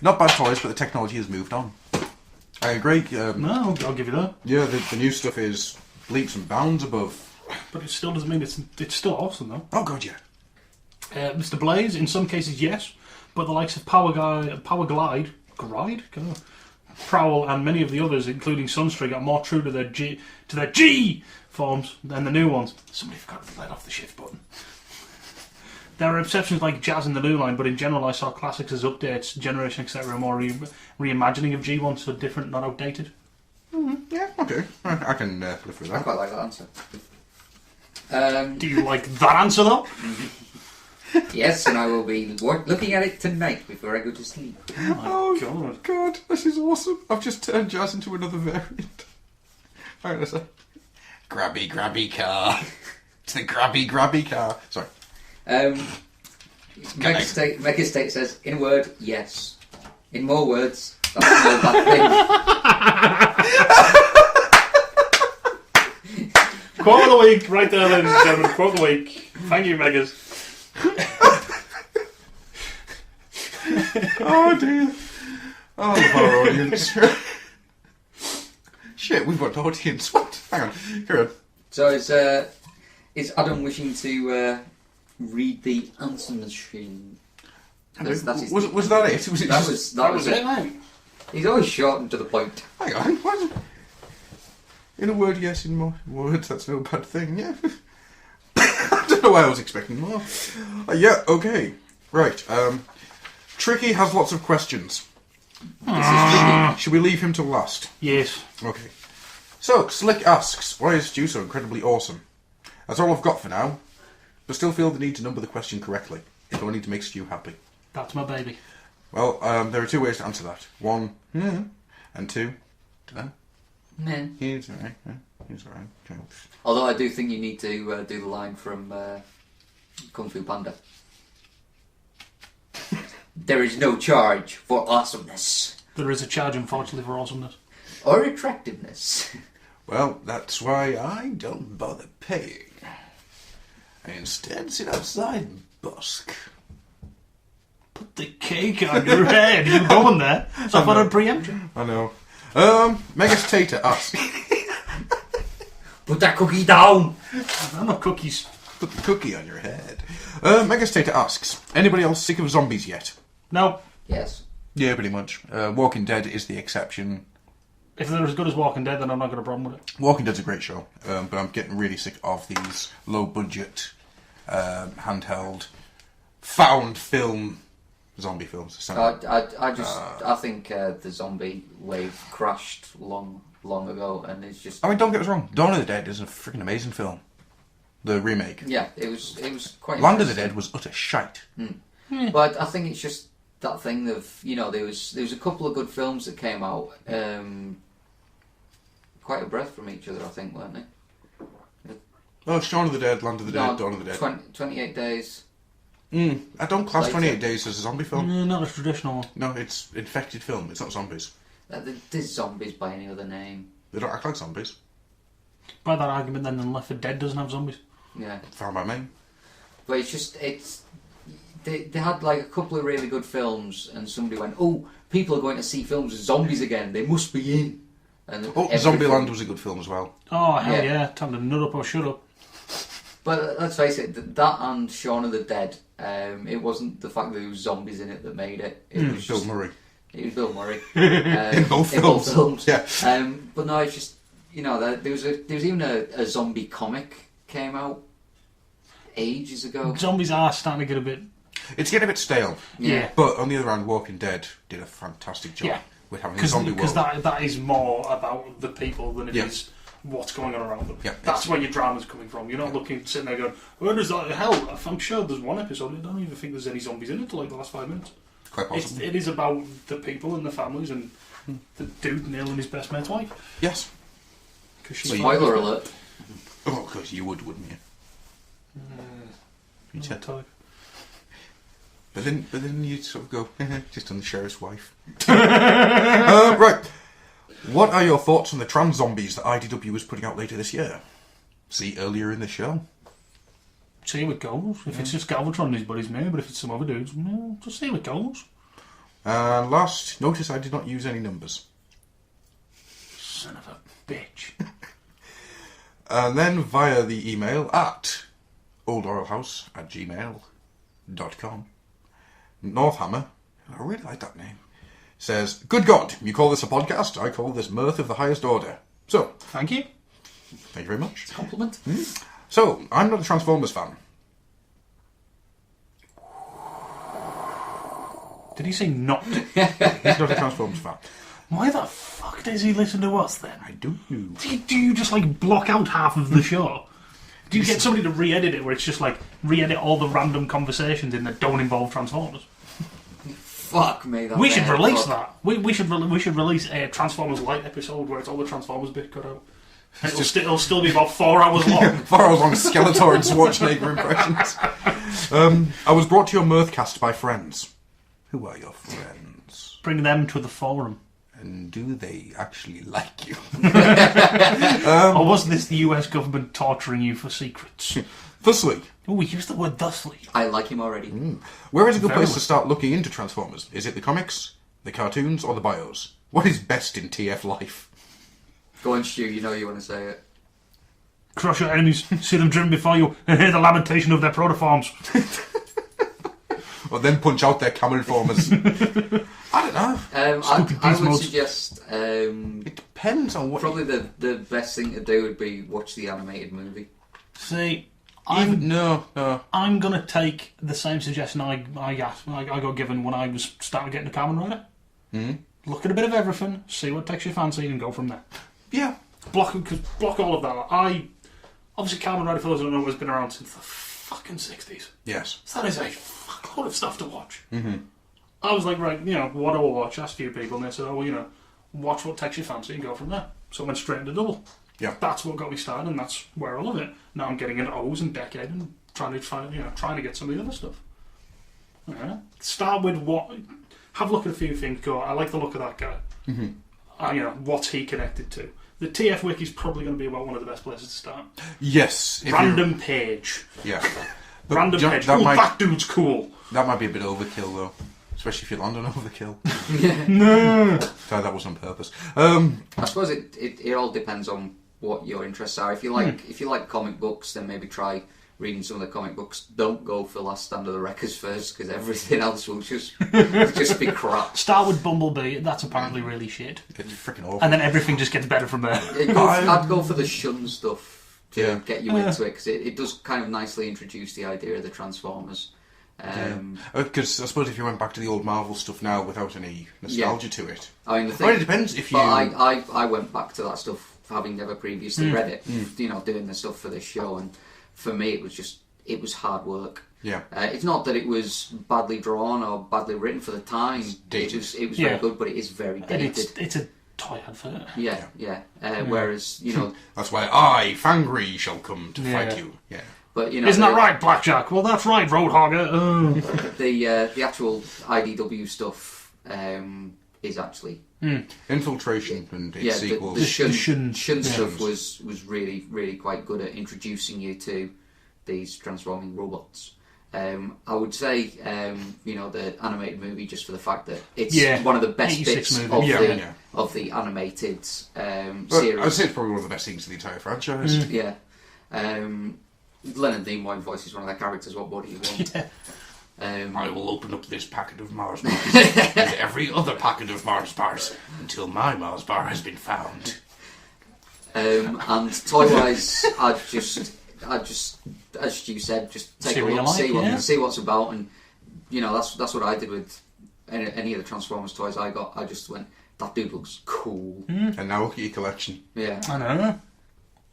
A: Not bad toys, but the technology has moved on. I agree.
B: No, I'll give you that.
A: Yeah, the new stuff is leaps and bounds above.
B: But it still doesn't mean it's still awesome, though.
A: Oh, God, yeah.
B: Mr. Blaze, in some cases, yes. But the likes of Power Glide, God, Prowl, and many of the others, including Sunstreak, are more true to their G forms than the new ones. Somebody forgot to let off the shift button. There are exceptions like Jazz in the New Line, but in general I saw classics as updates, Generation etc. more reimagining of G1, so different, not outdated.
A: Yeah, okay. I can live with
C: I
A: that.
C: quite like that answer.
B: Do you like that answer though?
C: Yes, and I will be looking at it tonight before I go to sleep.
A: Oh, God, this is awesome. I've just turned Jazz into another variant. Hang on a sec. Grabby, grabby car. It's the grabby, grabby car. Sorry.
C: Mega State says, in a word, yes. In more words, that's no bad thing.
B: Quote of the week, right there, ladies and gentlemen. Quote of the week. Thank you, Megas.
A: Oh, dear. Oh, our audience. Shit, we've got an audience. What? Hang on. Go on.
C: So is Adam wishing to read the answer machine?
A: Was that it? Was it
C: That
A: just...
C: was it, mate. He's always short and to the point.
A: Hang on. What? In a word, yes. In more words, that's no bad thing, yeah. I don't know why I was expecting more. Yeah, okay. Right. Tricky has lots of questions.
C: This is tricky.
A: Should we leave him till last?
B: Yes.
A: Okay. So, Slick asks, why is Stu so incredibly awesome? That's all I've got for now, but still feel the need to number the question correctly, if only to make Stu happy.
B: That's my baby.
A: Well, there are two ways to answer that. One, and two,
C: Meh.
A: he's alright. He's alright. Okay.
C: Although I do think you need to do the line from Kung Fu Panda. There is no charge for awesomeness.
B: There is a charge, unfortunately, for awesomeness.
C: Or attractiveness.
A: Well, that's why I don't bother paying. I instead sit outside and busk.
B: Put the cake on your head. You going there? So I thought I'd preempt you.
A: I know. Megas Tater asks...
C: Put that cookie down!
B: I'm not cookies.
A: Put the cookie on your head. Megas Tater asks, anybody else sick of zombies yet?
B: No.
C: Yes.
A: Yeah, pretty much. Walking Dead is the exception.
B: If they're as good as Walking Dead, then I'm not got a problem with it.
A: Walking Dead's a great show, but I'm getting really sick of these low-budget, handheld, found film zombie films.
C: I think the zombie wave crashed long ago, and it's just...
A: I mean, don't get us wrong. Dawn of the Dead is a freaking amazing film. The remake.
C: Yeah, it was quite...
A: Land of the Dead was utter shite.
C: But I think it's just that thing of, there was a couple of good films that came out, quite a breath from each other, I think, weren't they?
A: Oh, Shaun of the Dead, Land of the Dead, Dawn of the Dead.
C: 28 Days.
A: I don't class
C: Later.
A: 28 Days as a zombie film.
B: Not a traditional one.
A: No, it's infected film. It's not zombies.
C: There's zombies by any other name.
A: They don't act like zombies.
B: By that argument, then Left 4 Dead doesn't have zombies.
C: Yeah.
A: Found by me.
C: But they had like a couple of really good films, and somebody went, "Oh, people are going to see films with zombies again. They must be in." And
A: Zombieland was a good film as well.
B: Oh, hell yeah. Time to nut up or shut up.
C: But let's face it, that and Shaun of the Dead, it wasn't the fact that there was zombies in it that made it. It was
A: Bill Murray.
C: It was Bill Murray.
A: In both films. Yeah.
C: But no, it's just, there was even a zombie comic came out ages ago.
B: Zombies are starting to get a bit...
A: It's getting a bit stale.
B: Yeah.
A: But on the other hand, Walking Dead did a fantastic job with having a zombie world.
B: Because that is more about the people than it is what's going on around them.
A: Yeah,
B: That's where your drama's coming from. You're not sitting there going, where does that... Hell, I'm sure there's one episode, I don't even think there's any zombies in it till like the last 5 minutes.
A: Quite possible.
B: It is about the people and the families and the dude nailing his best mate's wife.
A: Yes.
C: Spoiler alert.
A: Oh, because you would, wouldn't you? But then you'd sort of go, just on the sheriff's wife. Right. What are your thoughts on the trans zombies that IDW is putting out later this year? See earlier in the show.
B: See how it goes. If it's just Galvatron and his buddies, maybe, but if it's some other dudes, just see how it goes.
A: And last, notice I did not use any numbers.
B: Son of a bitch.
A: And then via the email at oldoilhouse@gmail.com. Northhammer, I really like that name, says, "Good God, you call this a podcast? I call this mirth of the highest order." So,
B: Thank you.
A: thank you very much.
C: Compliment.
A: So, I'm not a Transformers fan.
B: Did he say not?
A: He's not a Transformers fan.
B: Why the fuck does he listen to us then?
A: I don't know.
B: Do you just like block out half of the show? Do you get somebody to re-edit it where it's just like re-edit all the random conversations in that don't involve Transformers?
C: Fuck me.
B: We should release that. We should release a Transformers Light episode where it's all the Transformers bit cut out. And it'll still be about 4 hours long.
A: 4 hours long Skeletor and Schwarzenegger impressions. I was brought to your Mirthcast by friends. Who are your friends?
B: Bring them to the forum.
A: And do they actually like you?
B: Or was this the US government torturing you for secrets?
A: Thusly.
B: Oh, we used the word thusly.
C: I like him already.
A: Where is a good
B: Very
A: place
B: well.
A: to start looking into Transformers? Is it the comics, the cartoons, or the bios? What is best in TF life?
C: Go on, Stu, you know you want to say it.
B: Crush your enemies, see them driven before you, and hear the lamentation of their protoforms.
A: Or then punch out their camel formers. I don't know.
C: I would
B: modes.
C: suggest
A: It depends on what...
C: probably the best thing to do would be watch the animated movie.
B: See,
A: No.
B: I'm going to take the same suggestion I got given when I was starting getting a Kamen Rider. Look at a bit of everything, see what takes your fancy, and go from there.
A: Yeah.
B: Block all of that. Obviously, Kamen Rider, for those who don't know, has been around since the fucking 60s.
A: Yes.
B: So that is a fuckload of stuff to watch. I was like, right, what do I watch? Asked a few people, and they said, watch what takes your fancy and go from there. So I went straight into Double.
A: Yeah.
B: That's what got me started, and that's where I love it. Now I'm getting into O's and Decade and trying to get some of the other stuff. Start with have a look at a few things. Go, I like the look of that guy. What's he connected to? The TF Wiki is probably going to be about one of the best places to start.
A: Yes.
B: Random page.
A: Yeah. But
B: Random page.
A: that
B: That dude's cool.
A: That might be a bit overkill, though. Especially if you land on overkill.
B: No.
A: Sorry, that was on purpose.
C: I suppose it all depends on what your interests are. If you like comic books, then maybe try reading some of the comic books. Don't go for Last Stand of the Wreckers first, because everything else will just be crap.
B: Start with Bumblebee. That's apparently really shit.
A: It's freaking awful.
B: And then everything just gets better from there.
C: I'd go for the Shun stuff to
A: Yeah.
C: get you into it, because it does kind of nicely introduce the idea of the Transformers.
A: Because I suppose if you went back to the old Marvel stuff now without any nostalgia to it.
C: I mean, the thing,
A: Well, it depends if you...
C: But I went back to that stuff having never previously read it, doing the stuff for this show, and for me it was hard work.
A: Yeah.
C: It's not that it was badly drawn or badly written for the time.
A: dated.
C: It was very good, but it is very dated.
B: It's a toy advert.
C: Yeah. Whereas,
A: That's why I, Fangry, shall come to fight you. Yeah.
C: but
B: Isn't that right, Blackjack? Well, that's right, Roadhogger.
C: the actual IDW stuff is actually
A: Infiltration and its sequels.
C: the Shun
B: Shun
C: stuff was really, really quite good at introducing you to these transforming robots. I would say, the animated movie, just for the fact that it's one of the best bits of the animated series.
A: I'd say it's probably one of the best things in the entire franchise.
C: Yeah. Leonard Nimoy voices one of their characters. What more do you want?
A: I will open up this packet of Mars bars and every other packet of Mars bars until my Mars bar has been found.
C: And toy-wise, I just, as Stu said, just take a look, see what's about, and that's what I did with any of the Transformers toys I got. I just went, that dude looks cool.
A: And now look at your collection.
C: Yeah.
B: I know.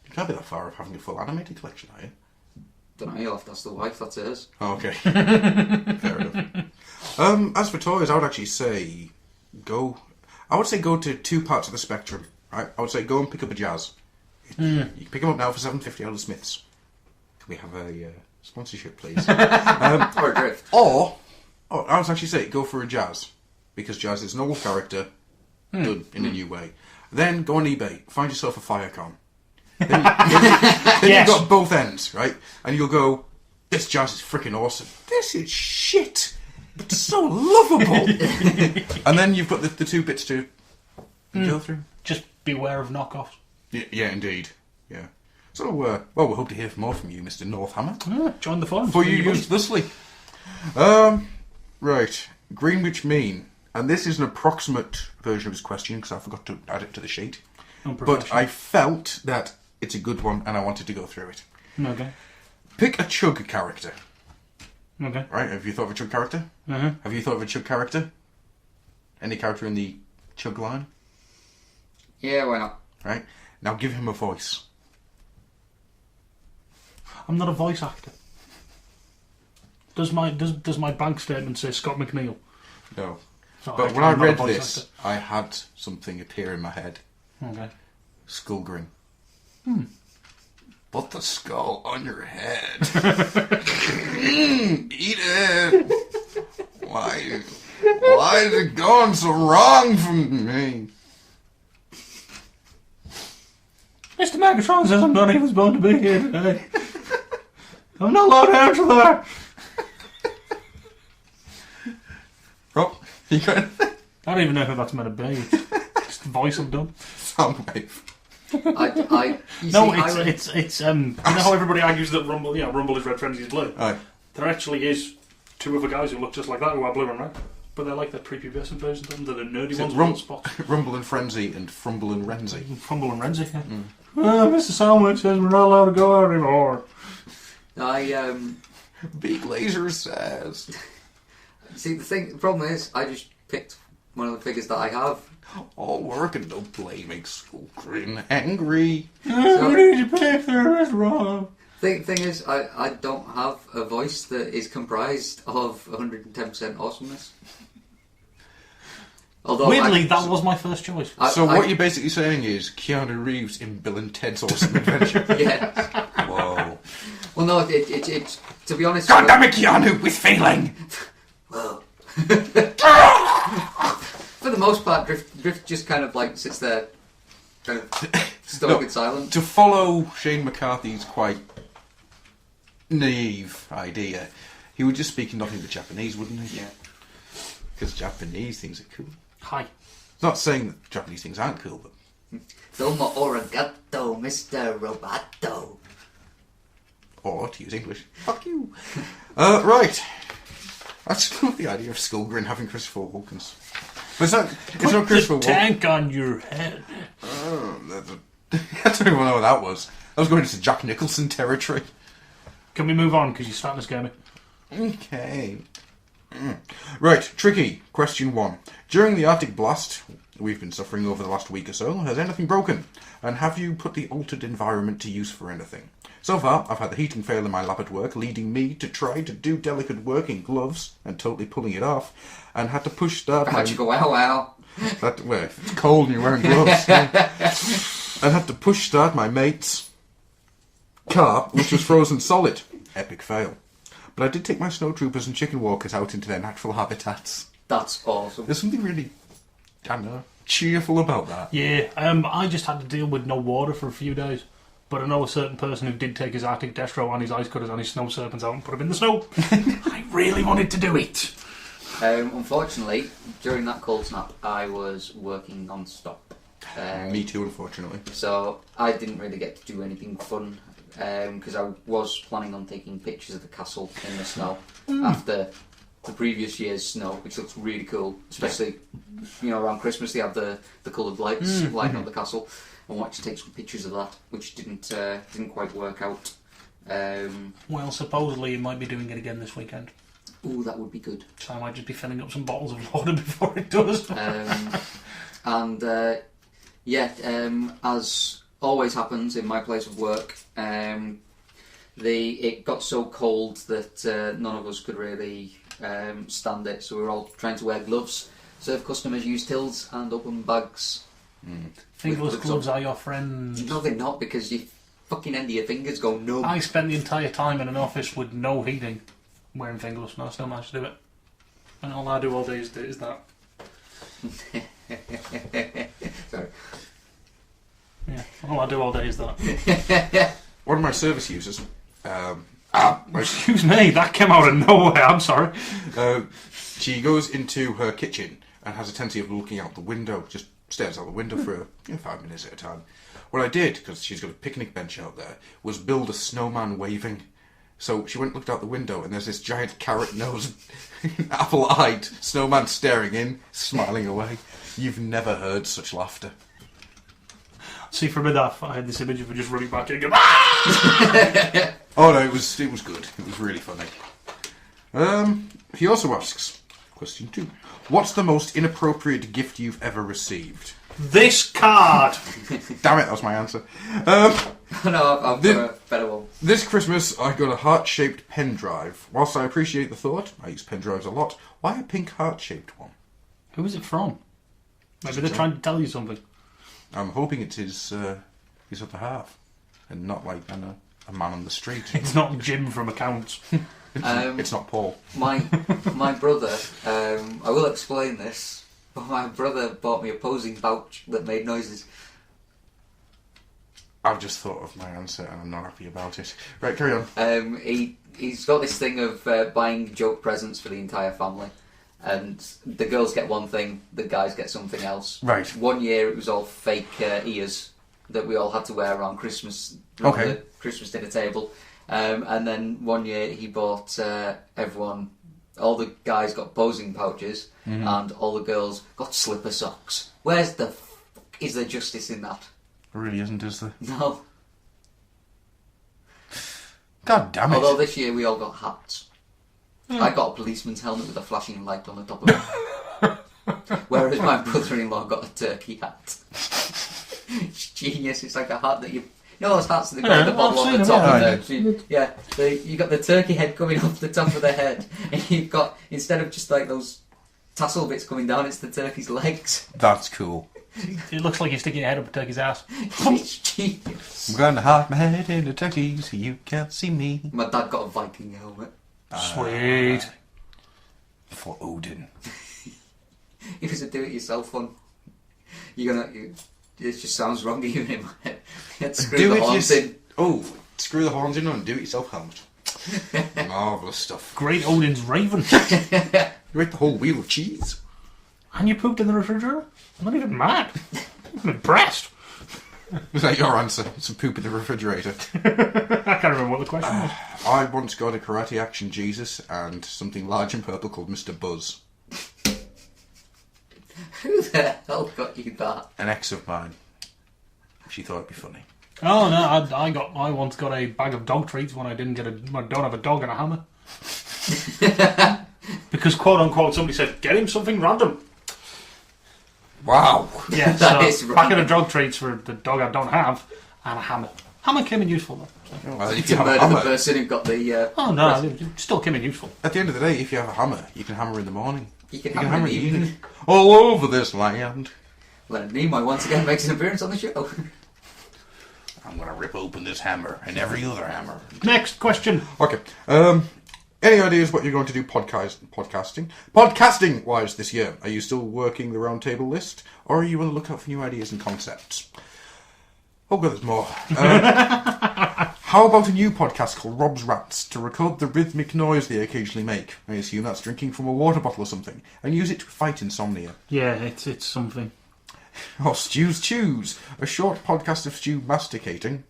A: You can't be that far of having a full animated collection, are you?
C: Don't know, you'll have to ask the wife, that's hers.
A: Oh, okay. Fair enough. As for toys, I would actually say go to two parts of the spectrum. Right? I would say go and pick up a Jazz. You can pick them up now for $7.50 out of Smiths. Can we have a sponsorship, please?
C: Or a Drift.
A: Or I would actually say go for a Jazz, because Jazz is an old character done in a new way. Then go on eBay, find yourself a Firecon. Then you've got both ends, right? And you'll go, this Jazz is freaking awesome. This is shit, but so lovable. And then you've got the two bits to go through.
B: Just beware of knockoffs.
A: Yeah, indeed. Yeah. So, we hope to hear more from you, Mr. Northhammer.
B: Join the forum.
A: For you used thusly. Right. Greenwich Mean. And this is an approximate version of his question, because I forgot to add it to the sheet. But I felt that it's a good one, and I wanted to go through it.
B: Okay.
A: Pick a Chug character.
B: Okay.
A: Right, have you thought of a Chug character?
B: Uh-huh.
A: Have you thought of a Chug character? Any character in the Chug line?
C: Yeah, why not?
A: Right, now give him a voice.
B: I'm not a voice actor. Does my bank statement say Scott McNeil?
A: No.
B: So
A: But when I
B: I'm not a
A: read
B: voice
A: this, I had something appear in my head.
B: actor. Okay.
A: Skullgrin. Put the skull on your head. Eat it. Why is it going so wrong for me?
B: Mr. Megatron says I'm not even supposed to be here today. I'm not allowed to answer that.
A: Rob, you got anything?
B: I don't even know who that's meant to be. It's just the voice I've done.
A: Soundwave.
C: You
B: No,
C: see,
B: it's you know how everybody argues that Rumble is red, Frenzy is blue.
A: Aye.
B: There actually is two other guys who look just like that who are blue and red, but they're like the prepubescent versions of them. They're the nerdy ones with little spots.
A: Rumble and Frenzy and Frumble and Renzy.
B: Fumble and Renzi. Yeah. Mr. Sandwich says we're not allowed to go out anymore.
A: Big Laser says.
C: See, the problem is, I just picked one of the figures that I have.
A: All work and no play makes Skullgrin angry.
B: We need to pay for it wrong.
C: Thing is, I don't have a voice that is comprised of 110% awesomeness. Although
B: Weirdly, that was my first choice.
A: So what you're basically saying is Keanu Reeves in Bill and Ted's Awesome Adventure.
C: Yeah.
A: Whoa.
C: Well, no, it's to be honest.
A: God damn it, Keanu, with feeling!
C: Well, for the most part, Drift just kind of like sits there, kind of stoic and silent.
A: To follow Shane McCarthy's quite naive idea, he would just speak nothing but Japanese, wouldn't he?
C: Yeah.
A: Because Japanese things are cool.
B: Hi.
A: Not saying that Japanese things aren't cool, but...
C: Domo arigato, Mr. Roboto.
A: Or, to use English, fuck you. Right. I just love the idea of Skullgrin having Christopher Walken's. But it's not Christopher
B: Walken. Tank on your head.
A: I don't even know what that was. I was going into Jack Nicholson territory.
B: Can we move on, because you're starting to scare me?
A: Okay. Right, tricky. Question 1. During the Arctic blast we've been suffering over the last week or so, has anything broken? And have you put the altered environment to use for anything? So far, I've had the heating fail in my lab at work, leading me to try to do delicate work in gloves and totally pulling it off, and had to push start
C: How'd you go, wow?
A: Well, if it's cold and you're wearing gloves. And had to push start my mate's car, which was frozen solid. Epic fail. But I did take my snowtroopers and chicken walkers out into their natural habitats.
C: That's awesome.
A: There's something really, I don't know, cheerful about that.
B: Yeah, I just had to deal with no water for a few days. But I know a certain person who did take his Arctic Destro and his ice cutters and his snow serpents out and put them in the snow. I really wanted to do it.
C: Unfortunately, during that cold snap, I was working non-stop.
A: Me too, unfortunately.
C: So I didn't really get to do anything fun because I was planning on taking pictures of the castle in the snow after the previous year's snow, which looks really cool. Especially, around Christmas they have the coloured lights lighting up the castle. I wanted to take some pictures of that, which didn't quite work out.
B: Well, supposedly you might be doing it again this weekend.
C: Ooh, that would be good.
B: So I might just be filling up some bottles of water before it does.
C: As always happens in my place of work, it got so cold that none of us could really stand it, so we were all trying to wear gloves, serve customers, use tills and open bags.
B: Fingerless gloves are your friends.
C: No, they're not, because your fucking end of your fingers go numb.
B: I spent the entire time in an office with no heating wearing fingerless, and I still managed to do it. And all I do all day is that.
C: Sorry.
B: Yeah, all I do all day is that.
A: One of my service users,
B: excuse me, that came out of nowhere, I'm sorry.
A: she goes into her kitchen and has a tendency of looking out the window, just stares out the window for 5 minutes at a time. What I did, because she's got a picnic bench out there, was build a snowman waving. So she went and looked out the window, and there's this giant carrot-nosed, apple-eyed snowman staring in, smiling away. You've never heard such laughter.
B: See, for a bit off, I had this image of her just running back and going,
A: Oh no, it was good. It was really funny. He also asks, question 2, what's the most inappropriate gift you've ever received?
B: This card!
A: Damn it, that was my answer.
C: No, I've got a better one.
A: This Christmas, I got a heart-shaped pen drive. Whilst I appreciate the thought, I use pen drives a lot. Why a pink heart-shaped one?
B: Who is it from? Maybe they're trying to tell you something.
A: I'm hoping it's his other half, and not like a man on the street.
B: It's not Jim from accounts.
A: It's not Paul.
C: My brother, I will explain this, but my brother bought me a posing pouch that made noises.
A: I've just thought of my answer and I'm not happy about it. Right, carry on.
C: He's got this thing of buying joke presents for the entire family. And the girls get one thing, the guys get something else.
A: Right.
C: One year it was all fake ears that we all had to wear around Christmas, around the Christmas dinner table. And then one year he bought everyone, all the guys got posing pouches, and all the girls got slipper socks. Where's the fuck is there justice in that?
A: There really isn't, is there?
C: No.
A: God damn it.
C: Although this year we all got hats. I got a policeman's helmet with a flashing light on the top of it. Whereas my brother-in-law got a turkey hat. It's genius. It's like a hat that you know those hats that they've got the bottle on the top. You got the turkey head coming off the top of the head, and you've got, instead of just like those tassel bits coming down, it's the turkey's legs.
A: That's cool.
B: It looks like you're sticking your head up a turkey's ass.
C: It's genius.
A: I'm going to hide my head in a turkey so you can't see me.
C: My dad got a Viking helmet.
B: Sweet.
A: For Odin.
C: It was a do-it-yourself one. It just sounds wrong even in my head. You had to screw the horns in.
A: Oh, screw the horns in and do it yourself helmet. Marvellous stuff.
B: Great Odin's Raven.
A: You ate the whole wheel of cheese.
B: And you pooped in the refrigerator? I'm not even mad. I'm impressed.
A: Was that your answer? Some poop in the refrigerator.
B: I can't remember what the question was.
A: I once got a karate action Jesus and something large and purple called Mr. Buzz.
C: Who the hell got you that?
A: An ex of mine. She thought it'd be funny.
B: Oh no, I once got a bag of dog treats when I don't have a dog and a hammer. Because quote unquote somebody said, get him something random.
A: Wow.
B: Yeah,
C: That is
B: so packet of dog treats for the dog I don't have and a hammer. Hammer came in useful though.
A: Well, if
C: To
A: you have a
C: murder the
A: hammer,
C: person who got the...
B: Oh no, it still came in useful.
A: at the end of the day, if you have a hammer, you can hammer in the morning.
C: You can hammer in the evening.
A: All over this land.
C: Leonard Nimoy once again makes an appearance on the show.
A: I'm going to rip open this hammer and every other hammer.
B: Next question.
A: Okay. Any ideas what you're going to do podcasting wise this year? Are you still working the round table list, or are you on the lookout for new ideas and concepts? Oh god, there's more. How about a new podcast called Rob's Rants to record the rhythmic noise they occasionally make? I assume that's drinking from a water bottle or something, and use it to fight insomnia.
B: Yeah, it's something.
A: Or Stew's Chews, a short podcast of Stew masticating.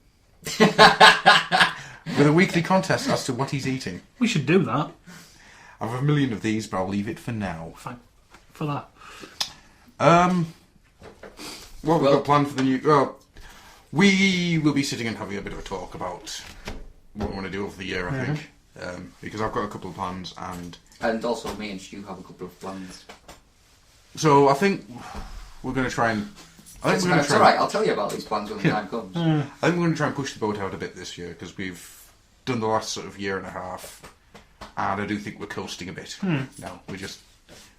A: With a weekly contest as to what he's eating.
B: We should do that.
A: I have a million of these, but I'll leave it for now.
B: Fine. For that.
A: What we've got planned for the new... Well, we will be sitting and having a bit of a talk about what we want to do over the year, I think. Because I've got a couple of plans,
C: And also me and Stu have a couple of plans.
A: so I think we're going to try and...
C: It's alright, I'll tell you about these plans when the time comes.
A: I think we're going to try and push the boat out a bit this year, because we've done the last sort of year and a half, and I do think we're coasting a bit. No,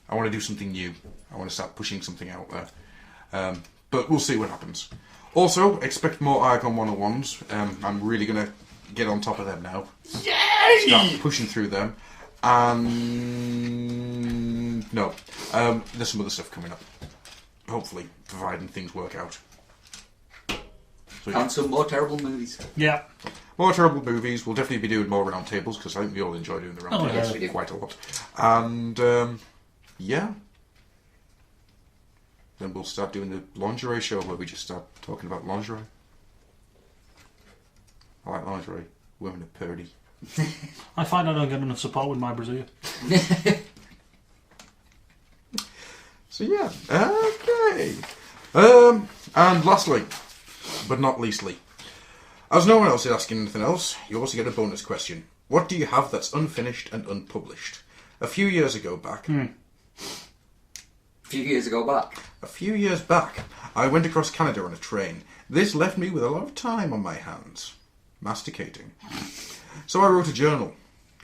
A: I want to do something new. I want to start pushing something out there. But we'll see what happens. Also, expect more Icon 101s. I'm really going to get on top of them now.
B: Yay!
A: Start pushing through them. And... No. There's some other stuff coming up. Hopefully, providing things work out. So, yeah.
C: And some more terrible movies.
B: Yeah.
A: More terrible movies. We'll definitely be doing more round tables, because I think we all enjoy doing the round tables.
C: yes, we do.
A: Quite a lot. And, yeah. Then we'll start doing the lingerie show, where we just start talking about lingerie. I like lingerie. Women are purdy.
B: I find I don't get enough support with my brassiere.
A: So yeah, okay. And lastly, but not leastly, as no one else is asking anything else, you also get a bonus question. What do you have that's unfinished and unpublished? A few years back,
C: A few years back,
A: I went across Canada on a train. This left me with a lot of time on my hands. Masticating. So I wrote a journal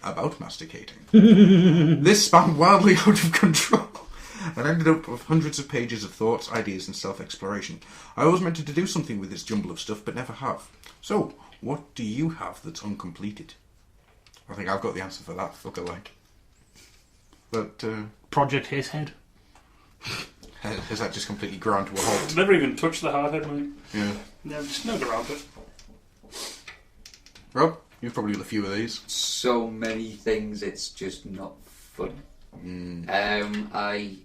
A: about masticating. This spun wildly out of control and ended up with hundreds of pages of thoughts, ideas and self-exploration. I always meant to do something with this jumble of stuff, but never have. So, what do you have that's uncompleted? I think I've got the answer for that, look-alike. But,
B: Project His Head.
A: has that just completely ground to a halt?
B: Never even touched the hard head, mate.
A: Yeah.
B: Yeah, just never around it.
A: Rob, you've probably got a few of these.
C: so many things, it's just not fun. I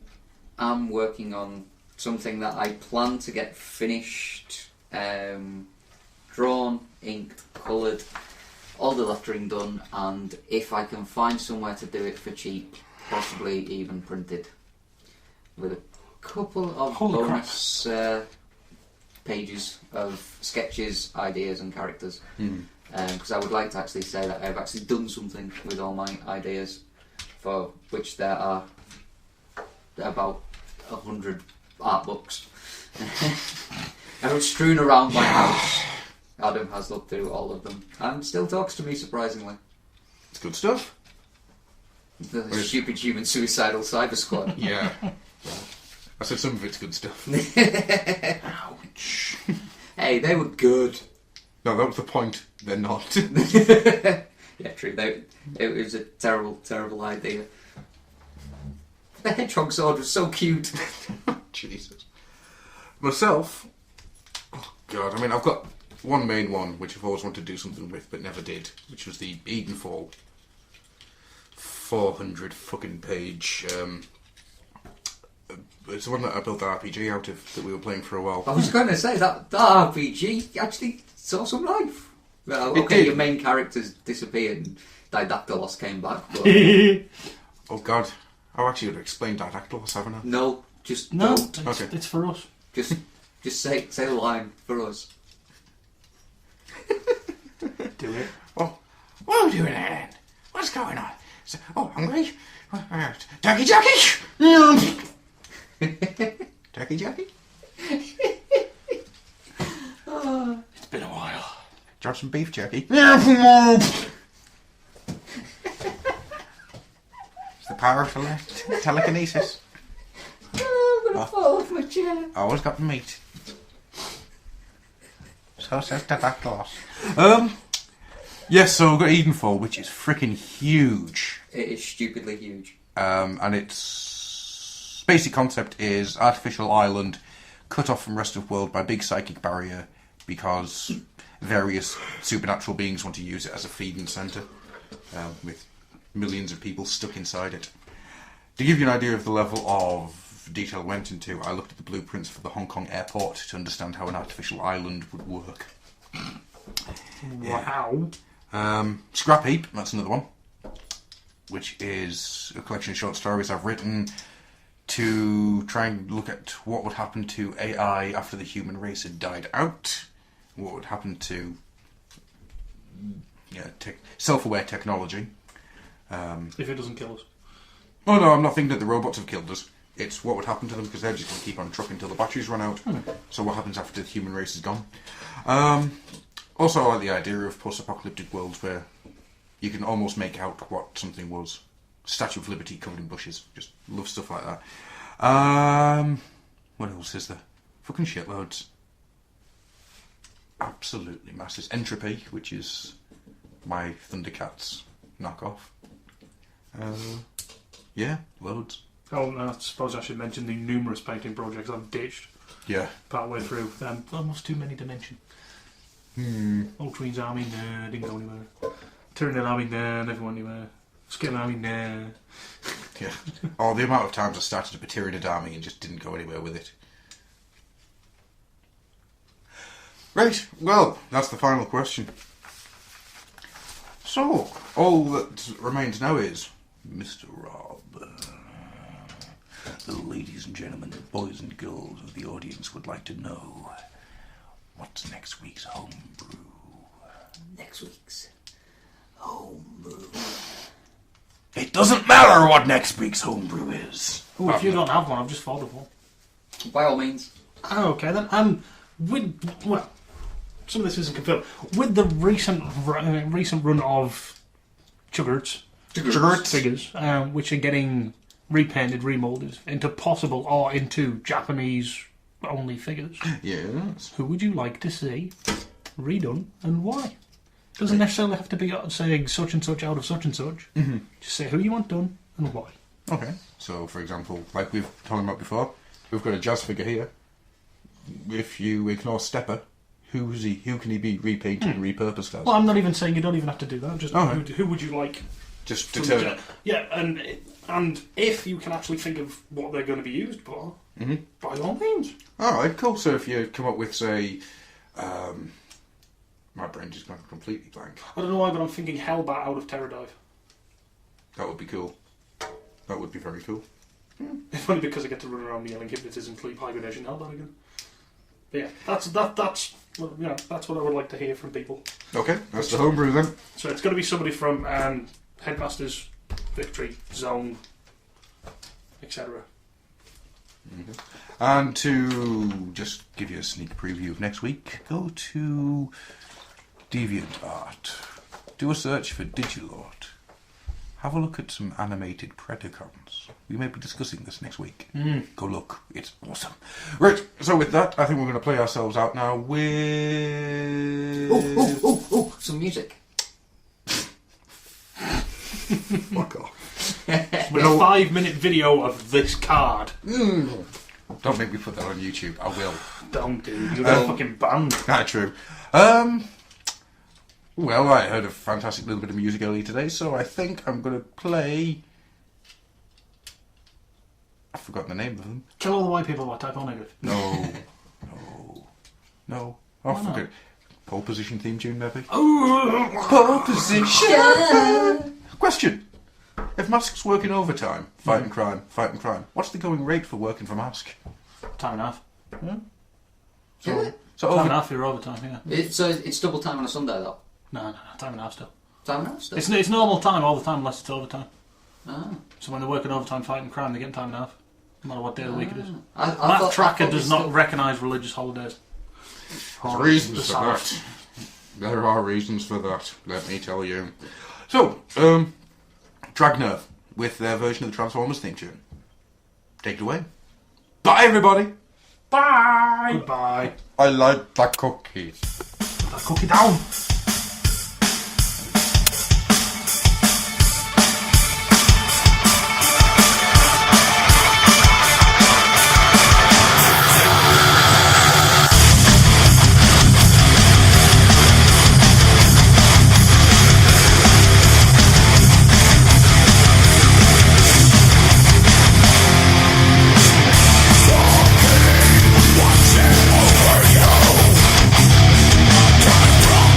C: am working on something that I plan to get finished, drawn, inked, coloured, all the lettering done, and if I can find somewhere to do it for cheap, possibly even printed, with a couple of
B: Holy
C: bonus pages of sketches, ideas and characters. Because I would like to actually say that I've actually done something with all my ideas, for which there are about 100 art books. I was strewn around my house. Adam has looked through all of them and still talks to me, surprisingly.
A: It's good stuff.
C: The stupid human suicidal cyber squad.
A: Yeah. I said some of it's good stuff.
B: Ouch.
C: Hey, they were good.
A: No, that was the point. They're not.
C: Yeah, true. It was a terrible, terrible idea. The hedgehog sword was so cute.
A: Jesus. Myself, oh God, I mean, I've got one main one which I've always wanted to do something with but never did, which was the Edenfall 400 fucking page. It's the one that I built the RPG out of that we were playing for a while.
C: I was going to say that RPG actually saw some life. Well,
A: It
C: okay,
A: did.
C: your main characters disappeared and Didactylos came back, but
A: Oh God, I actually would have explained Didactylos, haven't I?
C: no, just
B: No,
C: don't.
B: it's,
A: Okay.
B: it's for us.
C: Just say the line for us.
B: Do it.
A: Oh, what are we doing there then? What's going on? So, oh, hungry? Turkey Jackie? Turkey Jackie?
B: It's been a while.
A: Do you have some beef jerky? It's the power of telekinesis.
C: Oh, I'm gonna fall off my chair.
A: Always got the meat. So says Didactylos. Yes, so we've got Edenfall, which is freaking huge.
C: It is stupidly huge.
A: And its basic concept is artificial island cut off from rest of world by big psychic barrier because various supernatural beings want to use it as a feeding centre with millions of people stuck inside it. To give you an idea of the level of detail I went into, I looked at the blueprints for the Hong Kong airport to understand how an artificial island would work.
B: Wow.
A: Scrap Heap, that's another one, which is a collection of short stories I've written to try and look at what would happen to AI after the human race had died out, what would happen to self-aware technology.
B: If it doesn't kill us.
A: Oh no, I'm not thinking that the robots have killed us. It's what would happen to them because they're just going to keep on trucking until the batteries run out. So what happens after the human race is gone? Also, I like the idea of post-apocalyptic worlds where you can almost make out what something was. Statue of Liberty covered in bushes. Just love stuff like that. What else is there? Fucking shitloads. Absolutely massive. Entropy, which is my Thundercats knockoff. Yeah, loads.
B: Oh, no, I suppose I should mention the numerous painting projects I've ditched
A: Yeah.
B: partway through. Almost too many to mention. Ultramarines Army, nah, didn't go anywhere. Tyranid Army, nah, never went anywhere. Skin Army, nah.
A: Yeah. Oh, the amount of times I started up a Tyranid army and just didn't go anywhere with it. Right, well, that's the final question. So, all that remains now is Mr. Rob. The ladies and gentlemen, boys and girls of the audience would like to know what's next week's homebrew.
C: Next week's
A: It doesn't matter what next week's homebrew is.
B: Oh, if you don't have one, I've just thought of one.
C: By all means.
B: Oh, okay then. Well, some of this isn't confirmed. With the recent run of Chuggarts figures, which are getting repainted, remolded into possible or into Japanese only figures.
A: Yes.
B: Who would you like to see redone and why? Doesn't necessarily have to be saying such and such out of such and such. Mm-hmm. Just say who you want done and why.
A: Okay. So, for example, like we've talked about before, we've got a jazz figure here. If you ignore Stepper, who can he be repainted and repurposed as?
B: Well, I'm not even saying you don't even have to do that. Just who would you like?
A: Just determine.
B: Yeah, and if you can actually think of what they're going to be used for, by all means.
A: All right, cool. So if you come up with, say, my brain just gone completely blank.
B: I don't know why, but I'm thinking Hellbat out of Terror Dive.
A: That would be cool. That would be very cool.
B: If only because I get to run around yelling hypnotism, sleep, hibernation, Hellbat again. But yeah, that's what I would like to hear from people.
A: Okay, that's the homebrew then.
B: So it's going to be somebody from Headmasters, Victory, Zone, etc.
A: Mm-hmm. And to just give you a sneak preview of next week, go to DeviantArt. Do a search for Digilord. Have a look at some animated Predacons. We may be discussing this next week. Go look. It's awesome. Right, so with that, I think we're going to play ourselves out now with...
C: Oh, some music.
A: Fuck off.
B: With a 5-minute video of this card.
A: Don't make me put that on YouTube. I will.
B: Don't, dude. You're fucking banned.
A: Not true. Well, I heard a fantastic little bit of music earlier today, so I think I'm going to play... I've forgotten the name of them.
B: Kill all the white people by type O negative.
A: No. Oh, forget it. Pole position theme tune, maybe?
B: Oh,
A: Pole position! Question. If Mask's working overtime, fighting crime, what's the going rate for working for Mask?
B: time and a half.
C: Is it?
A: So
B: Time
A: over...
B: and a half for your overtime, yeah.
C: So it's double time on a Sunday, though?
B: No, time and a half still.
C: Time and a half still?
B: It's normal time all the time unless it's overtime.
C: Ah.
B: So when they're working overtime fighting crime, they're getting time and a half. No matter what day of the week it is.
C: I
B: Tracker
C: thought
B: does
C: we
B: not
C: still-
B: recognise religious holidays.
A: There's reasons for that. There are reasons for that, let me tell you. So, Dragnerf, with their version of the Transformers theme tune. Take it away. Bye, everybody! Bye!
B: Goodbye.
A: I like the cookies.
B: Cookie down.
D: Watching over you. Time from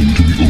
D: into the